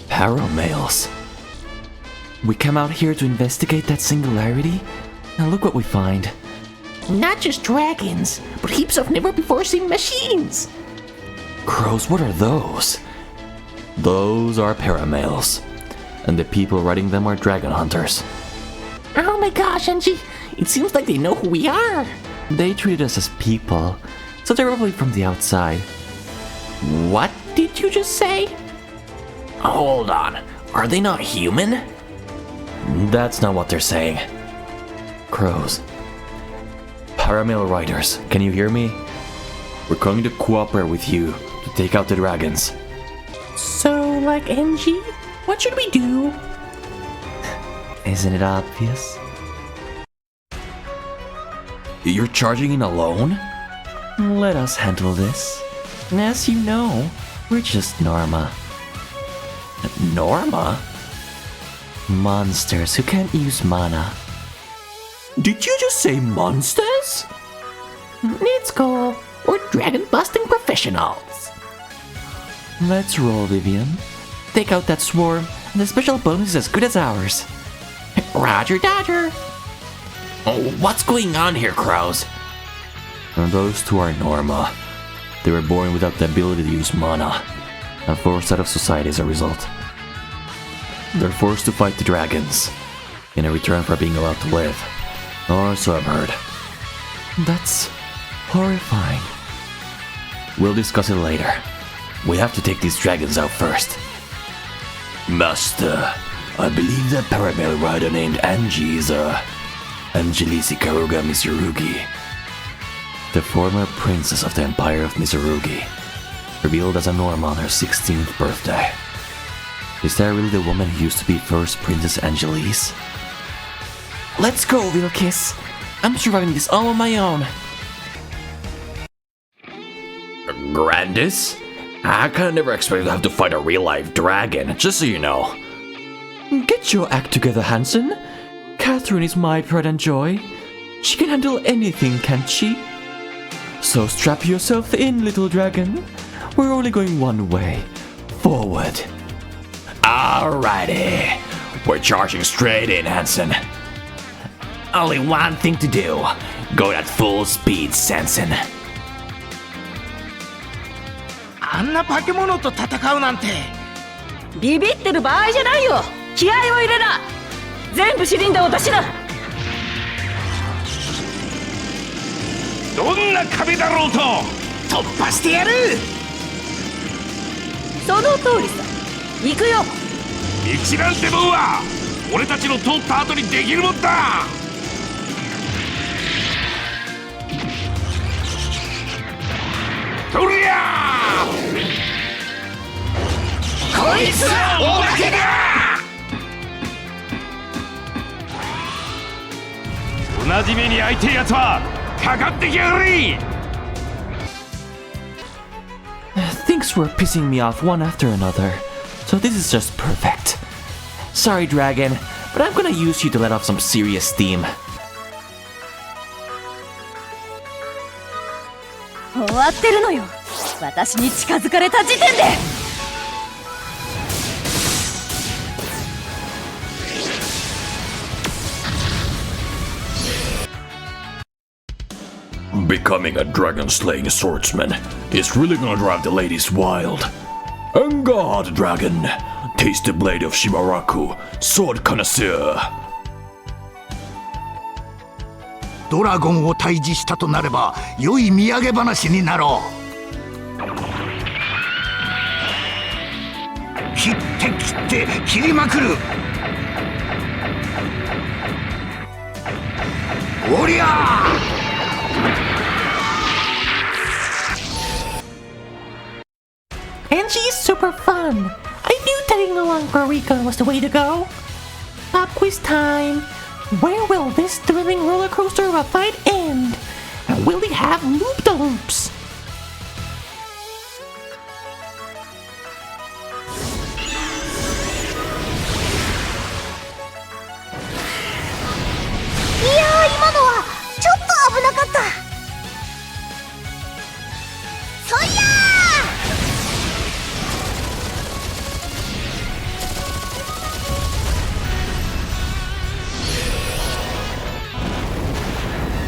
Paramales. We come out here to investigate that singularity, and look what we find. Not just dragons, but heaps of never-before-seen machines. Crows, what are those? Those are paramales, and the people riding them are dragon hunters. Oh my gosh, Angie, it seems like they know who we are. They treat us as people, so they're probably from the outside. What did you just say? Hold on, are they not human? That's not what they're saying. Crows. Paramale riders, can you hear me? We're going to cooperate with you to take out the dragons. So, like Angie, what should we do? Isn't it obvious? You're charging in alone? Let us handle this. As you know, we're just Norma. Norma? Monsters who can't use mana. Did you just say monsters? Let's go. We're dragon-busting professionals. Let's roll, Vivian. Take out that swarm, and the special bonus is as good as ours. Roger Dodger. Oh, what's going on here, Crows? And those two are Norma. They were born without the ability to use mana, and forced out of society as a result. They're forced to fight the dragons, in a return for being allowed to live. Or so I've heard. That's horrifying. We'll discuss it later. We have to take these dragons out first. Master, I believe that paramale rider named Angie is Angelisi Karuga Mitsurugi. The former princess of the Empire of Mitsurugi, revealed as a Norma on her 16th birthday. Is that really the woman who used to be first Princess Angelise? Let's go, little kiss. I'm surviving this all on my own. Grandis? I kinda never expected to have to fight a real-life dragon, just so you know. Get your act together, Hansen. Catherine is my pride and joy. She can handle anything, can't she? So strap yourself in, little dragon. We're only going one way. Forward. Alrighty. We're charging straight in, Hansen. Only one thing to do. Go at full speed, Sanson. あんな化け物と戦うなんて。ビビってる場合じゃないよ。気合を入れな。全部死んだ私だ。どんな壁だろうと突破してやる。その通りさ。行くよ。道なんてもんは俺たちの通った後にできるもんだ。とりゃこいつはおまけだ。同じ目に遭いてえやつはかかってきやがれ。 Things were pissing me off one after another, so this is just perfect. Sorry, dragon, but I'm gonna use you to let off some serious steam. 終わってるのよ。私に近づかれた時点で。Becoming a dragon-slaying swordsman is really gonna drive the ladies wild. And God, dragon, taste the blade of Shibaraku, sword connoisseur. ドラゴンを退治したとなれば良い土産話になろう。切って切りまくる。おりゃーAngie's super fun. I knew tagging along for a recon was the way to go. Pop quiz time. Where will this thrilling roller coaster of a fight end? And will we have loop-de-loops?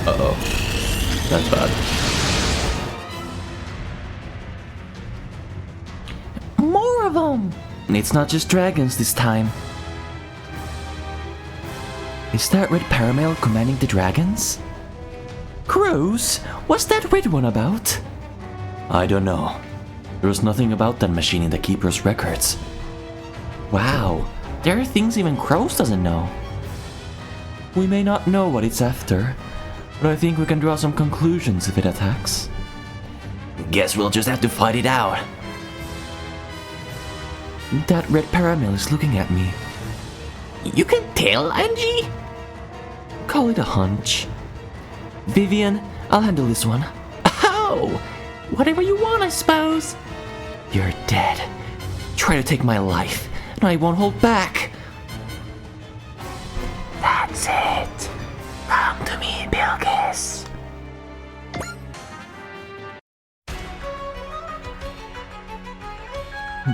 Uh-oh. That's bad. More of them! It's not just dragons this time. Is that red paramail commanding the dragons? Crows? What's that red one about? I don't know. There was nothing about that machine in the Keeper's records. Wow, there are things even Crows doesn't know. We may not know what it's after, but I think we can draw some conclusions if it attacks. Guess we'll just have to fight it out. That red paramail is looking at me. You can tell, Angie? Call it a hunch. Vivian, I'll handle this one. Oh! Whatever you want, I suppose. You're dead. Try to take my life, and I won't hold back. That's it. Come to me, Bilkis.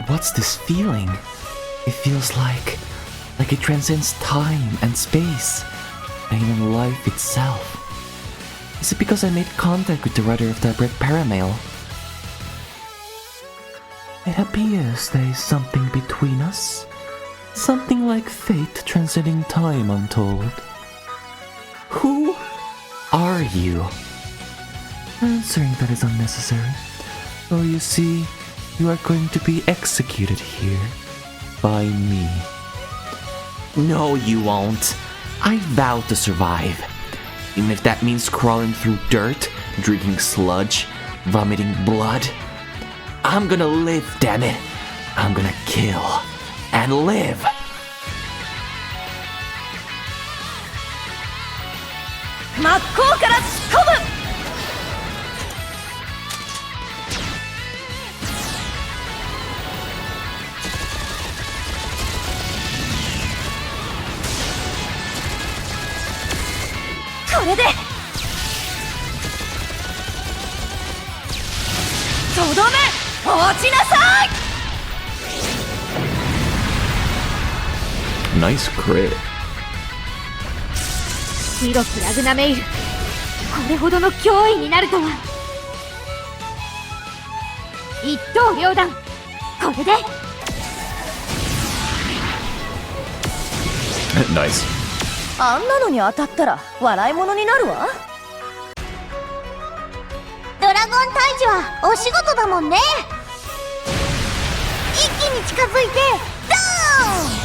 What's this feeling? It feels like it transcends time and space, and even life itself. Is it because I made contact with the writer of that red paramail? It appears there is something between us. Something like fate transcending time untold. Who are you? Answering that is unnecessary. For you see, you are going to be executed here by me. No, you won't. I vow to survive. Even if that means crawling through dirt, drinking sludge, vomiting blood. I'm gonna live, damn it. I'm gonna kill and live. Nice crit. ヒロプラグナメイル、これほどの脅威になるとは。一刀両断、これで。Nice. あんなのに当たったら笑い物になるわ。ドラゴン退治はお仕事だもんね。一気に近づいてドーン。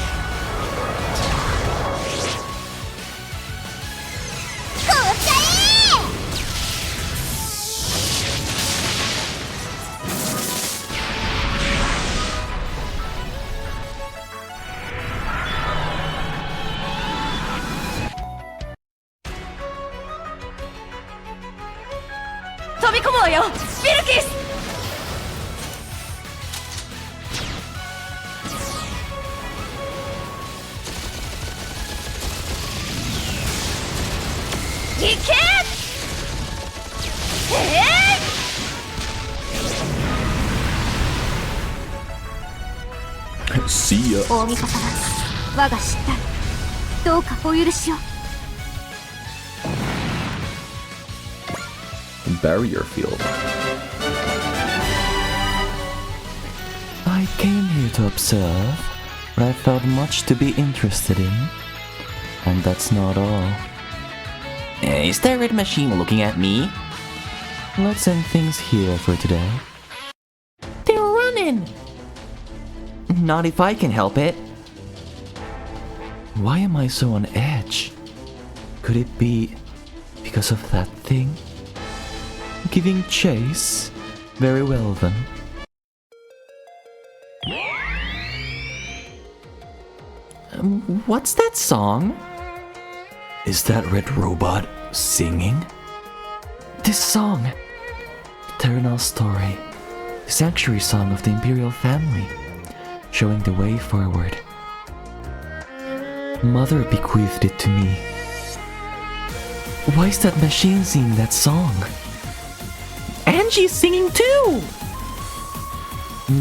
飛び込むわよ、ビルキス。いけ。See ya. 大御方は我が失態。どうかお許しを。barrier field. I came here to observe, but I found much to be interested in. And that's not all. Is that red machine looking at me? Let's end things here for today. They're running! Not if I can help it. Why am I so on edge? Could it be because of that thing? Giving chase? Very well then. What's that song? Is that red robot singing? This song! Eternal story. The sanctuary song of the Imperial family. Showing the way forward. Mother bequeathed it to me. Why is that machine singing that song? And she's singing too!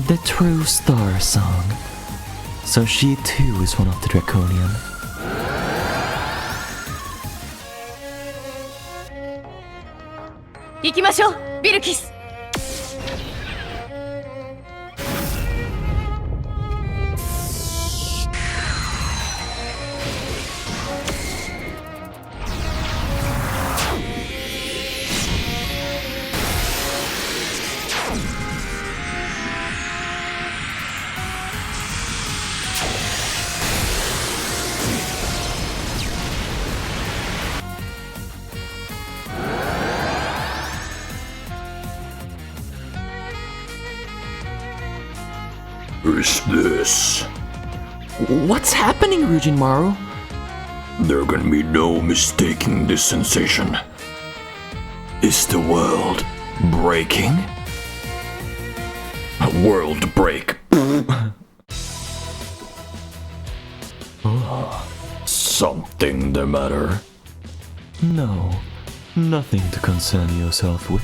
The true star song. So she too is one of the Draconian. Billルキス。Who's this? What's happening, Rujinmaru? There can be no mistaking this sensation. Is the world breaking? World break. Something the matter? No, nothing to concern yourself with.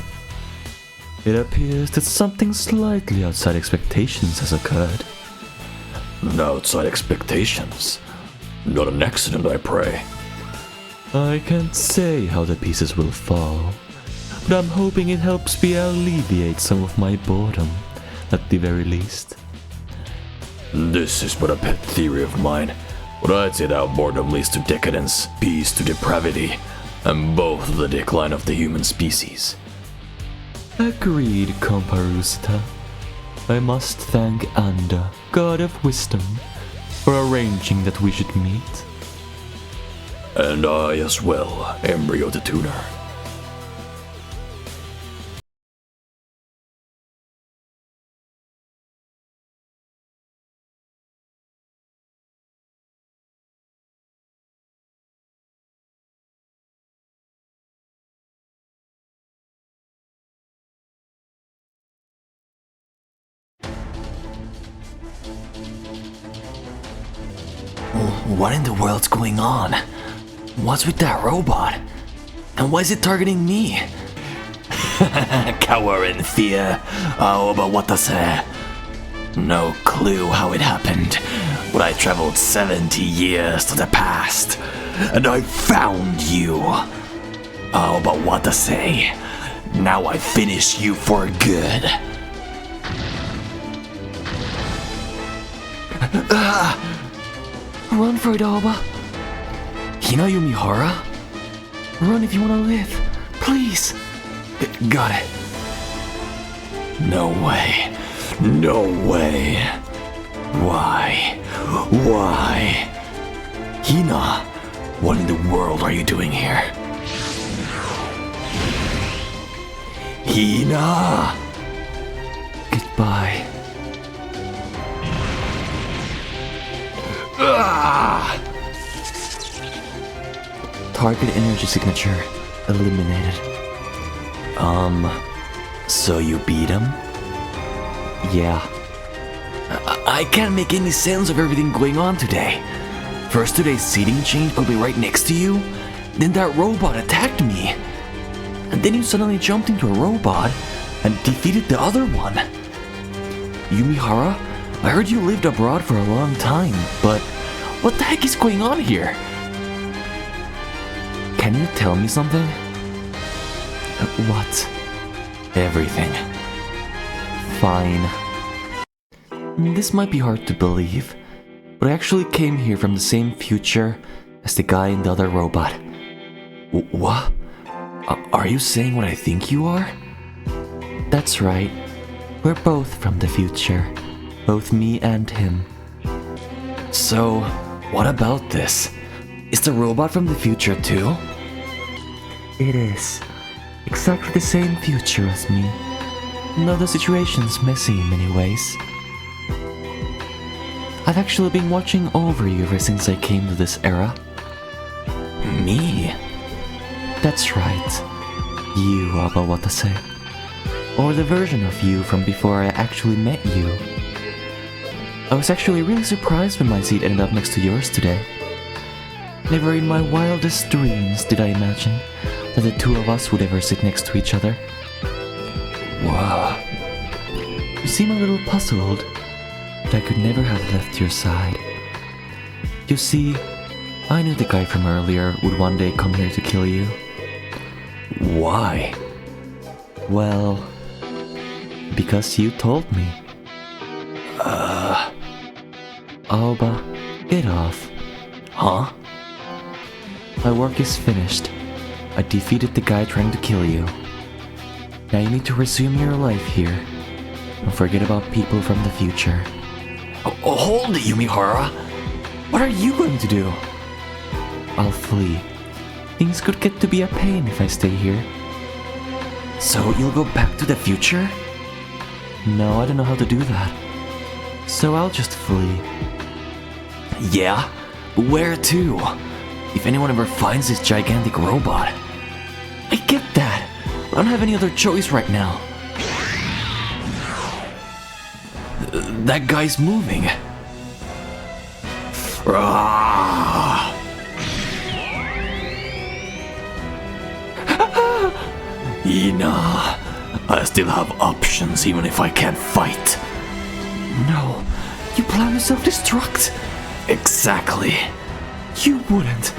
It appears that something slightly outside expectations has occurred. Outside expectations? Not an accident, I pray. I can't say how the pieces will fall, but I'm hoping it helps me alleviate some of my boredom, at the very least. This is but a pet theory of mine, but I'd say that boredom leads to decadence, peace to depravity, and both the decline of the human species. Agreed, Comparusta. I must thank Anda, God of Wisdom, for arranging that we should meet. And I as well, Embryo the Tuner. What in the world's going on? What's with that robot? And why is it targeting me? Cower in fear. Oh, but what to say? No clue how it happened, but I traveled 70 years to the past, and I found you. Oh, but what to say? Now I finish you for good. Run for it, Alba. Hina Yumihara? Run if you want to live. Please. Got it. No way. No way. Why? Why? Hina, what in the world are you doing here? Hina! Goodbye. Target energy signature eliminated. So you beat him? Yeah. I can't make any sense of everything going on today. First today's seating change put me right next to you, then that robot attacked me. And then you suddenly jumped into a robot and defeated the other one. Yumihara, I heard you lived abroad for a long time, but what the heck is going on here? Can you tell me something? What? Everything. Fine. This might be hard to believe, but I actually came here from the same future as the guy in the other robot. What? Are you saying what I think you are? That's right. We're both from the future. Both me and him. So, what about this? Is the robot from the future too? It is. Exactly the same future as me. Though the situation's messy in many ways. I've actually been watching over you ever since I came to this era. Me? That's right. You, Abawatase. Or the version of you from before I actually met you. I was actually really surprised when my seat ended up next to yours today. Never in my wildest dreams did I imagine that the two of us would ever sit next to each other. Wow. You seem a little puzzled, but I could never have left your side. You see, I knew the guy from earlier would one day come here to kill you. Why? Well, because you told me. Aoba, get off. Huh? My work is finished. I defeated the guy trying to kill you. Now you need to resume your life here. Don't forget about people from the future. Hold it, Yumihara! What are you going to do? I'll flee. Things could get to be a pain if I stay here. So you'll go back to the future? No, I don't know how to do that. So I'll just flee. Yeah? Where to? If anyone ever finds this gigantic robot. I get that. I don't have any other choice right now. That guy's moving. Ina, I still have options even if I can't fight. No, you plan to self-destruct? Exactly. You wouldn't.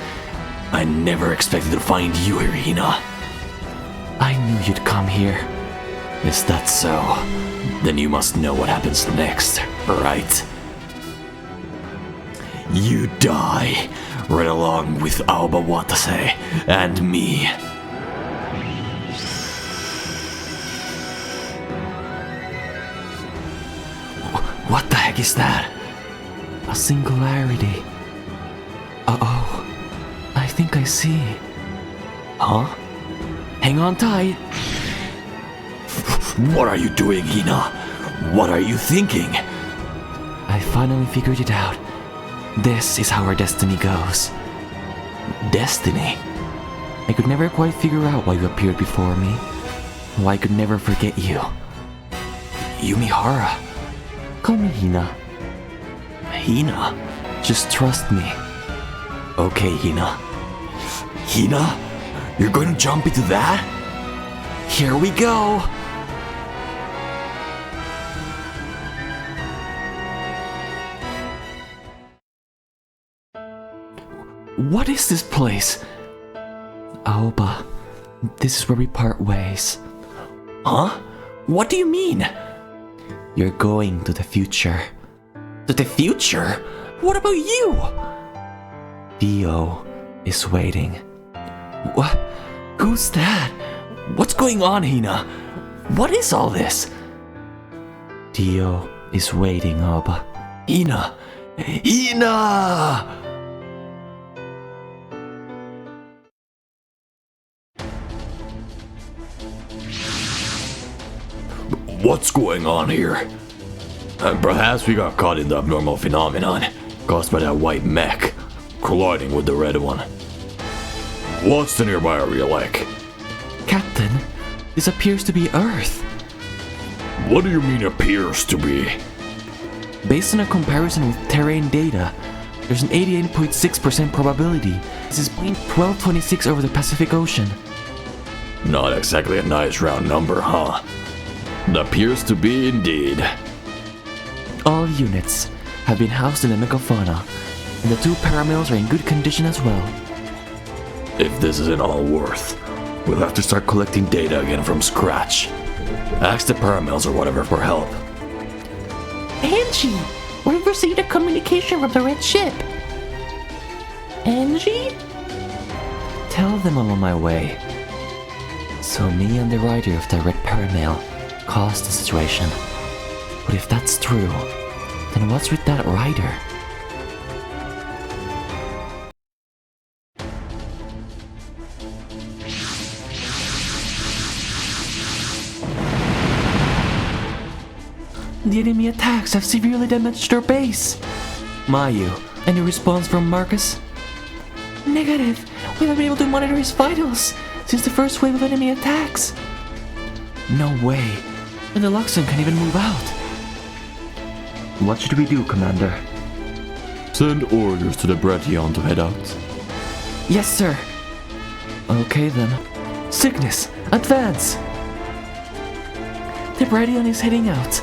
I never expected to find you here, Ina. I knew you'd come here. Is that so? Then you must know what happens next, right? You die, right along with Aoba Watase and me. What the heck is that? A singularity. Uh-oh. I think I see. Huh? Hang on tight. What are you doing, Hina? What are you thinking? I finally figured it out. This is how our destiny goes. Destiny? I could never quite figure out why you appeared before me. Why I could never forget you. Yumihara. Call me Hina. Hina? Just trust me. Okay, Hina. Hina? You're going to jump into that? Here we go! What is this place? Aoba, this is where we part ways. Huh? What do you mean? You're going to the future. To the future? What about you? Dio is waiting. What? Who's that? What's going on, Hina? What is all this? Dio is waiting, Aoba. Hina! Hina! What's going on here? Perhaps we got caught in the abnormal phenomenon caused by that white mech colliding with the red one. What's the nearby area like? Captain, this appears to be Earth. What do you mean appears to be? Based on a comparison with terrain data, there's an 88.6% probability this is 1226 over the Pacific Ocean. Not exactly a nice round number, huh? It appears to be indeed. All units have been housed in the megafauna, and the two paramills are in good condition as well. If this isn't all worth, we'll have to start collecting data again from scratch. Ask the paramills or whatever for help. Angie! We've received a communication from the red ship. Angie? Tell them I'm on my way. So me and the rider of the red paramail caused the situation. But if that's true, then what's with that rider? The enemy attacks have severely damaged our base. Mayu, any response from Marcus? Negative. We haven't been able to monitor his vitals since the first wave of enemy attacks. No way. And the Luxon can't even move out. What should we do, Commander? Send orders to the Brachyon to head out. Yes, sir. Okay then. Cygnus, advance! The Brachyon is heading out.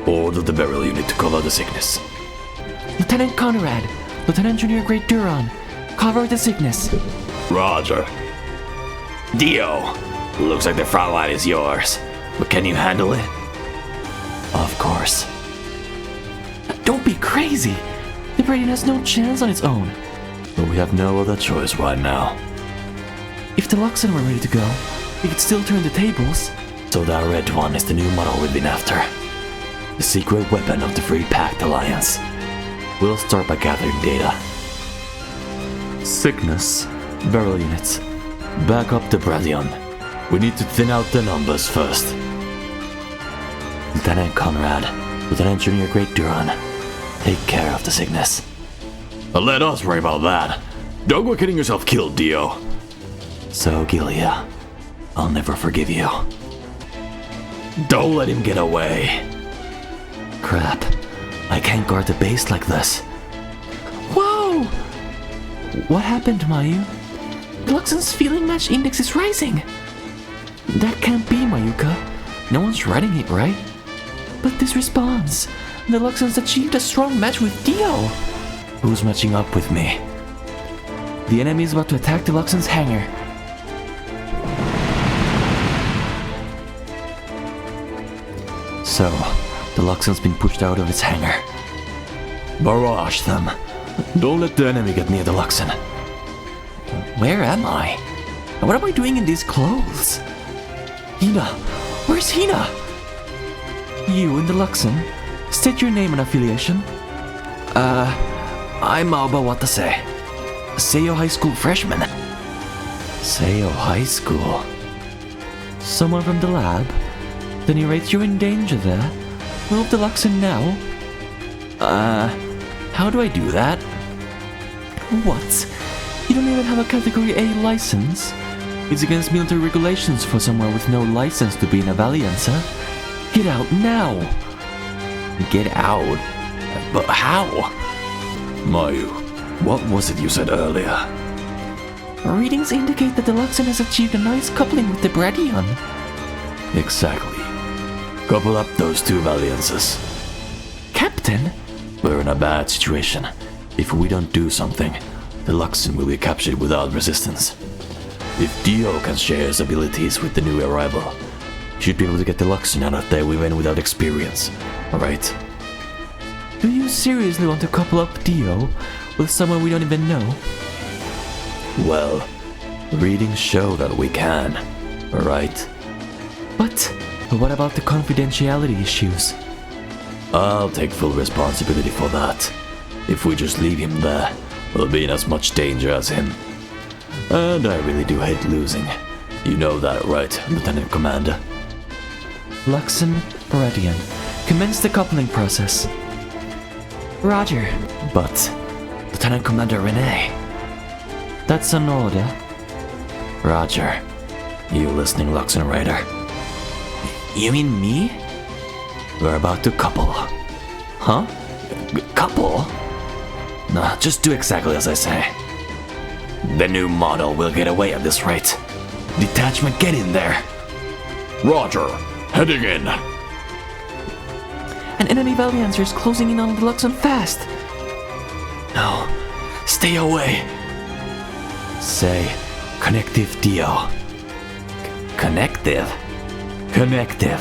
Order the burial unit to cover the Cygnus. Lieutenant Conrad, Lieutenant Junior Great Duron, cover the Cygnus. Roger. Dio, looks like the front line is yours, but can you handle it? Of course. Don't be crazy! The Brachyon has no chance on its own. But we have no other choice right now. If the Luxon were ready to go, we could still turn the tables. So that red one is the new model we've been after. The secret weapon of the Free Pact Alliance. We'll start by gathering data. Cygnus, burial units, back up the Brachyon. We need to thin out the numbers first. Lieutenant Conrad, Lieutenant Junior Great Duron, take care of the Cygnus. Let us worry about that. Don't go getting yourself killed, Dio. So, Gilia, I'll never forgive you. Don't let him get away. Crap, I can't guard the base like this. Whoa! What happened, Mayu? The Luxon's feeling match index is rising. That can't be, Mayuka. No one's writing it, right? But this responds. The Luxon's achieved a strong match with Dio. Who's matching up with me? The enemy is about to attack the Luxon's hangar. So, the Luxon's been pushed out of its hangar. Barrage them. Don't let the enemy get near the Luxon. Where am I? And what am I doing in these clothes? Hina! Where's Hina? You in the Luxon? State your name and affiliation. I'm Aoba Watase. Seiyo High School freshman. Seiyo High School? Someone from the lab? Then you rate you're in danger there. Move the Luxon now. How do I do that? What? You don't even have a Category A license? It's against military regulations for someone with no license to be in a Valianza. Get out now! Get out? But how? Mayu, what was it you said earlier? Readings indicate that the Luxon has achieved a nice coupling with the Brachyon. Exactly. Couple up those two Valiances. Captain? We're in a bad situation. If we don't do something, the Luxon will be captured without resistance. If Dio can share his abilities with the new arrival, he should be able to get the Luxon out of there even without Xperience. Alright? Do you seriously want to couple up Dio with someone we don't even know? Well, readings show that we can. Alright? But what about the confidentiality issues? I'll take full responsibility for that. If we just leave him there, we'll be in as much danger as him. And I really do hate losing. You know that, right, Lieutenant Commander? Luxon, Brachyon, commence the coupling process. Roger. But, Lieutenant Commander Rene. That's an order. Roger. You listening, Luxon Raider? You mean me? We're about to couple. Huh? Couple? Nah, just do exactly as I say. The new model will get away at this rate. Detachment, get in there. Roger. Heading in. An enemy Valiancer is closing in on the Luxon fast. No. Stay away. Say, connective Dio. Connective? Connective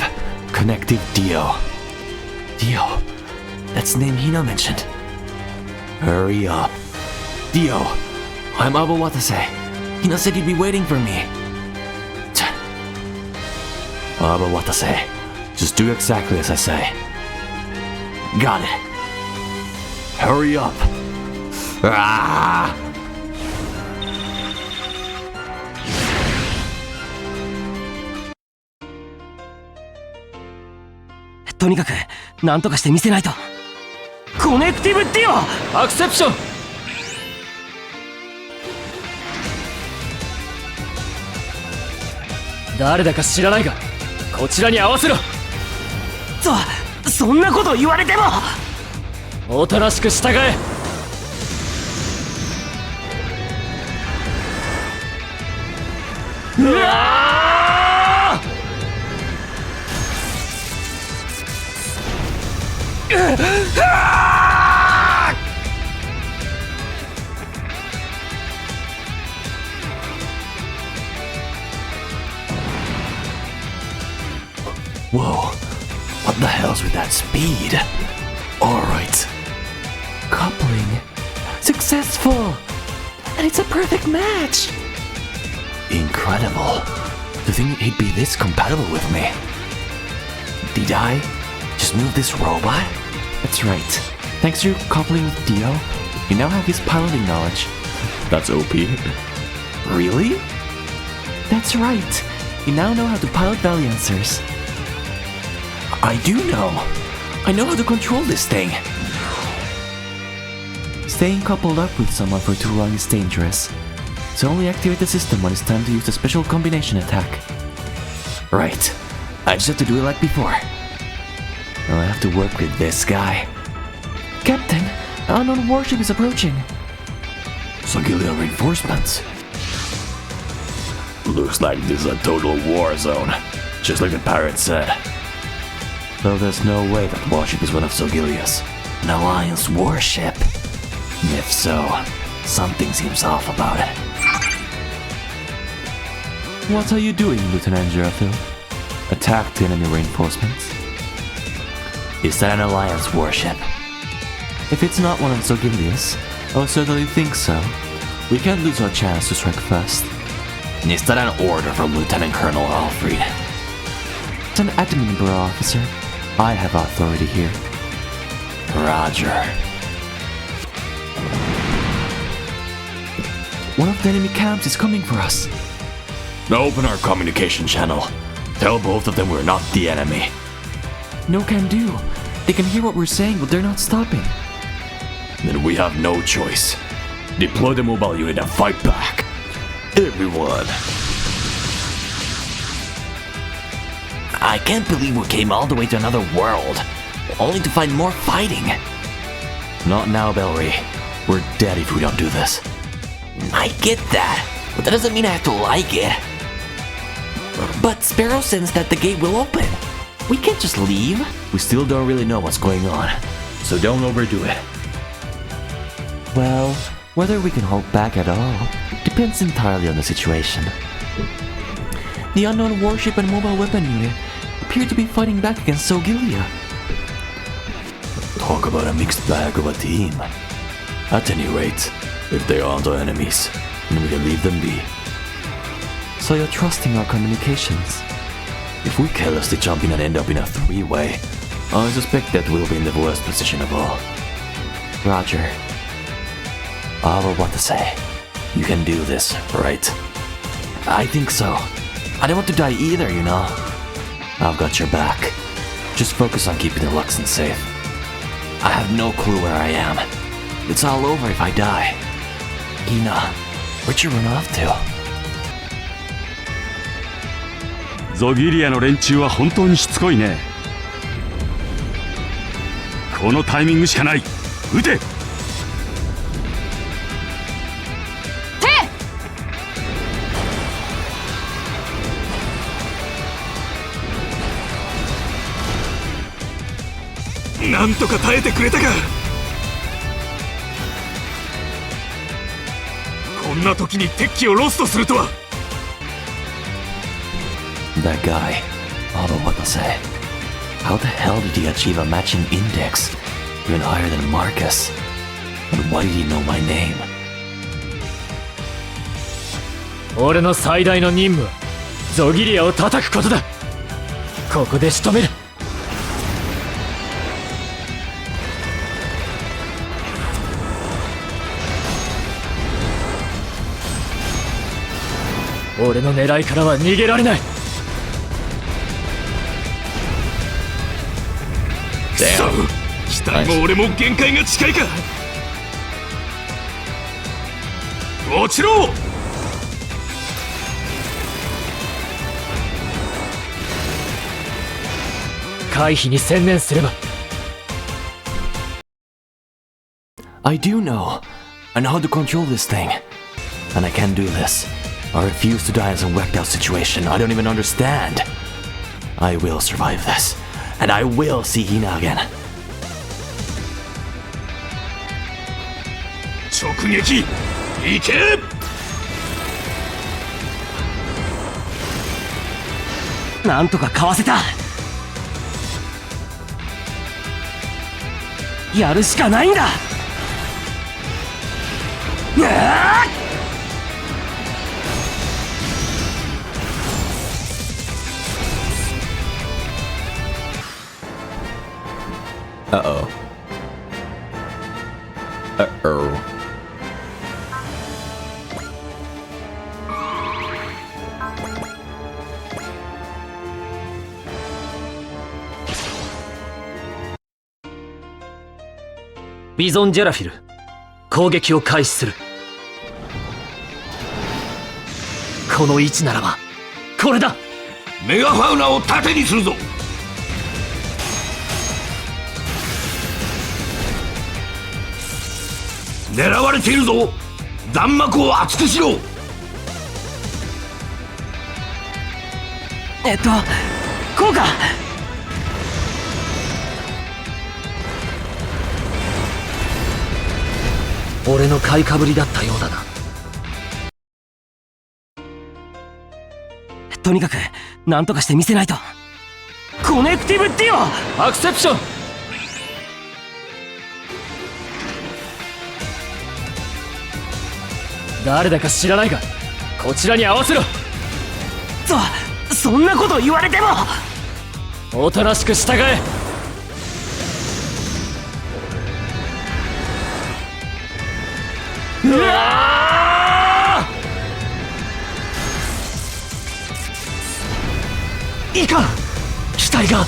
Dio. Dio, that's the name Hina mentioned. Hurry up. Dio, I'm Abo Watase. Hina said you'd be waiting for me. Abo Watase, just do exactly as I say. Got it. Hurry up. Ah!「とにかく何とかして見せないと。コネクティブディオアクセプション。誰だか知らないがこちらに合わせろ。そんなこと言われても。おとなしく従え。うわWhoa, what the hell's with that speed? Alright. Coupling. Successful! And it's a perfect match! Incredible. To think he'd be this compatible with me. Did I just move this robot? That's right. Thanks to your coupling with Dio, you now have his piloting knowledge. That's OP. Really? That's right. You now know how to pilot Valiancers. I do know. I know how to control this thing. Staying coupled up with someone for too long is dangerous. So only activate the system when it's time to use a special combination attack. Right. I just have to do it like before. I'll have to work with this guy. Captain, an unknown warship is approaching. Sogilian reinforcements. Looks like this is a total war zone, just like the pirate said. Though there's no way that warship is one of Sogilia's. An Alliance warship. If so, something seems off about it. What are you doing, Lieutenant Jiraphil? Attack the enemy reinforcements? Is that an Alliance warship? If it's not one of Sogilia's, I would certainly think so. We can't lose our chance to strike first. Is that an order from Lieutenant Colonel Alfred? It's an admin bureau officer. I have authority here. Roger. One of the enemy camps is coming for us. Now open our communication channel. Tell both of them we're not the enemy. No can do. They can hear what we're saying, but they're not stopping. Then we have no choice. Deploy the mobile unit and fight back. Everyone. I can't believe we came all the way to another world, only to find more fighting. Not now, Bellry. We're dead if we don't do this. I get that, but that doesn't mean I have to like it. But Sparrow sensed that the gate will open. We can't just leave. We still don't really know what's going on, so don't overdo it. Well, whether we can hold back at all depends entirely on the situation. The unknown warship and mobile weapon unit appear to be fighting back against Sogilia. Talk about a mixed bag of a team. At any rate, if they aren't our enemies, then we can leave them be. So you're trusting our communications? If we carelessly jump in and end up in a three-way, I suspect that we'll be in the worst position of all. Roger. I will what to say. You can do this, right? I think so. I don't want to die either, you know. I've got your back. Just focus on keeping the Luxon safe. I have no clue where I am. It's all over if I die. Hina, where'd you run off to? ゾギリアの連中は本当にしつこいね。このタイミングしかない。撃て。なんとか耐えてくれたか。こんな時に敵機をロストするとは。That guy, but what to say? How the hell did he achieve a matching index, even higher than Marcus? And why did he know my name? 俺の最大の任務はゾギリアを叩くことだ。ここで仕留める。俺の狙いからは逃げられない。さあ、期待も俺も限界が近いか。落ちろ。回避に専念すれば。I do know. I know how to control this thing. And I can do this. I refuse to die in some whacked out situation I don't even understand. I will survive this. And I will see Hina again. 直撃行け。なんとかかわせた。やるしかないんだ。Uh-oh. Uh-oh.「ビゾン・ジェラフィル攻撃を開始する」。この位置ならばこれだ。メガファウナを盾にするぞ。狙われているぞ。弾幕を厚くしろ。こうか。俺の買いかぶりだったようだな。とにかく何とかして見せないと。コネクティブディオアクセプション。誰だか知らないがこちらに合わせろ。そんなこと言われても。おとなしく従え。うわいかん。機体が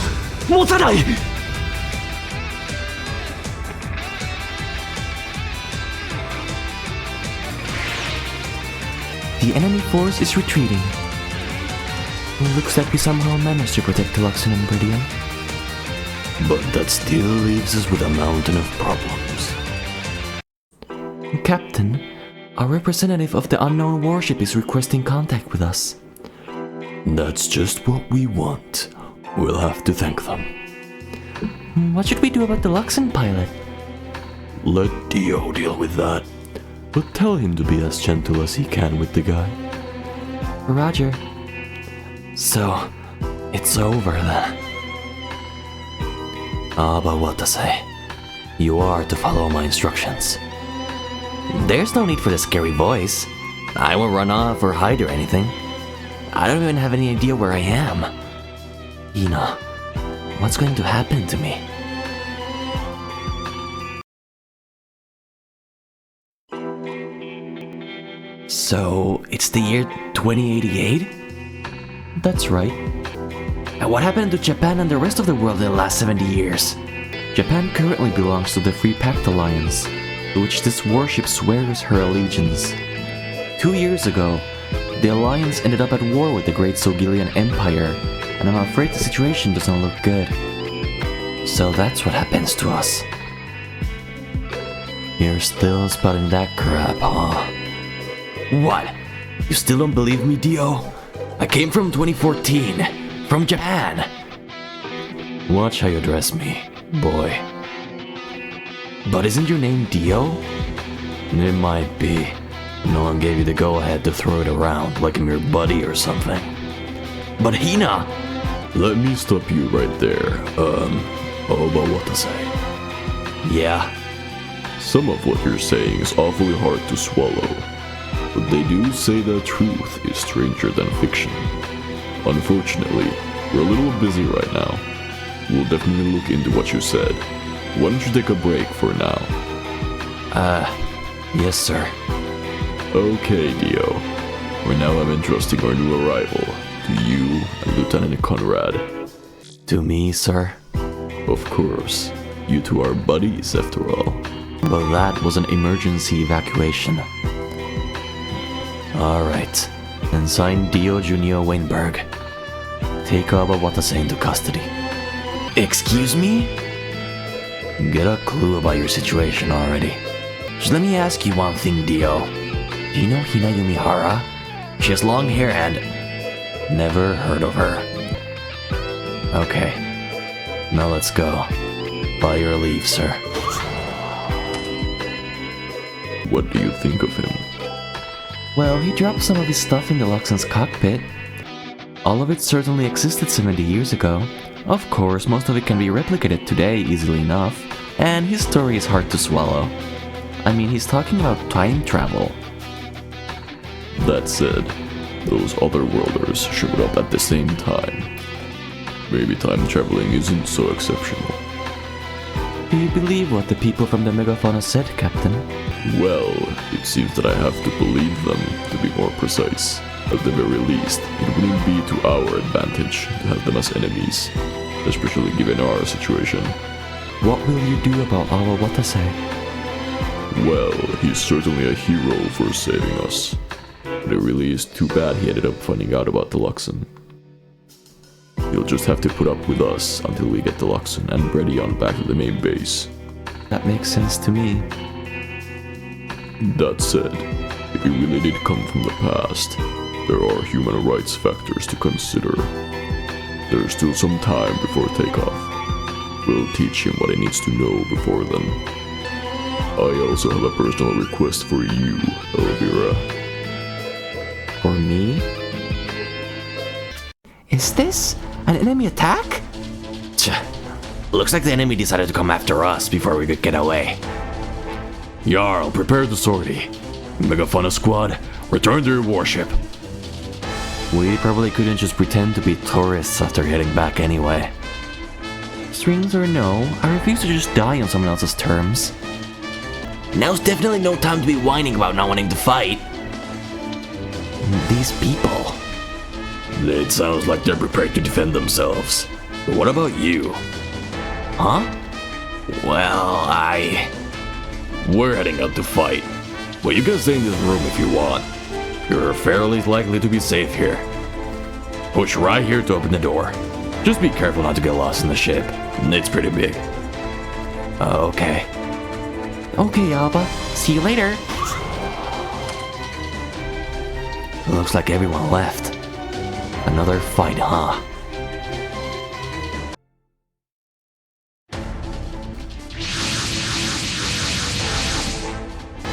持たない。The enemy force is retreating. Looks like we somehow managed to protect Luxon and Bridian. But that still leaves us with a mountain of problems. Captain, our representative of the unknown warship is requesting contact with us. That's just what we want. We'll have to thank them. What should we do about the Luxon pilot? Let Dio deal with that. But tell him to be as gentle as he can with the guy. Roger. So, it's over then. But what to say? You are to follow my instructions. There's no need for the scary voice. I won't run off or hide or anything. I don't even have any idea where I am. Hina, what's going to happen to me? So, it's the year 2088? That's right. And what happened to Japan and the rest of the world in the last 70 years? Japan currently belongs to the Free Pact Alliance, to which this warship swears her allegiance. 2 years ago, the Alliance ended up at war with the Great Sogilian Empire, and I'm afraid the situation doesn't look good. So that's what happens to us. You're still spouting that crap, huh? What? You still don't believe me, Dio? I came from 2014, from Japan. Watch how you address me, boy. But isn't your name Dio? It might be. No one gave you the go-ahead to throw it around like I'm your buddy or something. But Hina! Let me stop you right there. All about what to say. Yeah? Some of what you're saying is awfully hard to swallow, but they do say that truth is stranger than fiction. Unfortunately, we're a little busy right now. We'll definitely look into what you said. Why don't you take a break for now? Yes, sir. Okay, Dio. We're now entrusting our new arrival to you and Lieutenant Conrad. To me, sir? Of course. You two are buddies, after all. But that was an emergency evacuation. Alright. Then sign Dio Junior Weinberg. Take Aba Watase into custody. Excuse me? Get a clue about your situation already. Just let me ask you one thing, Dio. Do you know Hinayumi Hara? She has long hair and... Never heard of her. Okay. Now let's go. By your leave, sir. What do you think of him? Well, he dropped some of his stuff in the Luxon's cockpit. All of it certainly existed 70 years ago. Of course, most of it can be replicated today easily enough, and his story is hard to swallow. I mean, he's talking about time travel. That said, those otherworlders showed up at the same time. Maybe time traveling isn't so exceptional. Do you believe what the people from the Megafauna said, Captain? Well, it seems that I have to believe them, to be more precise. At the very least, it wouldn't be to our advantage to have them as enemies, especially given our situation. What will you do about Awa Watase? Well, he's certainly a hero for saving us. But it really is too bad he ended up finding out about the Luxon. He'll just have to put up with us until we get the Luxon and Brady on back to the main base. That makes sense to me. That said, if he really did come from the past, there are human rights factors to consider. There's still some time before takeoff. We'll teach him what he needs to know before then. I also have a personal request for you, Elvira. For me? Is this an enemy attack? Looks like the enemy decided to come after us before we could get away. Jarl, prepare the sortie. Megafauna squad, return to your warship. We probably couldn't just pretend to be tourists after heading back anyway. Strings or no, I refuse to just die on someone else's terms. Now's definitely no time to be whining about not wanting to fight. These people. It sounds like they're prepared to defend themselves. But what about you? Huh? Well, We're heading out to fight. Well, you can stay in this room if you want. You're fairly likely to be safe here. Push right here to open the door. Just be careful not to get lost in the ship. It's pretty big. Okay. Okay, Alba. See you later. Looks like everyone left. Another fight, huh?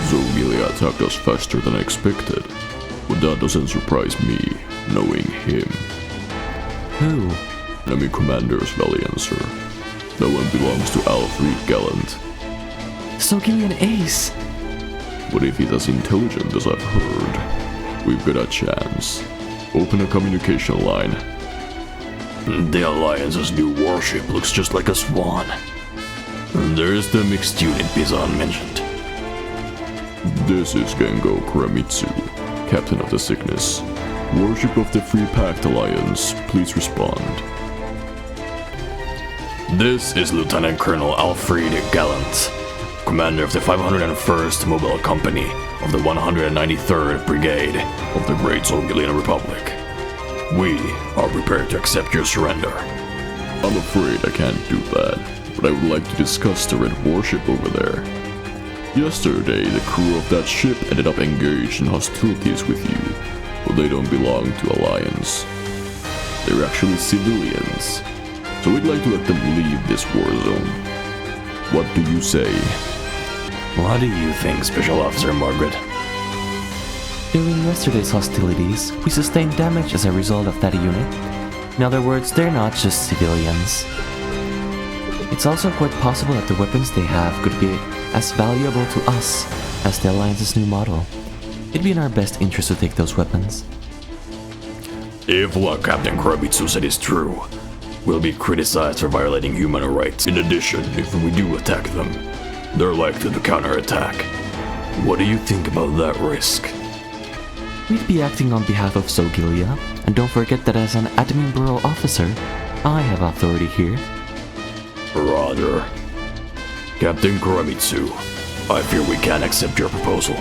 Zogilia attacked us faster than expected. But that doesn't surprise me, knowing him. Who? Enemy Commander's Valiancer. That one belongs to Alfred Gallant. So give me an ace. But if he's as intelligent as I've heard, we've got a chance. Open a communication line. The Alliance's new warship looks just like a swan. And there's the mixed unit Bizon mentioned. This is Gengo Kuramitsu, Captain of the Sickness. Warship of the Free Pact Alliance, please respond. This is Lieutenant Colonel Alfred Gallant, Commander of the 501st Mobile Company of the 193rd Brigade of the Great Zogilian Republic. We are prepared to accept your surrender. I'm afraid I can't do that, but I would like to discuss the Red Warship over there. Yesterday, the crew of that ship ended up engaged in hostilities with you, but they don't belong to Alliance. They're actually civilians, so we'd like to let them leave this war zone. What do you say? What do you think, Special Officer Margaret? During yesterday's hostilities, we sustained damage as a result of that unit. In other words, they're not just civilians. It's also quite possible that the weapons they have could be as valuable to us as the Alliance's new model. It'd be in our best interest to take those weapons. If what Captain Kramitsu said is true, we'll be criticized for violating human rights. In addition, if we do attack them, they're likely to counterattack. What do you think about that risk? We'd be acting on behalf of Sogilia, and don't forget that as an admin bureau officer, I have authority here. Roger. Captain Kramitsu, I fear we can't accept your proposal.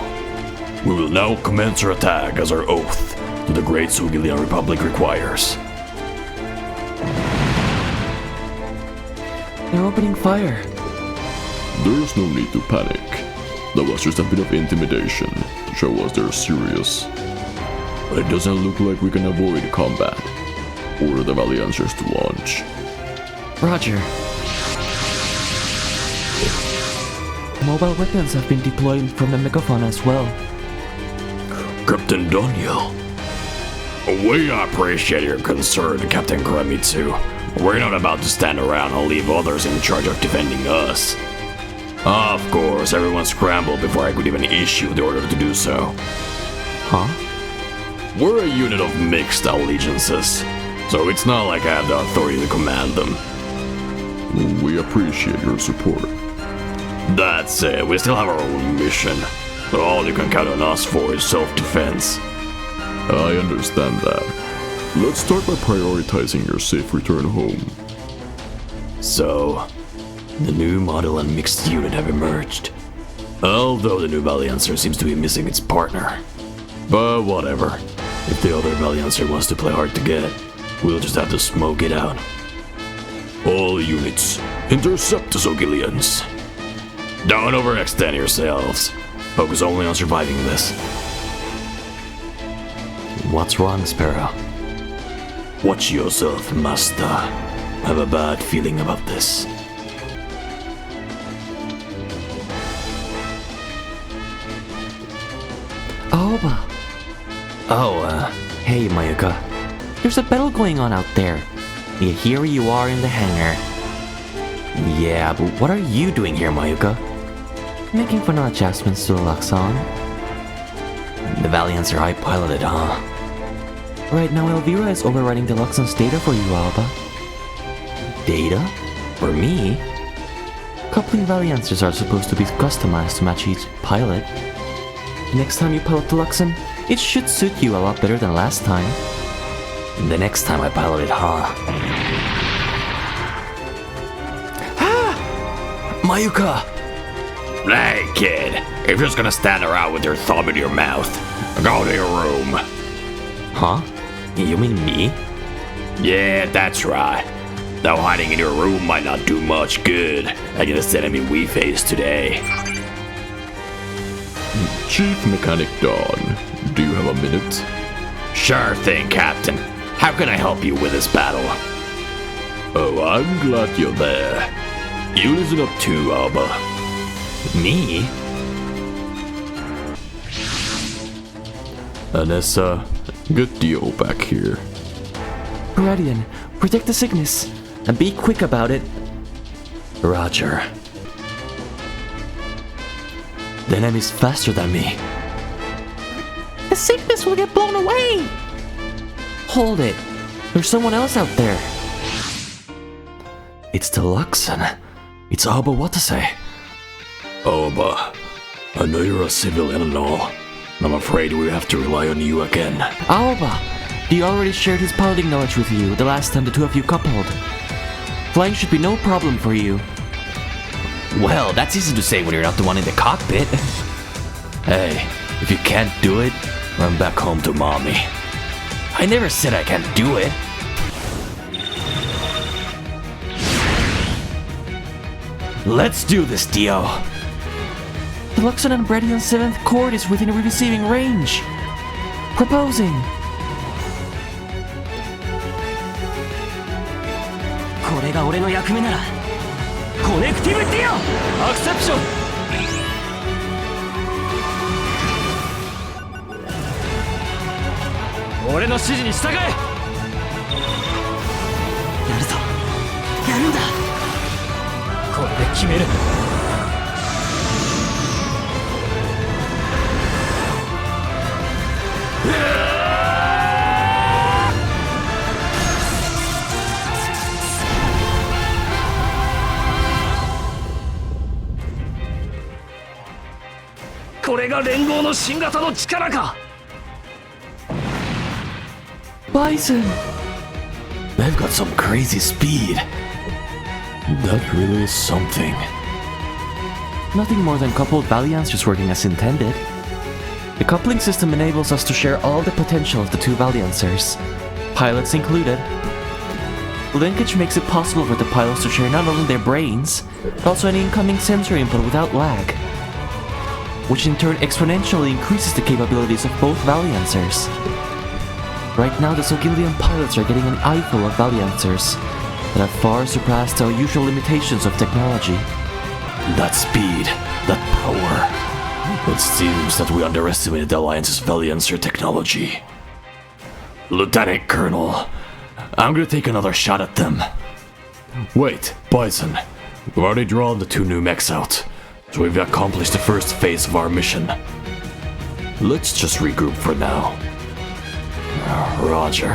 We will now commence our attack as our oath to the Great Sogilian Republic requires. They're opening fire. There's no need to panic. That was just a bit of intimidation to show us they're serious. But it doesn't look like we can avoid combat. Order the Valiancers to launch. Roger. Mobile weapons have been deployed from the megaphone as well. Captain Daniel. We appreciate your concern, Captain Kramitsu. We're not about to stand around and leave others in charge of defending us. Of course, everyone scrambled before I could even issue the order to do so. Huh? We're a unit of mixed allegiances, so it's not like I have the authority to command them. We appreciate your support. That said, we still have our own mission, so all you can count on us for is self-defense. I understand that. Let's start by prioritizing your safe return home. So, the new model and mixed unit have emerged. Although the new Valiancer seems to be missing its partner. But whatever. If the other Valiancer wants to play hard to get, we'll just have to smoke it out. All units, intercept the Sogilians. Don't overextend yourselves. Focus only on surviving this. What's wrong, Sparrow? Watch yourself, Master. I have a bad feeling about this. Aoba. Hey, Mayuka. There's a battle going on out there. Here you are in the hangar. Yeah, but what are you doing here, Mayuka? Making final adjustments to the Luxon. The Valiancer I piloted, huh? Right now, Elvira is overriding the Luxon's data for you, Alba. Data? For me? Coupling Valiancers are supposed to be customized to match each pilot. Next time you pilot the Luxon, it should suit you a lot better than last time. The next time I pilot it, huh? Ah! Mayuka! Hey, kid. If you're just gonna stand around with your thumb in your mouth, go to your room. Huh? You mean me? Yeah, that's right. Though hiding in your room might not do much good against the enemy we face today. Chief Mechanic Dawn, do you have a minute? Sure thing, Captain. How can I help you with this battle? Oh, I'm glad you're there. You listen up too, Alba. Me? Anessa, get Dio back here. Radian, protect the Cygnus, and be quick about it. Roger. The enemy's faster than me. The Cygnus will get blown away! Hold it. There's someone else out there. It's the Luxon. It's Alba Watase. Alba, I know you're a civilian and all. I'm afraid we have to rely on you again. Alba! He already shared his piloting knowledge with you the last time the two of you coupled. Flying should be no problem for you. Well, that's easy to say when you're not the one in the cockpit. Hey, if you can't do it, run back home to mommy. I never said I can't do it. Let's do this, Dio. The Luxon and Bredian's 7th chord is within receiving range. Proposing. これが俺の役目ならコネクティブディオアクセプション俺の指示に従えれで決める。これが連合の新型の力か。 Bison! They've got some crazy speed. That really is something. Nothing more than coupled Valiancers working as intended. The coupling system enables us to share all the potential of the two Valiancers, pilots included. Linkage makes it possible for the pilots to share not only their brains, but also any incoming sensor input without lag, which in turn exponentially increases the capabilities of both Valiancers. Right now, the Sogilian pilots are getting an eyeful of Valiancers that have far surpassed our usual limitations of technology. That speed, that power. It seems that we underestimated the Alliance's Valiancer technology. Lieutenant Colonel, I'm gonna take another shot at them. Wait, Bison, we've already drawn the 2 new mechs out, so we've accomplished the first phase of our mission. Let's just regroup for now. Roger.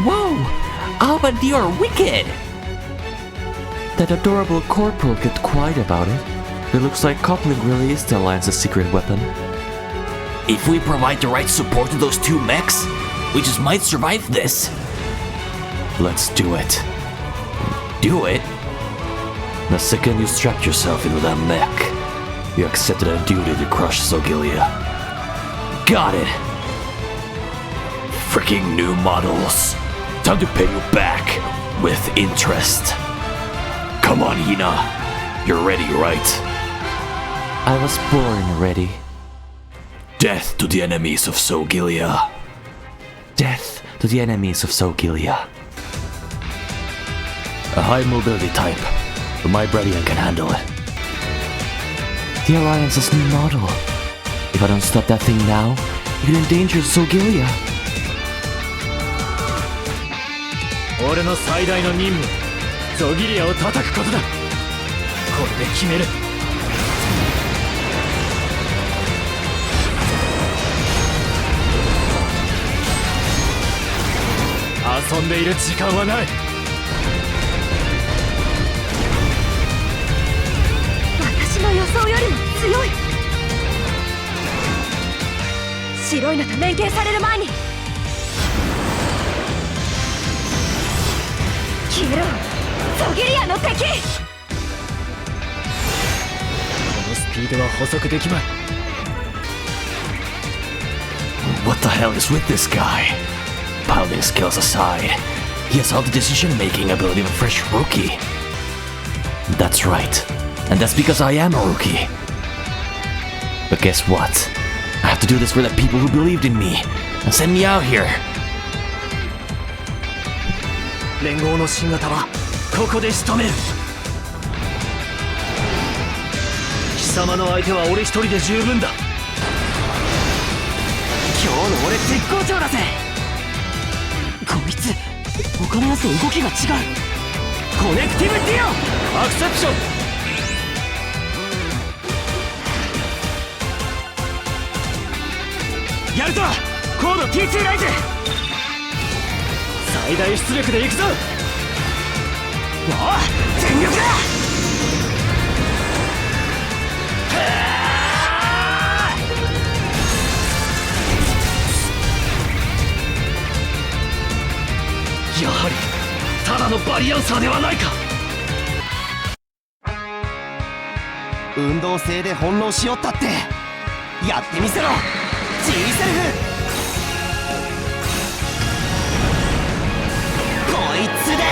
Whoa! Alba, you're wicked! That adorable corporal kept quiet about it. It looks like coupling really is the Alliance's secret weapon. If we provide the right support to those 2 mechs, we just might survive this. Let's do it. Do it? The second you strapped yourself into that mech, you accepted a duty to crush Zogilia. Got it. Freaking new models. Time to pay you back with interest. Come on, Hina. You're ready, right? I was born ready. Death to the enemies of Zogilia. Death to the enemies of Zogilia. A high mobility type, but my Brilliant can handle it. The Alliance's new model. If I don't stop that thing now, it could endanger Zogilia. 俺の最大の任務、ゾギリアを叩くことだ。これで決める。遊んでいる時間はない。私の予想よりも強い。白いのと連携される前に消えろ、ゾギリアの敵。このスピードは捕捉できまい。 What the hell is with this guy? Piloting skills aside, he has all the decision-making ability of a fresh rookie. That's right, and that's because I am a rookie. But guess what? I have to do this for the people who believed in me and sent me out here. 連合の新型はここで仕留める。貴様の相手は俺一人で十分だ。今日の俺絶好調だぜ。こいつ他のやつと動きが違う。コネクティブディオアクセプション。やるぞコード T2 ライズ。最大出力で行くぞ。おう全力だ。やはりただのバリアンサーではないか。運動性で翻弄しよったってやってみせろ G セルフ。こいつで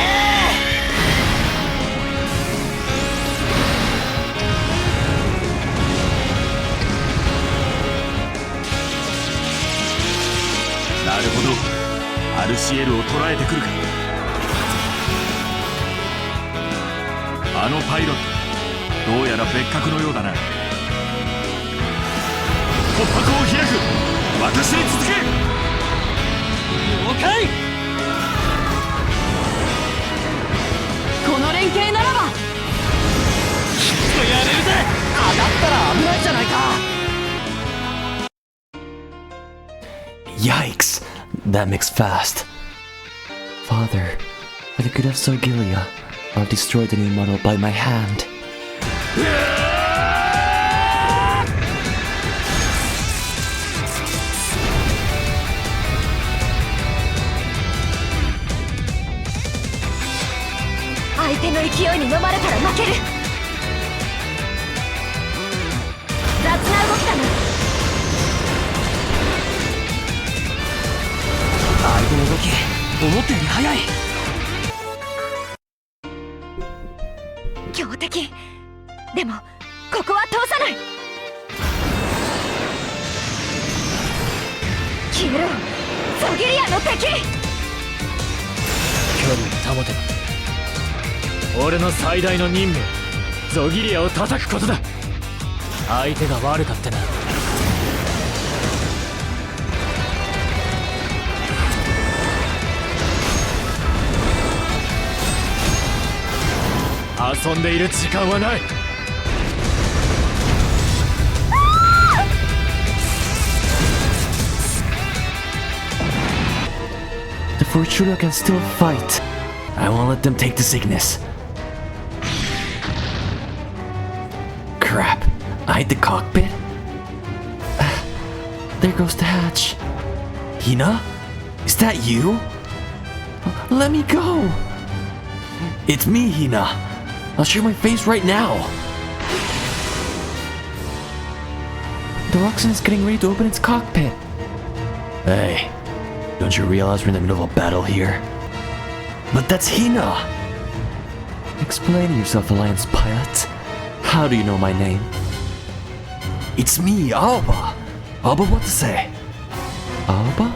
なるほど。アルシエルを捉えてくるか。あのパイロットどうやら別格のようだな。突破口を開く。私に続け。了解。この連携ならばきっとやれるぜ。当たったら危ないじゃないか。 Yikes! That makes fast. Father, for the good of Sogilia, I'll destroy the new model by my hand.距離を保てば俺の最大の任務、ゾギリアを叩くことだ。相手が悪かったな。遊んでいる時間はない。The Fortuna can still fight. I won't let them take the sickness. Crap. I hit the cockpit? There goes the hatch. Hina? Is that you? Let me go! It's me, Hina. I'll show my face right now. The Roxanne is getting ready to open its cockpit. Hey, don't you realize we're in the middle of a battle here? But that's Hina! Explain yourself, Alliance pilot. How do you know my name? It's me, Aoba. Aoba, what to say? Aoba?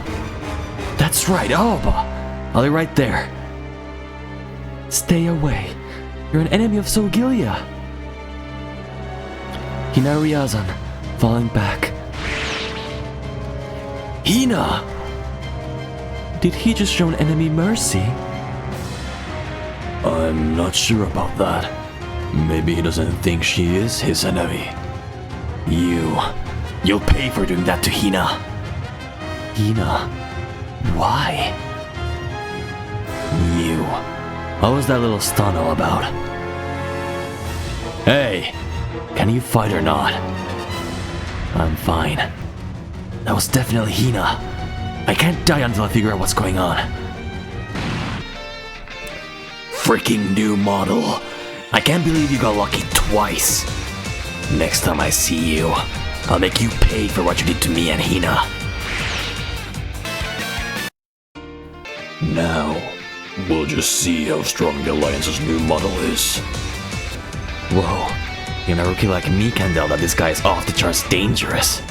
That's right, Aoba. I'll be right there. Stay away. You're an enemy of Sogilia. Hina Ryazan, falling back. Hina! Did he just show an enemy mercy? I'm not sure about that. Maybe he doesn't think she is his enemy. You'll pay for doing that to Hina. Hina? Why? What was that little stun all about? Hey, can you fight or not? I'm fine. That was definitely Hina. I can't die until I figure out what's going on. Freaking new model. I can't believe you got lucky twice. Next time I see you, I'll make you pay for what you did to me and Hina. Now, we'll just see how strong the Alliance's new model is. Whoa, even a rookie like me can tell that this guy is off the charts dangerous.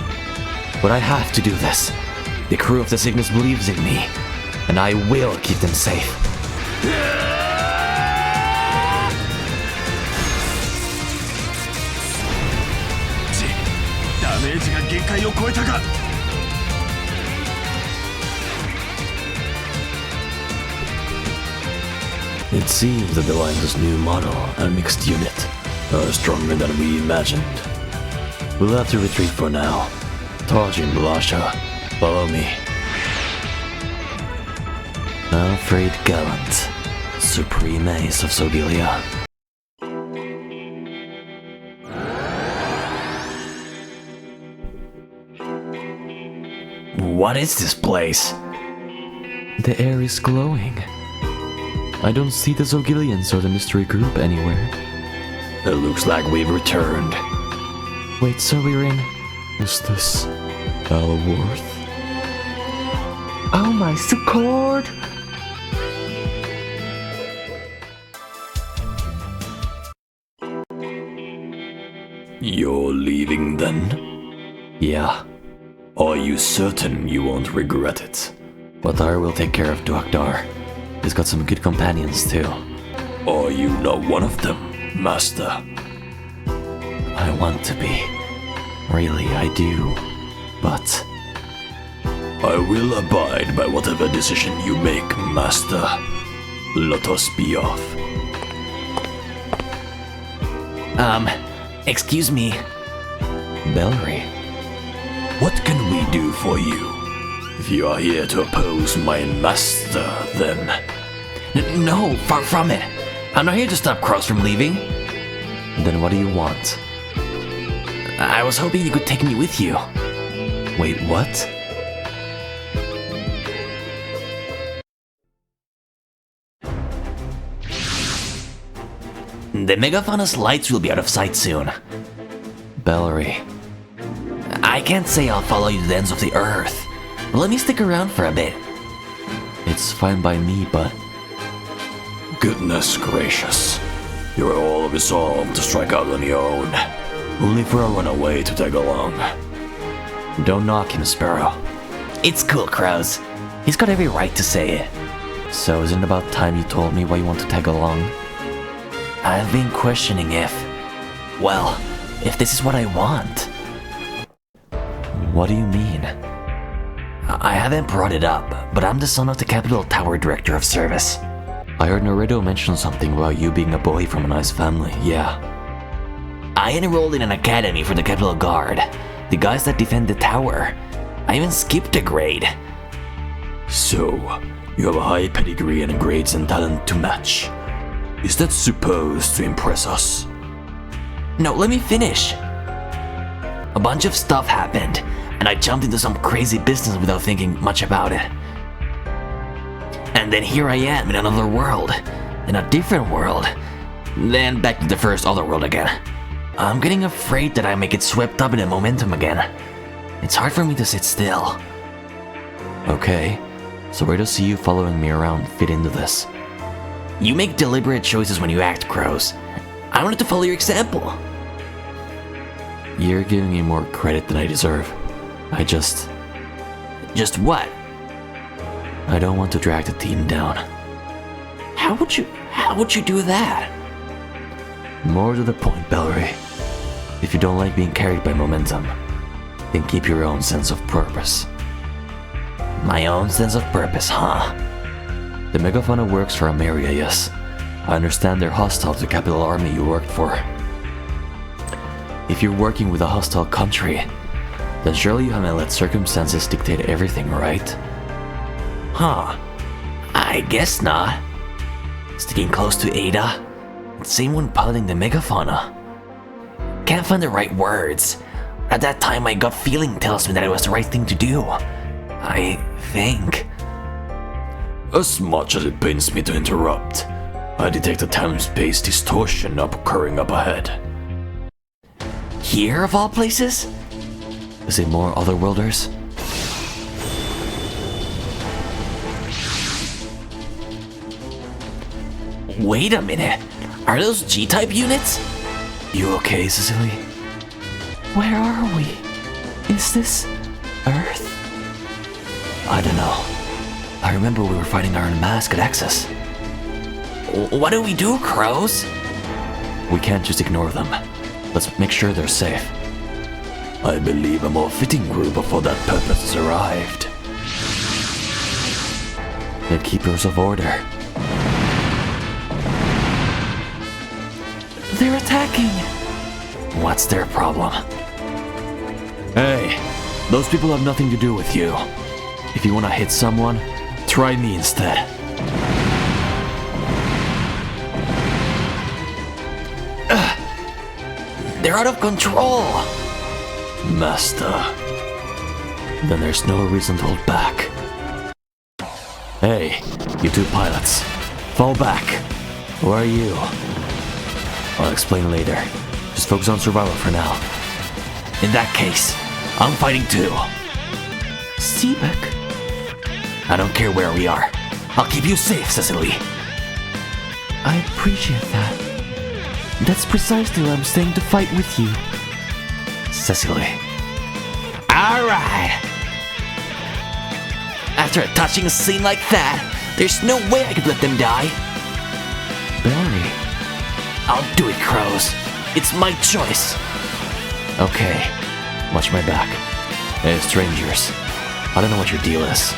But I have to do this. The crew of the Cygnus believes in me, and I will keep them safe. ダメージが限界を超えたか。It seems that the Alliance's new model, a mixed unit, are stronger than we imagined. We'll have to retreat for now. Tajin Blasha, follow me. Alfred Gallant, Supreme Ace of Sogilia. What is this place? The air is glowing. I don't see the Zogilians or the mystery group anywhere. It looks like we've returned. Wait, so we're in... Is this Alworth? Oh my Succord! You're leaving then? Yeah. Are you certain you won't regret it? Batar will take care of Duakdar. He's got some good companions too. Are you not one of them, Master? I want to be. Really, I do. But... I will abide by whatever decision you make, Master. Let us be off. Excuse me. Bellary. What can we do for you? If you are here to oppose my master, then... No, far from it. I'm not here to stop Crows from leaving. Then what do you want? I was hoping you could take me with you. Wait, what? The Megafauna's lights will be out of sight soon. Bellary. I can't say I'll follow you to the ends of the earth. Let me stick around for a bit. It's fine by me, but... Goodness gracious. You are all resolved to strike out on your own, only for a runaway to tag along. Don't knock him, Sparrow. It's cool, Crows. He's got every right to say it. So isn't it about time you told me why you want to tag along? I've been questioning if... well, if this is what I want. What do you mean? I haven't brought it up, but I'm the son of the Capital Tower Director of Service. I heard Naruto mention something about you being a boy from a nice family, yeah. I enrolled in an academy for the Capital Guard, the guys that defend the tower. I even skipped a grade. So, you have a high pedigree and grades and talent to match. Is that supposed to impress us? No, let me finish. A bunch of stuff happened, and I jumped into some crazy business without thinking much about it. And then here I am in another world, in a different world, then back to the first other world again. I'm getting afraid that I may get swept up in the momentum again. It's hard for me to sit still. Okay, so where does see you following me around fit into this? You make deliberate choices when you act, Crows. I wanted to follow your example. You're giving me more credit than I deserve. Just what? I don't want to drag the team down. How would you do that? More to the point, Bellary. If you don't like being carried by momentum, then keep your own sense of purpose. My own sense of purpose, huh? The Megafauna works for Ameria, yes. I understand they're hostile to the capital army you worked for. If you're working with a hostile country, then surely you haven't let circumstances dictate everything, right? Huh. I guess not. Sticking close to Ada, same one piloting the Megafauna. Can't find the right words. At that time, my gut feeling tells me that it was the right thing to do. I think. As much as it pains me to interrupt, I detect a time-space distortion occurring up ahead. Here, of all places? Is it more Otherworlders? Wait a minute. Are those G-type units? You okay, Cecily? Where are we? Is this Earth? I don't know. I remember we were fighting Iron Mask at Axis. What do we do, Crows? We can't just ignore them. Let's make sure they're safe. I believe a more fitting group for that purpose has arrived. The Keepers of Order. They're attacking! What's their problem? Hey, those people have nothing to do with you. If you want to hit someone, try me instead. They're out of control! Master. Then there's no reason to hold back. Hey, you two pilots. Fall back. Where are you? I'll explain later. Just focus on survival for now. In that case, I'm fighting too. Seebeck? I don't care where we are. I'll keep you safe, Cecily. I appreciate that. That's precisely why I'm staying to fight with you. Cecily. Alright! After a touching scene like that, there's no way I could let them die. Bellary. I'll do it, Crows. It's my choice. Okay. Watch my back. Hey, strangers. I don't know what your deal is,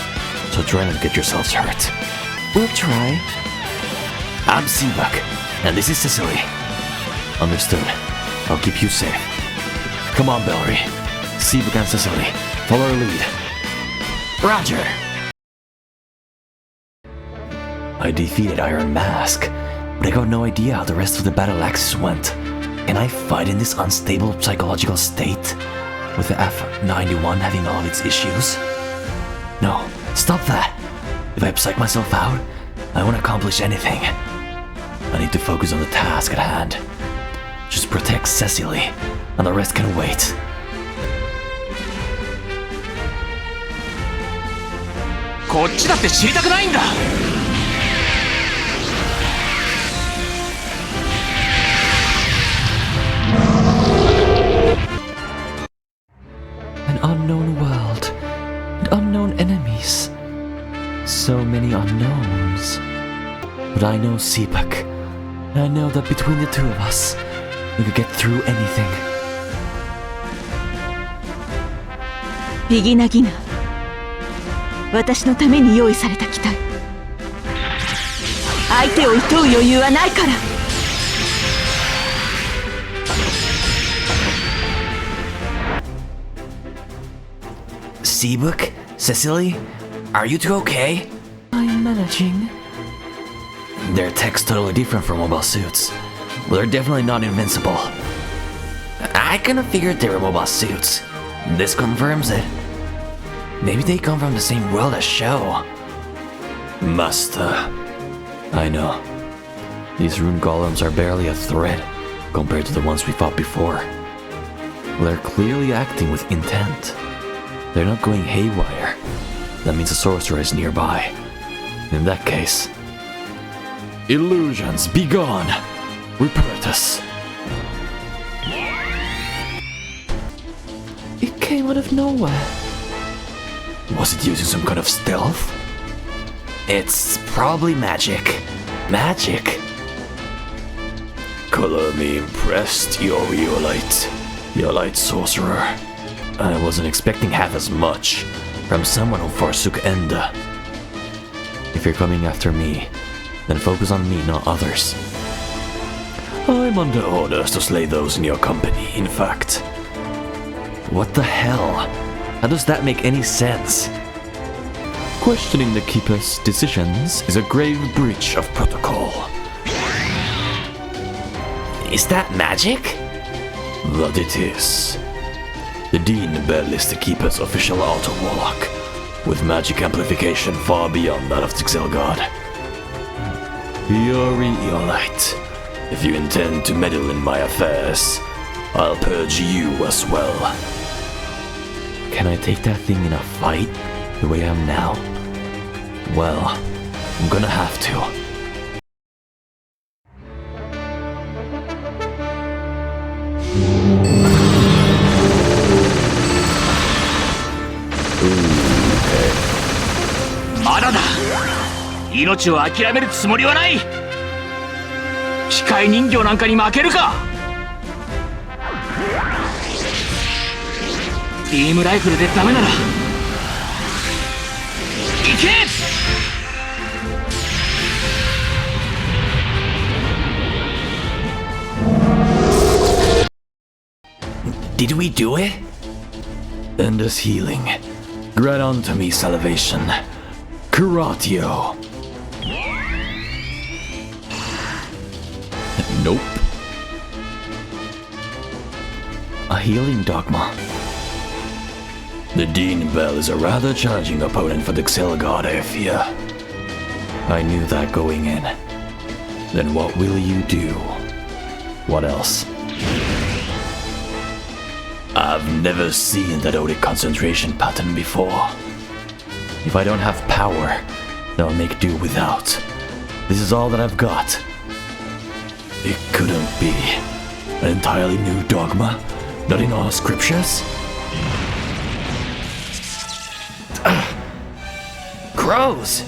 so try not to get yourselves hurt. We'll try. I'm Seebuck, and this is Cecily. Understood. I'll keep you safe. Come on, Bellary. Seabrook and Cecily, follow our lead. Roger! I defeated Iron Mask, but I got no idea how the rest of the battle axis went. Can I fight in this unstable psychological state? With the F-91 having all its issues? No, stop that! If I psych myself out, I won't accomplish anything. I need to focus on the task at hand. Just protect Cecily, and the rest can wait. An unknown world, and unknown enemies. So many unknowns. But I know Seabrook, and I know that between the two of us, we could get through anything. ビギナギナ、私のために用意された機体。相手を射とう余裕はないから。Seabrook? Cecily? Are you two okay? I'm managing. Their tech's totally different from mobile suits. But they're definitely not invincible. I kinda figured they were mobile suits. This confirms it. Maybe they come from the same world as Sho. Master. I know. These rune golems are barely a threat compared to the ones we fought before. They're clearly acting with intent. They're not going haywire. That means a sorcerer is nearby. In that case... Illusions, be gone! Rupertus. It came out of nowhere. Was it using some kind of stealth? It's probably magic. Magic? Color me impressed, your Eolite sorcerer. I wasn't expecting half as much from someone who forsook Enda. If you're coming after me, then focus on me, not others. I'm under orders to slay those in your company, in fact. What the hell? How does that make any sense? Questioning the Keeper's decisions is a grave breach of protocol. Is that magic? That it is. The Dean Bell is the Keeper's official auto-warlock, with magic amplification far beyond that of the Xelgard. Yuri Eolite, if you intend to meddle in my affairs, I'll purge you as well. Can I take that thing in a fight, the way I am now? Well, I'm gonna have to. Madada! 命を諦めるつもりはない。機械人形なんかに負けるか。ビームライフルでダメなら行け。Did we do it? Enda's healing. Grant unto me salvation. Curatio. Nope. A healing dogma. The Dean Bell is a rather challenging opponent for the Xelgard, I fear. I knew that going in. Then what will you do? What else? I've never seen that Odic concentration pattern before. If I don't have power, then I'll make do without. This is all that I've got. It couldn't be. An entirely new dogma? Not in all scriptures? Crows!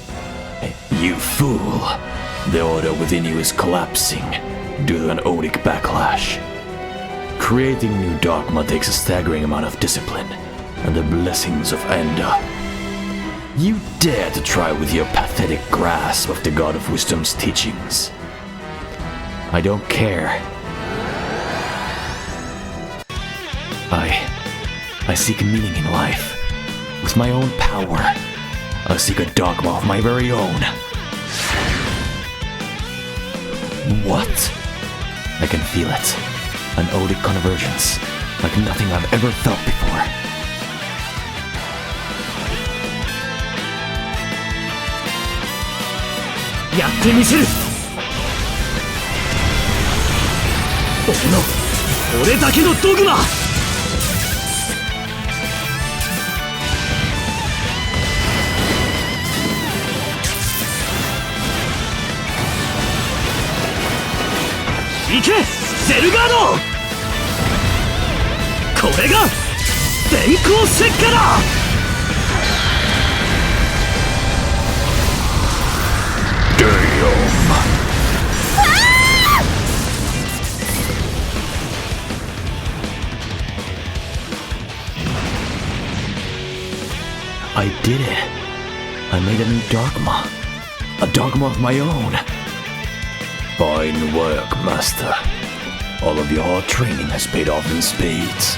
You fool! The order within you is collapsing due to an Odic backlash. Creating new dogma takes a staggering amount of discipline and the blessings of Enda. You dare to try with your pathetic grasp of the God of Wisdom's teachings. I don't care. I seek meaning in life. With my own power, I seek a dogma of my very own. What? I can feel it. An odic convergence, like nothing I've ever felt before.やってみせる。俺だけのドグマ。行けゼルガード。これが電光石火だ。I did it. I made a new dogma. A dogma of my own. Fine work, Master. All of your hard training has paid off in spades.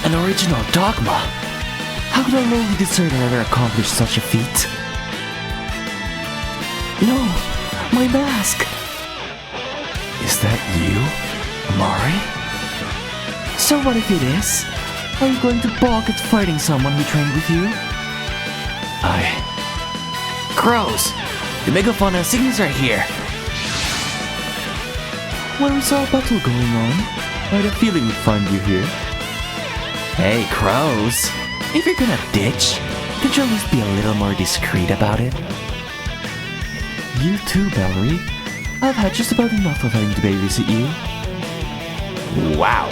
An original dogma? How could a lowly deserter ever accomplish such a feat? No, my mask! Is that you, Amari? So what if it is? Are you going to balk at fighting someone who trained with you? Crows! The megafauna and signals are here! When we saw a battle going on, I had a feeling we'd find you here. Hey, crows! If you're gonna ditch, could you at least be a little more discreet about it? You too, Valerie. I've had just about enough of having to babysit you. Wow!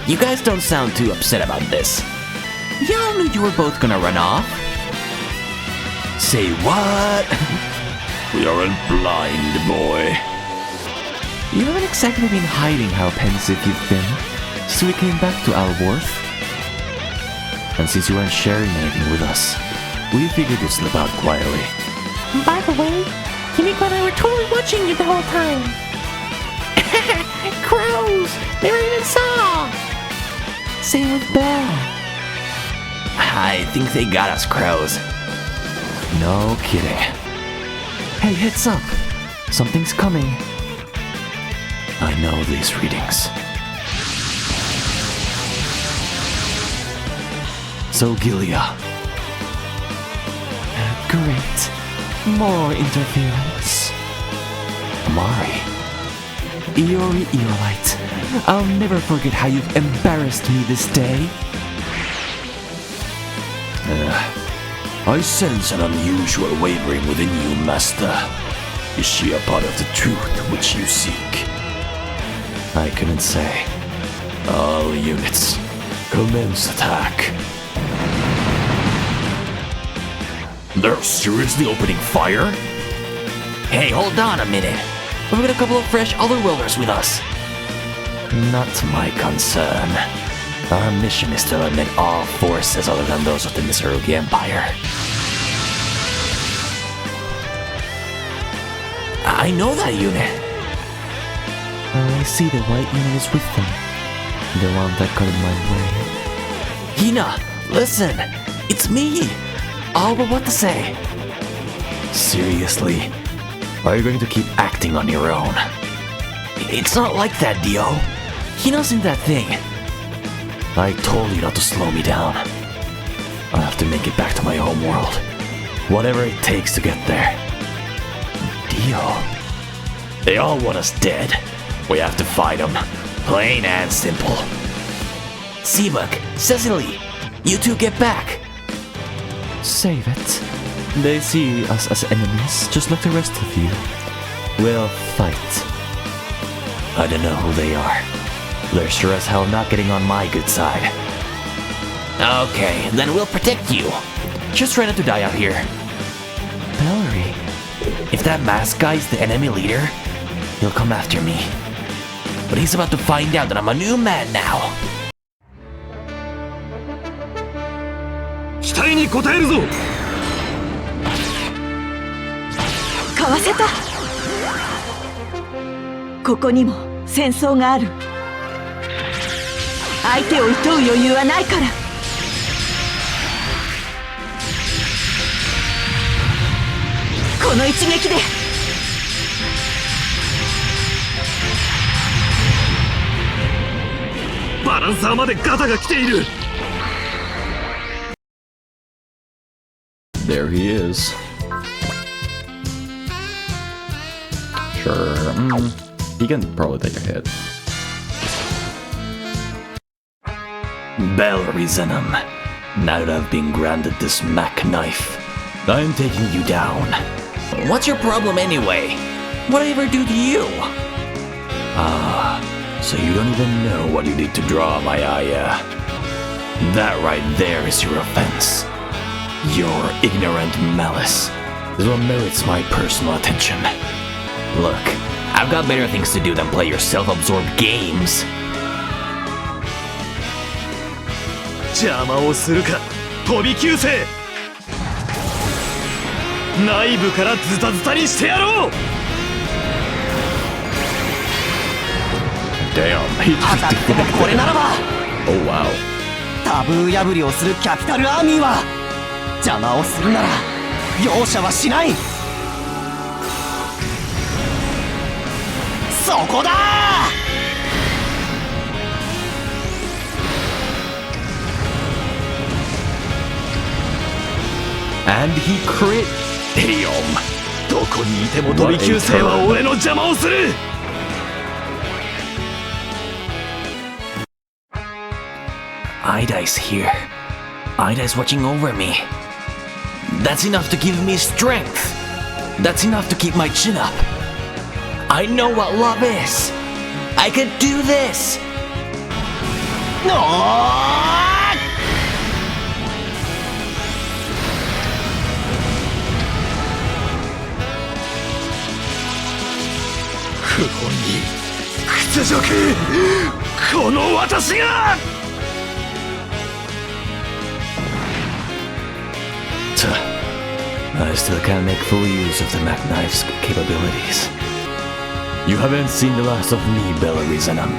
You guys don't sound too upset about this. Y'all knew you were both gonna run off. Say what? We aren't blind, boy. You haven't exactly been hiding how pensive you've been since we came back to Alworth. And since you weren't sharing anything with us, we figured you'd slip out quietly. By the way, Kimiko and I were totally watching you the whole time. Crows! They were even saw! Same with Belle. I think they got us, crows. No kidding. Hey, heads up! Something's coming. I know these readings. So, Gilia. Great. More interference. Amari. Iori Eolite. I'll never forget how you've embarrassed me this day. I sense an unusual wavering within you, Master. Is she a part of the truth which you seek? I couldn't say. All units, commence attack. They're seriously opening fire? Hey, hold on a minute. We've got a couple of fresh otherworlders with us. Not my concern. Our mission is to eliminate all forces other than those within this Erugi Empire. I know that unit. I see the white unit is with them. The one that got in my way. Hina, listen! It's me! All but what to say. Seriously? Are you going to keep acting on your own? It's not like that, Dio. Hina's in that thing. I told you not to slow me down. I'll have to make it back to my home world. Whatever it takes to get there. Dio. They all want us dead. We have to fight them. Plain and simple. Seabuk, Cecily, you two get back. Save it. They see us as enemies, just like the rest of you. We'll fight. I don't know who they are. They're sure as hell not getting on my good side. Okay, then we'll protect you. Just try not to die out here. Valerie. If that masked guy's the enemy leader, he'll come after me. But he's about to find out that I'm a new man now. 期待に応えるぞ。かわせた。ここにも戦争がある。相手を射とう余裕はないから。この一撃でバランサーまでガタが来ている。 There he is. Sure, he can probably take a hit. Bellery Venom, now that I've been granted this Mac knife, I'm taking you down. What's your problem anyway? What did I ever do to you? So you don't even know what you did to draw my eye. That right there is your offense. Your ignorant malice is what merits my personal attention. Look, I've got better things to do than play your self-absorbed games. 邪魔をするか、飛び級生。内部からズタズタにしてやろう。 Damn, he アタックもこれならば Oh wow. タブー破りをするキャピタルアーミーは邪魔をするなら容赦はしない。そこだ！ And he crit. Damn. どこにいても飛び級生は俺の邪魔をする。 Ida's here. Ida's watching over me. That's enough to give me strength. That's enough to keep my chin up. I know what love is. I can do this. No! 不本意屈辱、この私が。 I still can't make full use of the Mac Knife's capabilities. You haven't seen the last of me, Bellery Venom.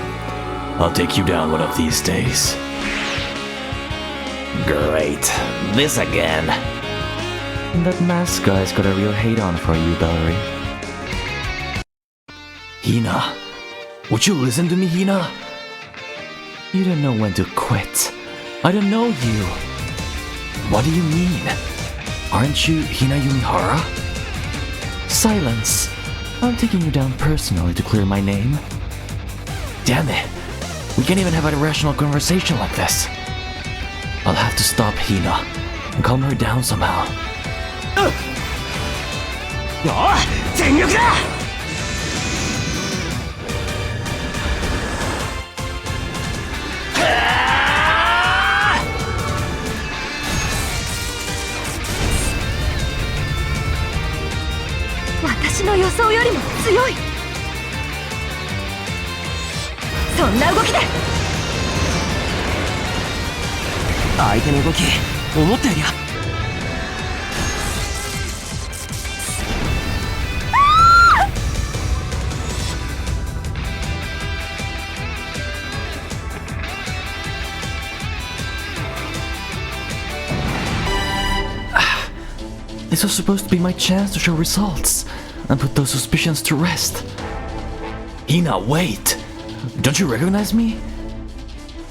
I'll take you down one of these days. Great. This again. That mask guy's got a real hate on for you, Bellery. Hina, would you listen to me, Hina? You don't know when to quit. I don't know you. What do you mean? Aren't you Hina Yumihara? Silence. I'm taking you down personally to clear my name. Damn it. We can't even have a rational conversation like this. I'll have to stop Hina and calm her down somehow. よっ全力だ。 私の予想よりも強い。そんな動きで相手の動き思ったよりは。 This was supposed to be my chance to show results and put those suspicions to rest. Hina, wait! Don't you recognize me?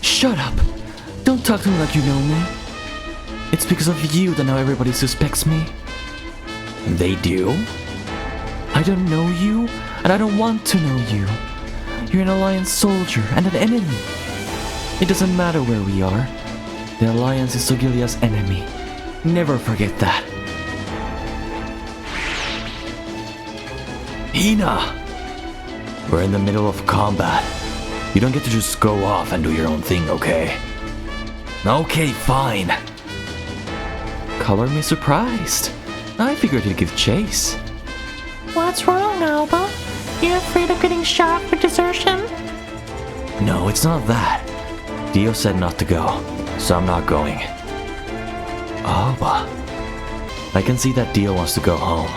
Shut up! Don't talk to me like you know me. It's because of you that now everybody suspects me. They do? I don't know you, and I don't want to know you. You're an Alliance soldier and an enemy. It doesn't matter where we are. The Alliance is Sogilia's enemy. Never forget that. Hina! We're in the middle of combat. You don't get to just go off and do your own thing, okay? Okay, fine. Color me surprised. I figured you'd give chase. What's wrong, Alba? You afraid of getting shot for desertion? No, it's not that. Dio said not to go, so I'm not going. Alba. I can see that Dio wants to go home,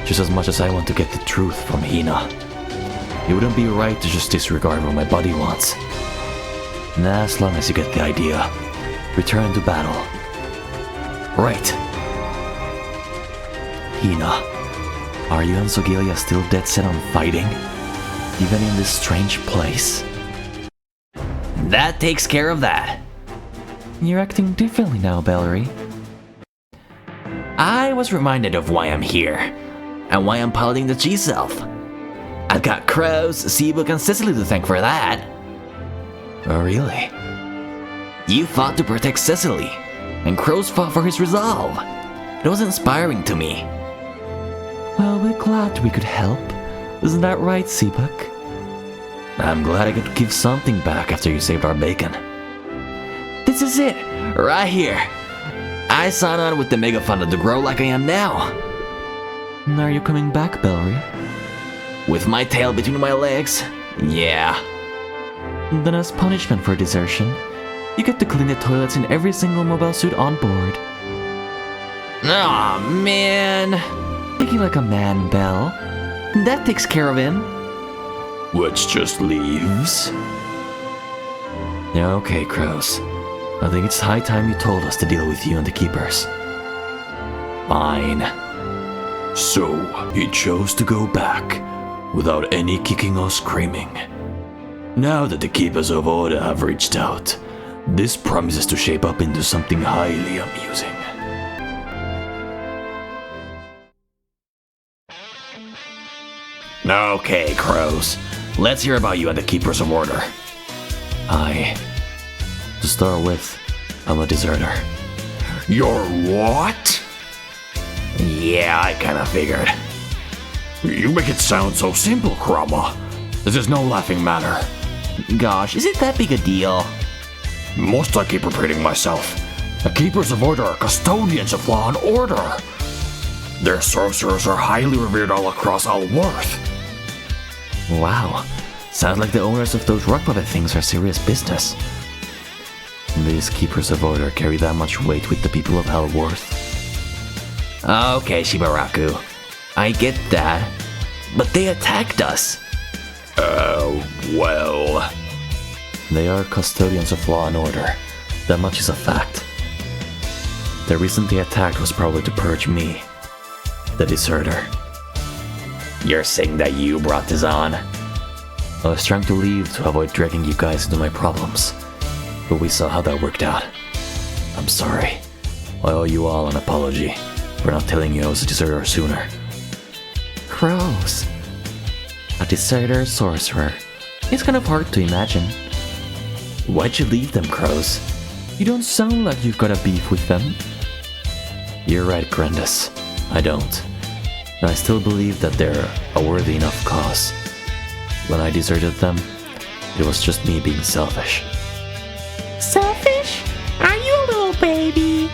just as much as I want to get the truth from Hina. It wouldn't be right to just disregard what my buddy wants. As long as you get the idea. Return to battle. Right. Hina, are you and Sogelia still dead set on fighting? Even in this strange place? That takes care of that. You're acting differently now, Bellery. I was reminded of why I'm here, and why I'm piloting the G-Self. I've got Crows, Seabook, and Cecily to thank for that. Oh, really? You fought to protect Cecily, and Crows fought for his resolve. It was inspiring to me. Well, we're glad we could help. Isn't that right, Seabook? I'm glad I could give something back after you saved our bacon. This is it, right here. I sign on with the mega funded to grow like I am now. And are you coming back, Bellery? With my tail between my legs? Yeah. Then as punishment for desertion, you get to clean the toilets in every single mobile suit on board. Aw, man. Thinking like a man, Belle. That takes care of him. Which just leaves. Okay, Crows. I think it's high time you told us to deal with you and the Keepers. Fine. So, he chose to go back, without any kicking or screaming. Now that the Keepers of Order have reached out, this promises to shape up into something highly amusing. Okay, Crows. Let's hear about you and the Keepers of Order. To start with, I'm a deserter. You're what? Yeah, I kinda figured. You make it sound so simple, Kurama. This is no laughing matter. Gosh, is it that big a deal? Must I keep repeating myself? The Keepers of Order are custodians of law and order. Their sorcerers are highly revered all across Alworth. Wow, sounds like the owners of those rock puppet things are serious business. These Keepers of Order carry that much weight with the people of Alworth. Okay, Shibaraku, I get that, but they attacked us. Well... They are custodians of law and order. That much is a fact. The reason they attacked was probably to purge me, the deserter. You're saying that you brought this on? I was trying to leave to avoid dragging you guys into my problems, but we saw how that worked out. I'm sorry. I owe you all an apology for not telling you I was a deserter sooner. Crows. A deserter sorcerer. It's kind of hard to imagine. Why'd you leave them, Crows? You don't sound like you've got a beef with them. You're right, Grandis. I don't. And I still believe that they're a worthy enough cause. When I deserted them, it was just me being selfish. Selfish? Are you a little baby?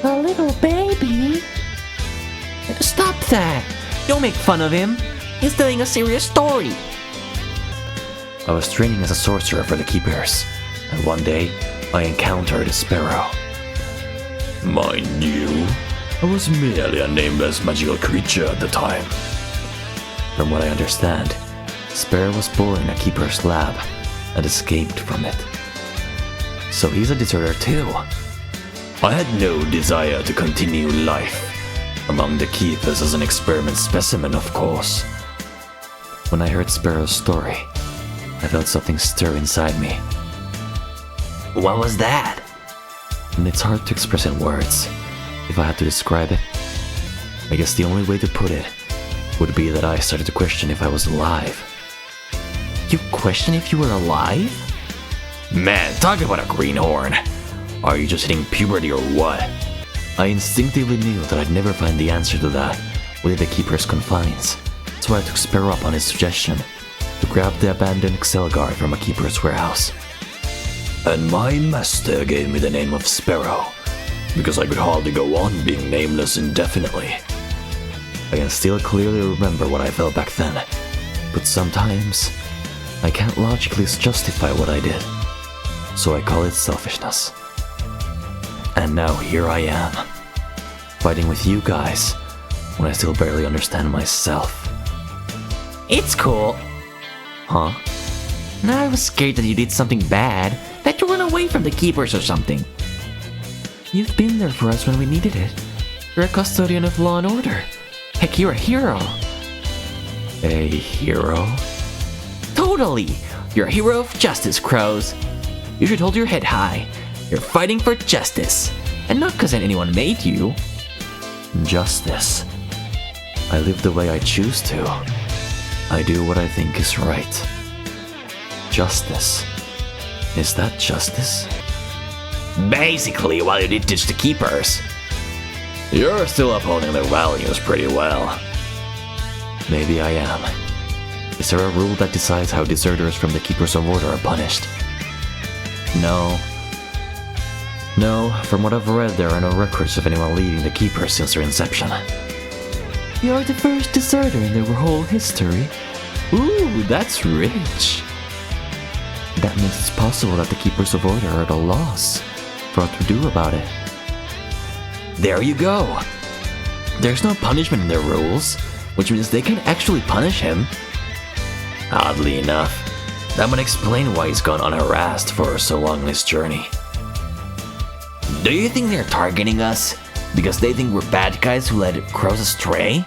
A little baby? Stop that! Don't make fun of him. He's telling a serious story. I was training as a sorcerer for the Keepers, and one day I encountered a sparrow. Mind you, I was merely a nameless magical creature at the time. From what I understand, Sparrow was born in a Keeper's lab and escaped from it. So he's a deserter too. I had no desire to continue life among the Keepers as an experiment specimen, of course. When I heard Sparrow's story, I felt something stir inside me. What was that? And it's hard to express in words. If I had to describe it, I guess the only way to put it would be that I started to question if I was alive. You question if you were alive? Man, talk about a greenhorn. Are you just hitting puberty or what? I instinctively knew that I'd never find the answer to that within the Keeper's confines, so I took Sparrow up on his suggestion to grab the abandoned Excel guard from a Keeper's warehouse. And my master gave me the name of Sparrow, because I could hardly go on being nameless indefinitely. I can still clearly remember what I felt back then, but sometimes I can't logically justify what I did, so I call it selfishness. And now here I am, fighting with you guys when I still barely understand myself. It's cool. Huh? I was scared that you did something bad, that you ran away from the keepers or something. You've been there for us when we needed it. You're a custodian of law and order. Heck, you're a hero. A hero? Totally! You're a hero of justice, Crows. You should hold your head high. You're fighting for justice, and not because anyone made you. Justice. I live the way I choose to. I do what I think is right. Justice. Is that justice? Basically, while you did ditch the keepers, you're still upholding their values pretty well. Maybe I am. Is there a rule that decides how deserters from the Keepers of Order are punished? No. No, from what I've read, there are no records of anyone leaving the Keepers since their inception. You're the first deserter in their whole history. Ooh, that's rich. That means it's possible that the Keepers of Order are at a loss for what to do about it. There you go. There's no punishment in their rules, which means they can actually punish him. Oddly enough, that might explain why he's gone unharassed for so long in his journey. Do you think they're targeting us because they think we're bad guys who led Crows astray?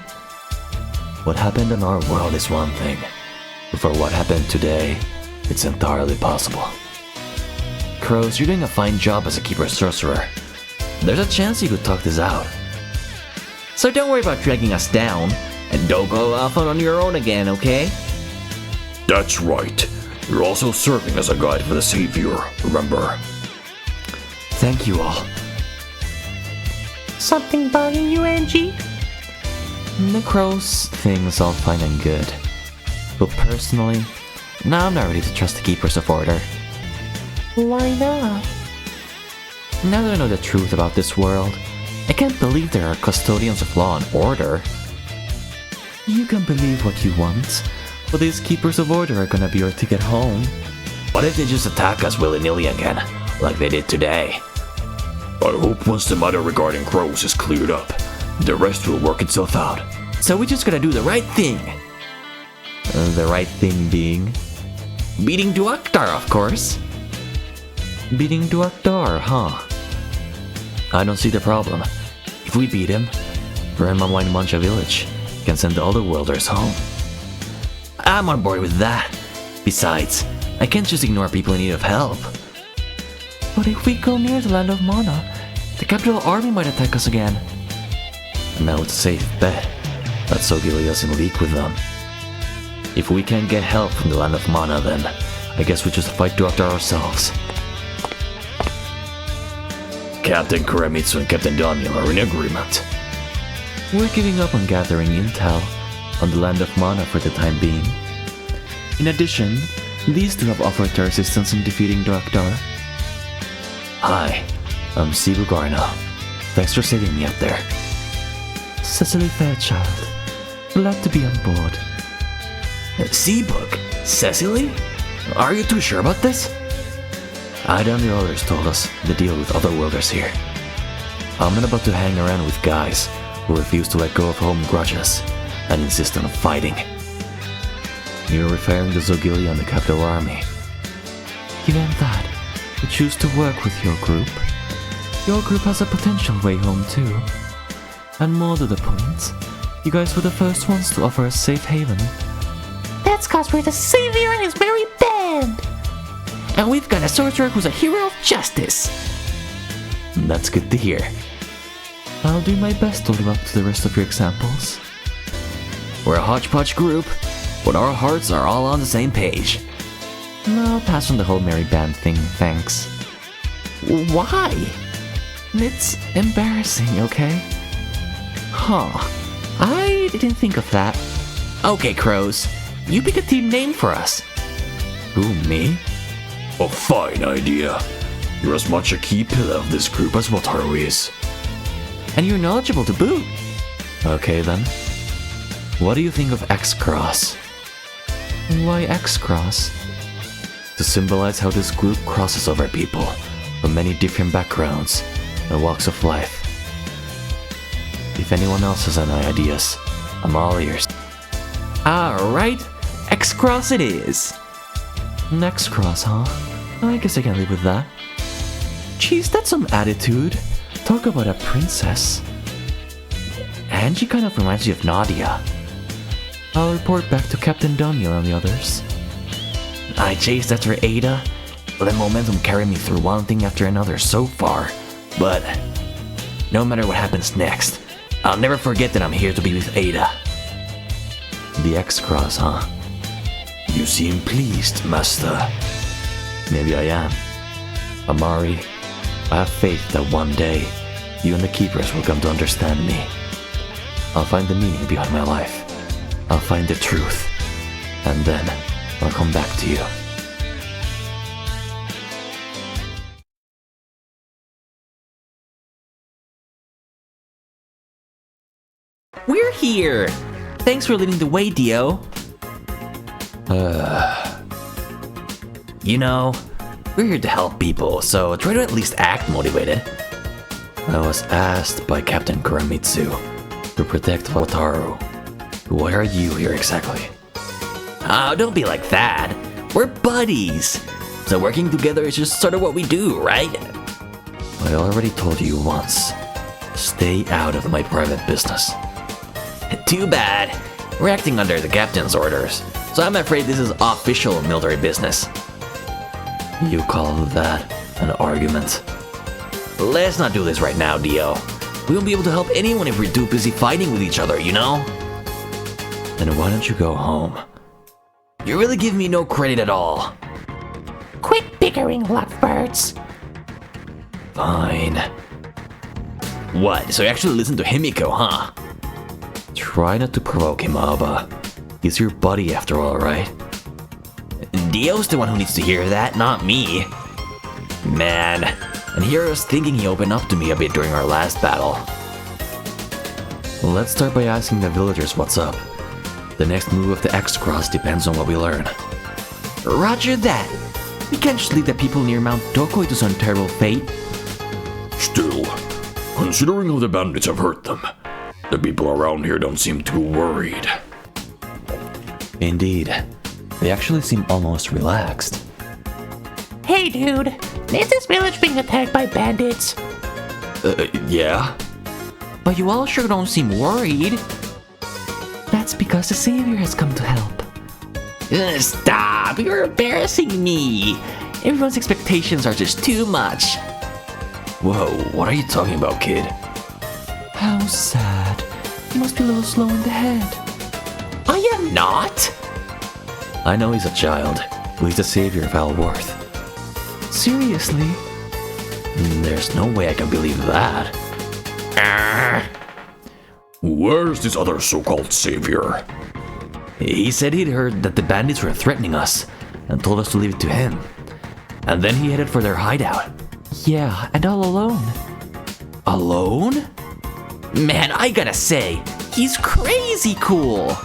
What happened in our world is one thing, but for what happened today, it's entirely possible. Crows, you're doing a fine job as a Keeper Sorcerer. There's a chance you could talk this out. So don't worry about dragging us down, and don't go off on your own again, okay? That's right. You're also serving as a guide for the Savior, remember? Thank you all. Something bugging you, Angie? The Crows thing's all fine and good. But personally, now I'm not ready to trust the Keepers of Order. Why not? Now that I know the truth about this world, I can't believe there are custodians of law and order. You can believe what you want, but these Keepers of Order are gonna be your ticket home. What if they just attack us willy-nilly again, like they did today? I hope once the matter regarding Crows is cleared up, the rest will work itself out. So we just gotta do the right thing. The right thing being? Beating Duakdar, of course. Beating Duakdar, huh? I don't see the problem. If we beat him, Renmamwa in Mancha village can send the other worlders home. I'm on board with that. Besides, I can't just ignore people in need of help. But if we go near the land of Mana, the capital army might attack us again. And now it's a safe bet that Sogilia's in league with them. If we can't get help from the land of Mana, then I guess we just fight Duakdar ourselves. Captain Kuremitsu and Captain Daniel are in agreement. We're giving up on gathering intel on the land of Mana for the time being. In addition, these two have offered their assistance in defeating Duakdar. Hi, I'm Sibu Garna. Thanks for saving me up there. Cecily Fairchild. Glad to be on board. Seabook? Cecily? Are you too sure about this? Ida and the others told us the deal with other worlders here. I'm not about to hang around with guys who refuse to let go of home grudges and insist on fighting. You're referring to Zogilia and the capital army. Given that, we choose to work with your group has a potential way home too. And more to the point, you guys were the first ones to offer us safe haven. That's cause we're the Savior and his merry band! And we've got a sorcerer who's a hero of justice. That's good to hear. I'll do my best to live up to the rest of your examples. We're a hodgepodge group, but our hearts are all on the same page. I'll pass on the whole merry band thing, thanks. Why? It's embarrassing, okay? Huh. I didn't think of that. Okay, Crows. You pick a team name for us. Who, me? A fine idea. You're as much a key pillar of this group as Wataru is. And you're knowledgeable to boot. Okay then. What do you think of X-Cross? Why X-Cross? To symbolize how this group crosses over people from many different backgrounds and walks of life. If anyone else has any ideas, I'm all ears. Alright, X-Cross it is. Next cross, huh? I guess I can live with that. Jeez, that's some attitude. Talk about a princess. And she kind of reminds me of Nadia. I'll report back to Captain Daniel and the others. I chased after Ada. Let momentum carry me through one thing after another so far. But no matter what happens next, I'll never forget that I'm here to be with Ada. The X-Cross, huh? You seem pleased, Master. Maybe I am. Amari, I have faith that one day, you and the Keepers will come to understand me. I'll find the meaning behind my life. I'll find the truth. And then, I'll come back to you. We're here! Thanks for leading the way, Dio. You know, we're here to help people, so try to at least act motivated. I was asked by Captain Kuramitsu to protect Wataru. Why are you here exactly? Oh, don't be like that. We're buddies. So working together is just sort of what we do, right? I already told you once. Stay out of my private business. Too bad. We're acting under the captain's orders, so I'm afraid this is official military business. You call that an argument? Let's not do this right now, Dio. We won't be able to help anyone if we're too busy fighting with each other, you know? Then why don't you go home? You really give me no credit at all. Quit bickering, lovebirds. Fine. What, so you actually listen to Himiko, huh? Try not to provoke him, Aba. He's your buddy after all, right? Dio's the one who needs to hear that, not me. Man, and here I was thinking he opened up to me a bit during our last battle. Let's start by asking the villagers what's up. The next move of the X-Cross depends on what we learn. Roger that! We can't just leave the people near Mount Dokoi to some terrible fate. Still, considering how the bandits have hurt them, the people around here don't seem too worried. Indeed. They actually seem almost relaxed. Hey dude, is this village being attacked by bandits? Yeah? But you all sure don't seem worried. That's because the savior has come to help. Stop! You're embarrassing me! Everyone's expectations are just too much. Whoa, what are you talking about, kid? How sad. You must be a little slow in the head. I am not! I know he's a child, but he's the savior of Alworth. Seriously? There's no way I can believe that. Where's this other so-called savior? He said he'd heard that the bandits were threatening us, and told us to leave it to him. And then he headed for their hideout. Yeah, and all alone. Alone? Man, I gotta say, he's crazy cool!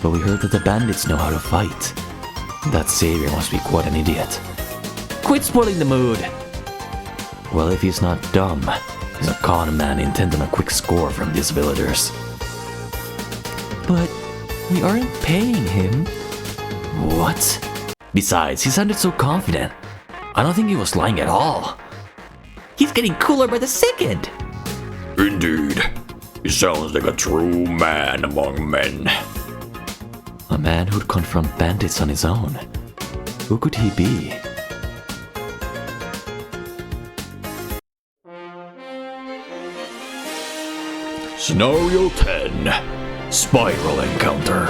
But we heard that the bandits know how to fight. That savior must be quite an idiot. Quit spoiling the mood! Well, if he's not dumb, he's a con man intent on a quick score from these villagers. But we aren't paying him. What? Besides, he sounded so confident. I don't think he was lying at all. He's getting cooler by the second! Indeed. He sounds like a true man among men. A man who'd confront bandits on his own. Who could he be? Scenario 10. Spiral Encounter.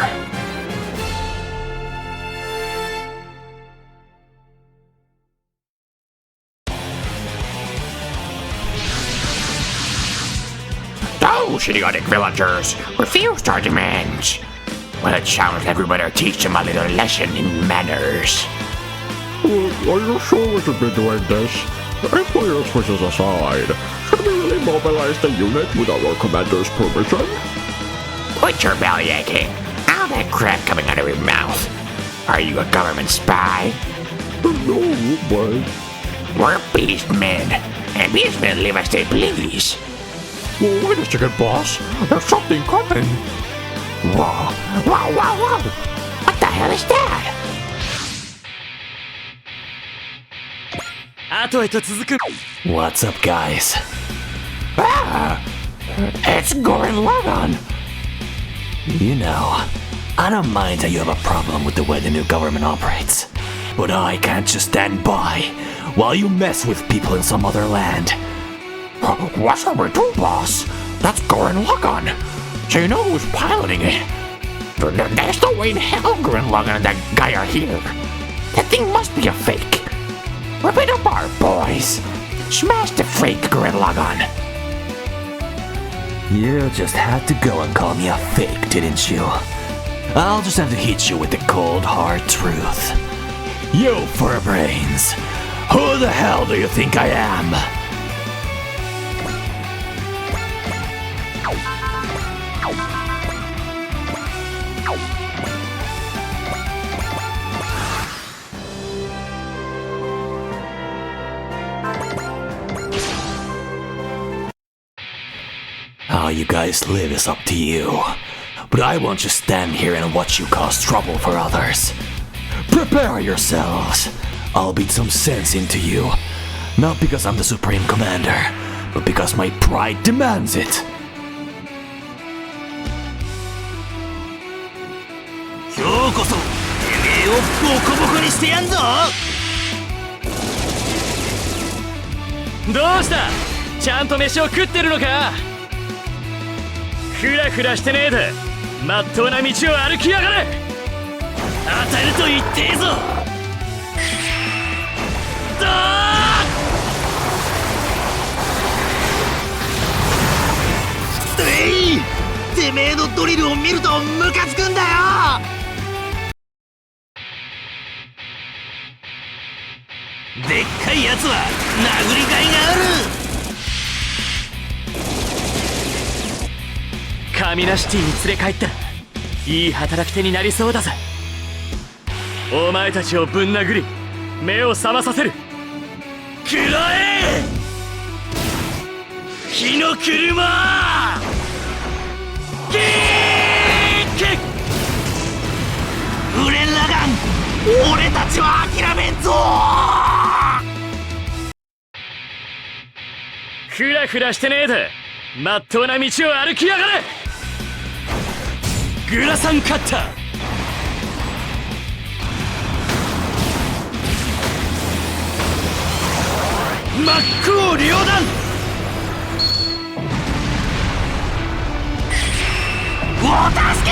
Those idiotic villagers refused our demands. Well, it sounds like we better teach them a little lesson in manners. Are you sure we should be doing this? Employer switches aside. Should we really mobilize the unit without our commander's permission? Quit your belly aching. All that crap coming out of your mouth. Are you a government spy? No, but... We're beastmen, and beastmen live as they please. Well, wait a second, boss. There's something coming. Whoa, whoa, whoa, whoa! What the hell is that? 後へと続く。 What's up, guys? It's Gurren Lagann! You know, I don't mind that you have a problem with the way the new government operates. But I can't just stand by while you mess with people in some other land. What's up with you, boss? That's Gurren Lagann. Do you know who's piloting it? There's no way in hell Gurren Lagann and that guy are here. That thing must be a fake. Rip it apart, boys. Smash the fake Gurren Lagann. You just had to go and call me a fake, didn't you? I'll just have to hit you with the cold, hard truth. You fur brains! Who the hell do you think I am? How you guys live is up to you, but I won't just stand here and watch you cause trouble for others. Prepare yourselves. I'll beat some sense into you. Not because I'm the Supreme Commander, but because my pride demands it. 今日こそてめえをボコボコにしてやんぞ。どうした？ちゃんと飯を食ってるのか？フラフラしてねえでまっとうな道を歩きやがれ。当たると言ってえぞ。てめえのドリルを見るとムカつくんだよ。でっかいやつは殴りがいがある。カミナシティに連れ帰ったらいい働き手になりそうだぜ。お前たちをぶん殴り目を覚まさせる。くらえ火の車。キックグレン・ラガン、俺たちは諦めんぞ。フラフラしてねえでまっとうな道を歩きやがれ。グラサンカッター。真っ向両断。お助け。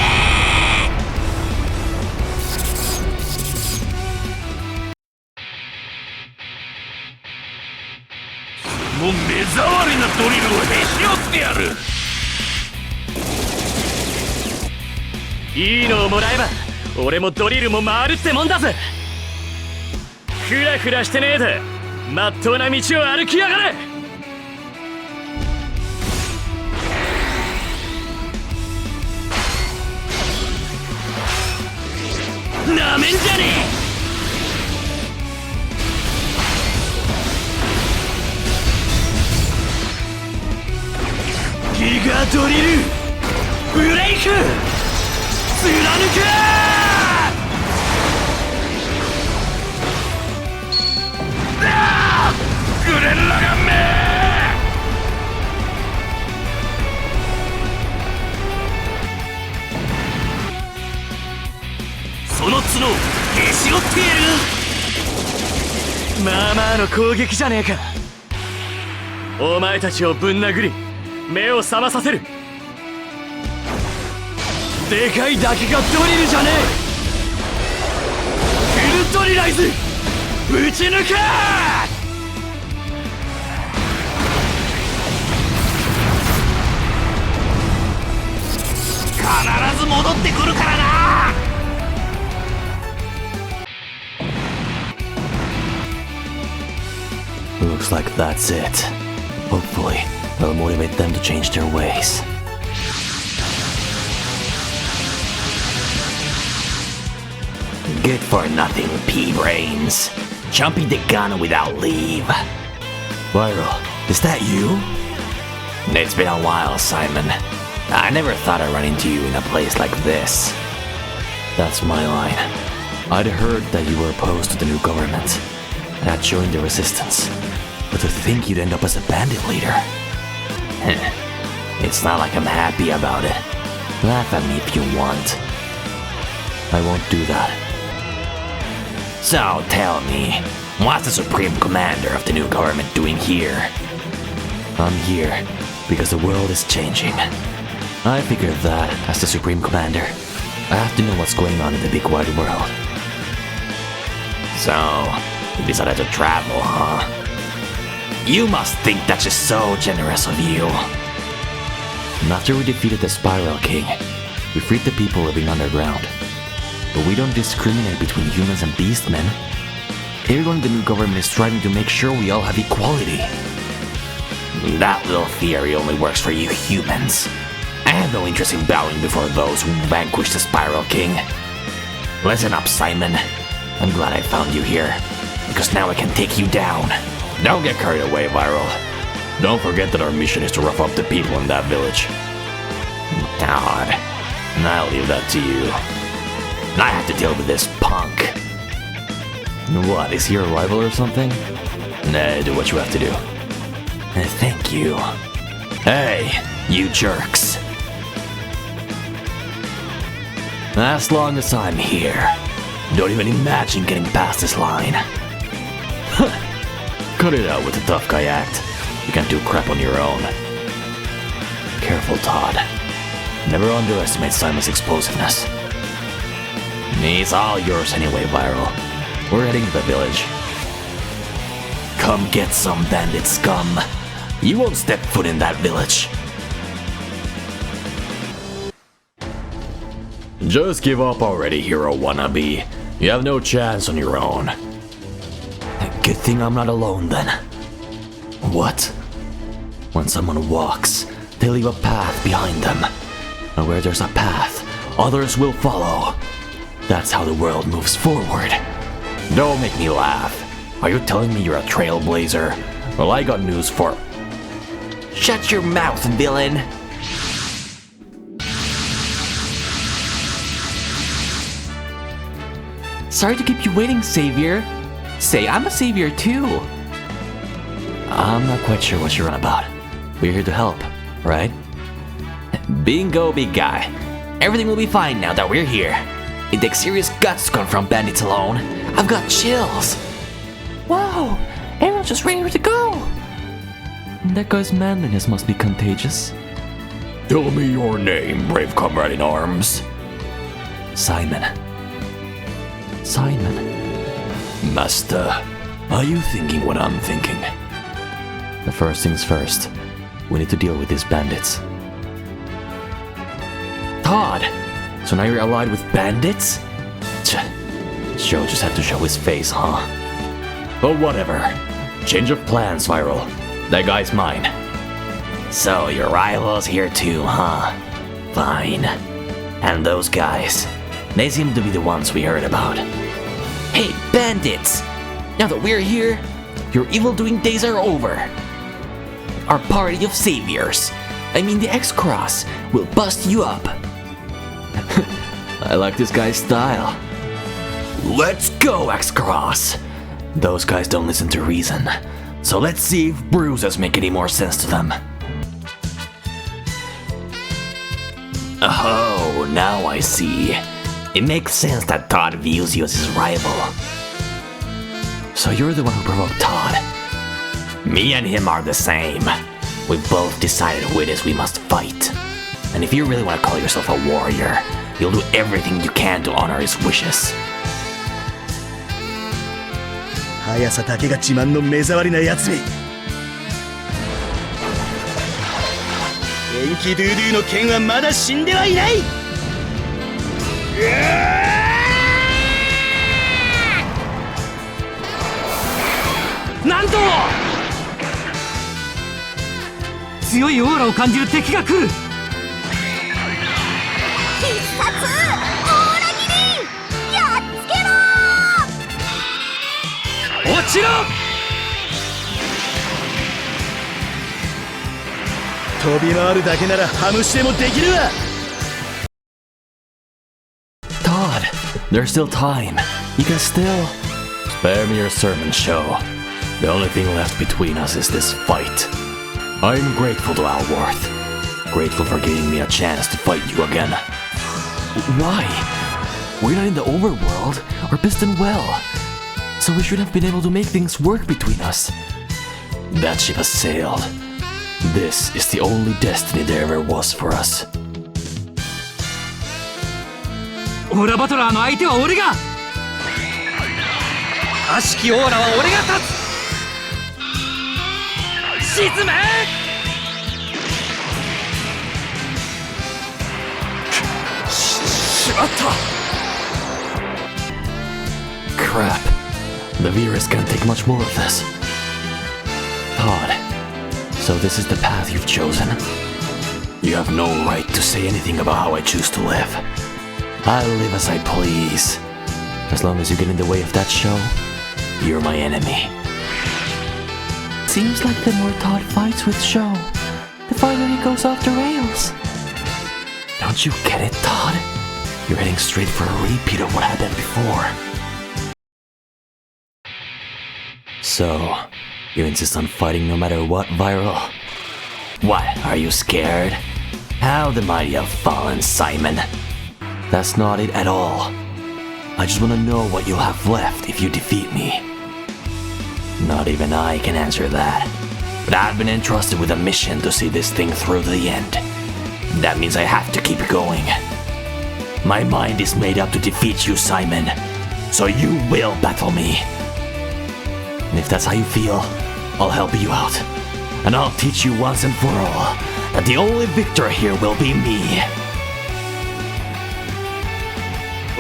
もう目障りなドリルをへし折ってやる。いいのをもらえば俺もドリルも回るってもんだぜ。フラフラしてねえでまっとうな道を歩きやがれ。なめんじゃねえ。ギガドリルブレイク貫く。グレン・ラガンめ。その角へし折ってやる。まあまあの攻撃じゃねえか。お前たちをぶん殴り目を覚まさせる。でかいダキがドリルじゃねえ。フルトリライズ撃ち抜け。必ず戻ってくるからな。Looks like that's it. Hopefully, I'll motivate them to change their ways. Good for nothing, pea-brains. Jumping the gun without leave. Viral, is that you? It's been a while, Simon. I never thought I'd run into you in a place like this. That's my line. I'd heard that you were opposed to the new government. and I'd join the resistance. But to think you'd end up as a bandit leader. It's not like I'm happy about it. Laugh at me if you want. I won't do that. So tell me, what's the Supreme Commander of the new government doing here? I'm here because the world is changing. I figured that, as the Supreme Commander, I have to know what's going on in the big wide world. So, you decided to travel, huh? You must think that's just so generous of you. And after we defeated the Spiral King, we freed the people living underground. But we don't discriminate between humans and beastmen. Everyone in the new government is striving to make sure we all have equality. That little theory only works for you humans. I have no interest in bowing before those who vanquished the Spiral King. Listen up, Simon. I'm glad I found you here, because now I can take you down. Don't get carried away, Viral. Don't forget that our mission is to rough up the people in that village. God, and I'll leave that to you. I have to deal with this punk. What, is he your rival or something? Nah, do what you have to do. Thank you. Hey, you jerks. As long as I'm here, don't even imagine getting past this line. Cut it out with the tough guy act. You can't do crap on your own. Careful, Todd. Never underestimate Simon's explosiveness. He's all yours anyway, Viral. We're heading to the village. Come get some, bandit scum. You won't step foot in that village. Just give up already, hero wannabe. You have no chance on your own. Good thing I'm not alone then. What? When someone walks, they leave a path behind them. And where there's a path, others will follow. That's how the world moves forward. Don't make me laugh. Are you telling me you're a trailblazer? Well, I got news for... Shut your mouth, villain! Sorry to keep you waiting, Savior. Say, I'm a savior too. I'm not quite sure what you're on about. We're here to help, right? Bingo, big guy. Everything will be fine now that we're here. It takes serious guts to confront bandits alone. I've got chills. Wow, everyone's just ready to go. That guy's manliness must be contagious. Tell me your name, brave comrade in arms. Simon. Simon. Master, are you thinking what I'm thinking? The first things first. We need to deal with these bandits. Todd! So now you're allied with bandits? Joe just had to show his face, huh? But whatever. Change of plans, Viral. That guy's mine. So your rival's here too, huh? Fine. And those guys, they seem to be the ones we heard about. Hey, bandits! Now that we're here, your evil-doing days are over. Our party of saviors, I mean the X-Cross, will bust you up. I like this guy's style. Let's go, X-Cross! Those guys don't listen to reason, so let's see if bruises make any more sense to them. Oh, now I see. It makes sense that Todd views you as his rival. So you're the one who provoked Todd. Me and him are the same. We've both decided who it is we must fight. And if you really want to call yourself a warrior, you'll do everything you can to honor his wishes. 速さだけが自慢の目障りなやつめ。エンキドゥドゥの剣はまだ死んではいない。なんと強いオーラを感じる敵が来る。必殺オーラ斬り、やっつけろ。落ちろ。飛び回るだけならハムシでもできるわ。Todd, there's still time. You can still... Spare me your sermon, Sho. The only thing left between us is this fight. I am grateful to Alworth. Grateful for giving me a chance to fight you again. Why? We're not in the overworld or Piston Well, so we should have been able to make things work between us. That ship has sailed. This is the only destiny there ever was for us. オーラバトラーの相手は俺が悪しきオーラは俺が立つ沈めしまった Crap. The virus can't take much more of this. Todd, so this is the path you've chosen. You have no right to say anything about how I choose to live. I live as I please. As long as you get in the way of that show, you're my enemy. Seems like the more Todd fights with Sho, the farther he goes off the rails. Don't you get it, Todd? You're heading straight for a repeat of what happened before. So, you insist on fighting no matter what, Viral? What, are you scared? How the mighty have fallen, Simon. That's not it at all. I just want to know what you'll have left if you defeat me. Not even I can answer that. But I've been entrusted with a mission to see this thing through to the end. That means I have to keep going. My mind is made up to defeat you, Simon. So you will battle me. And if that's how you feel, I'll help you out. And I'll teach you once and for all that the only victor here will be me.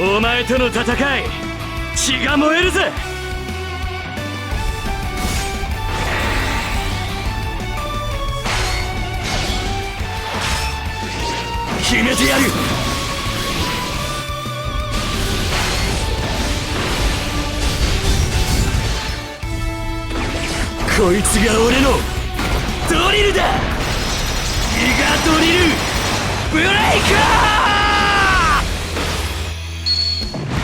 お前との戦い血が燃えるぜ決めてやるこいつが俺のドリルだギガドリルブレイカー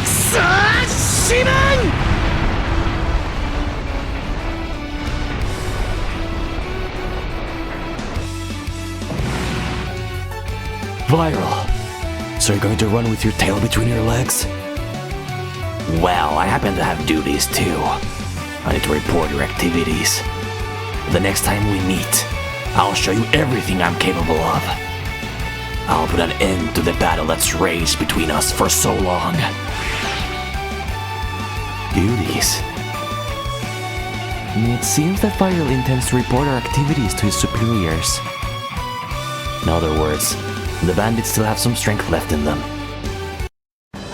さあシマン Viral. So you're going to run with your tail between your legs? Well, I happen to have duties too. I need to report your activities. The next time we meet, I'll show you everything I'm capable of. I'll put an end to the battle that's raged between us for so long. Duties? It seems that Viral intends to report our activities to his superiors. In other words, the bandits still have some strength left in them.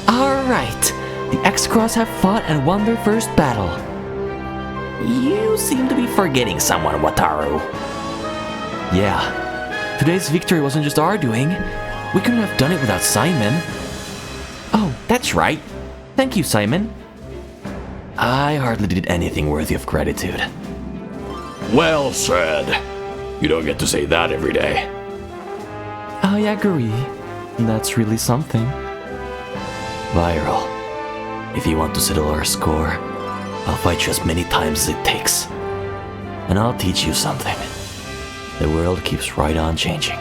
Alright, the X-Cross have fought and won their first battle. You seem to be forgetting someone, Wataru. Yeah, today's victory wasn't just our doing. We couldn't have done it without Simon. Oh, that's right. Thank you, Simon. I hardly did anything worthy of gratitude. Well said. You don't get to say that every day. I agree. That's really something. Viral, if you want to settle our score, I'll fight you as many times as it takes. And I'll teach you something. The world keeps right on changing.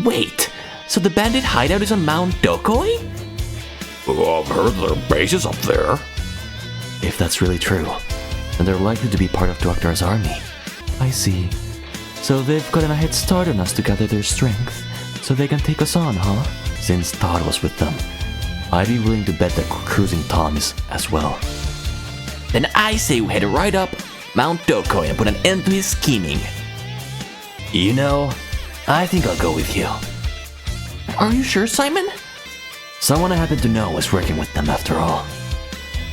Wait, so the bandit hideout is on Mount Dokoi? I've heard their base is up there. If that's really true, then they're likely to be part of Doktar's army. I see. So they've gotten a head start on us to gather their strength, so they can take us on, huh? Since Todd was with them, I'd be willing to bet that Cruising Tom is as well. Then I say we head right up Mount Dokoi and put an end to his scheming. You know, I think I'll go with you. Are you sure, Simon? Someone I happen to know is working with them after all.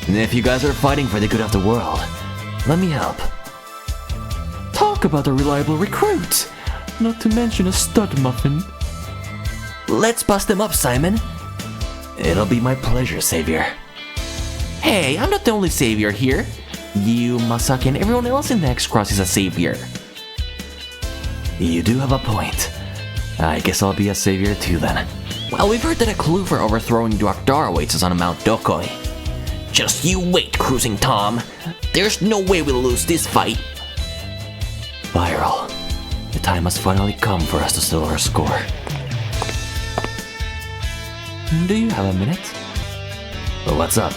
And if you guys are fighting for the good of the world, let me help. Talk about a reliable recruit! Not to mention a stud muffin. Let's bust them up, Simon. It'll be my pleasure, Savior. Hey, I'm not the only savior here. You, Masaki, and everyone else in the X-Cross is a savior. You do have a point. I guess I'll be a savior too then. Well, we've heard that a clue for overthrowing Duakdar awaits us on Mount Dokoi. Just you wait, Cruising Tom. There's no way we'll lose this fight. Viral. The time has finally come for us to settle our score. Do you have a minute? Well, what's up?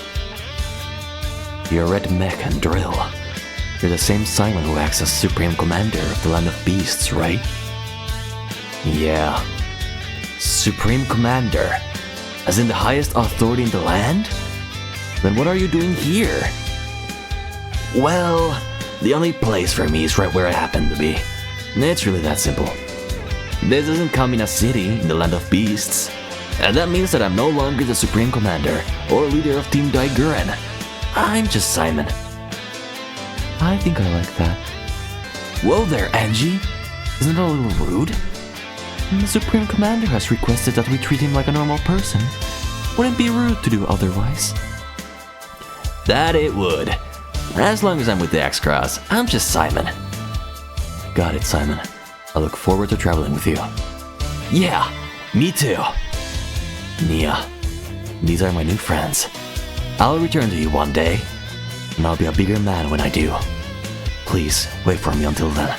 You're Red Mech and Drill. You're the same Simon who acts as Supreme Commander of the Land of Beasts, right? Yeah. Supreme Commander? As in the highest authority in the land? Then what are you doing here? Well, the only place for me is right where I happen to be. It's really that simple. This isn't Kamina City in the Land of Beasts. And that means that I'm no longer the Supreme Commander or leader of Team Daiguren. I'm just Simon. I think I like that. Whoa there, Angie. Isn't that a little rude? The Supreme Commander has requested that we treat him like a normal person. Wouldn't be rude to do otherwise. That it would. As long as I'm with the X-Cross, I'm just Simon. Got it, Simon. I look forward to traveling with you. Yeah, me too. Nia, these are my new friends. I'll return to you one day, and I'll be a bigger man when I do. Please, wait for me until then.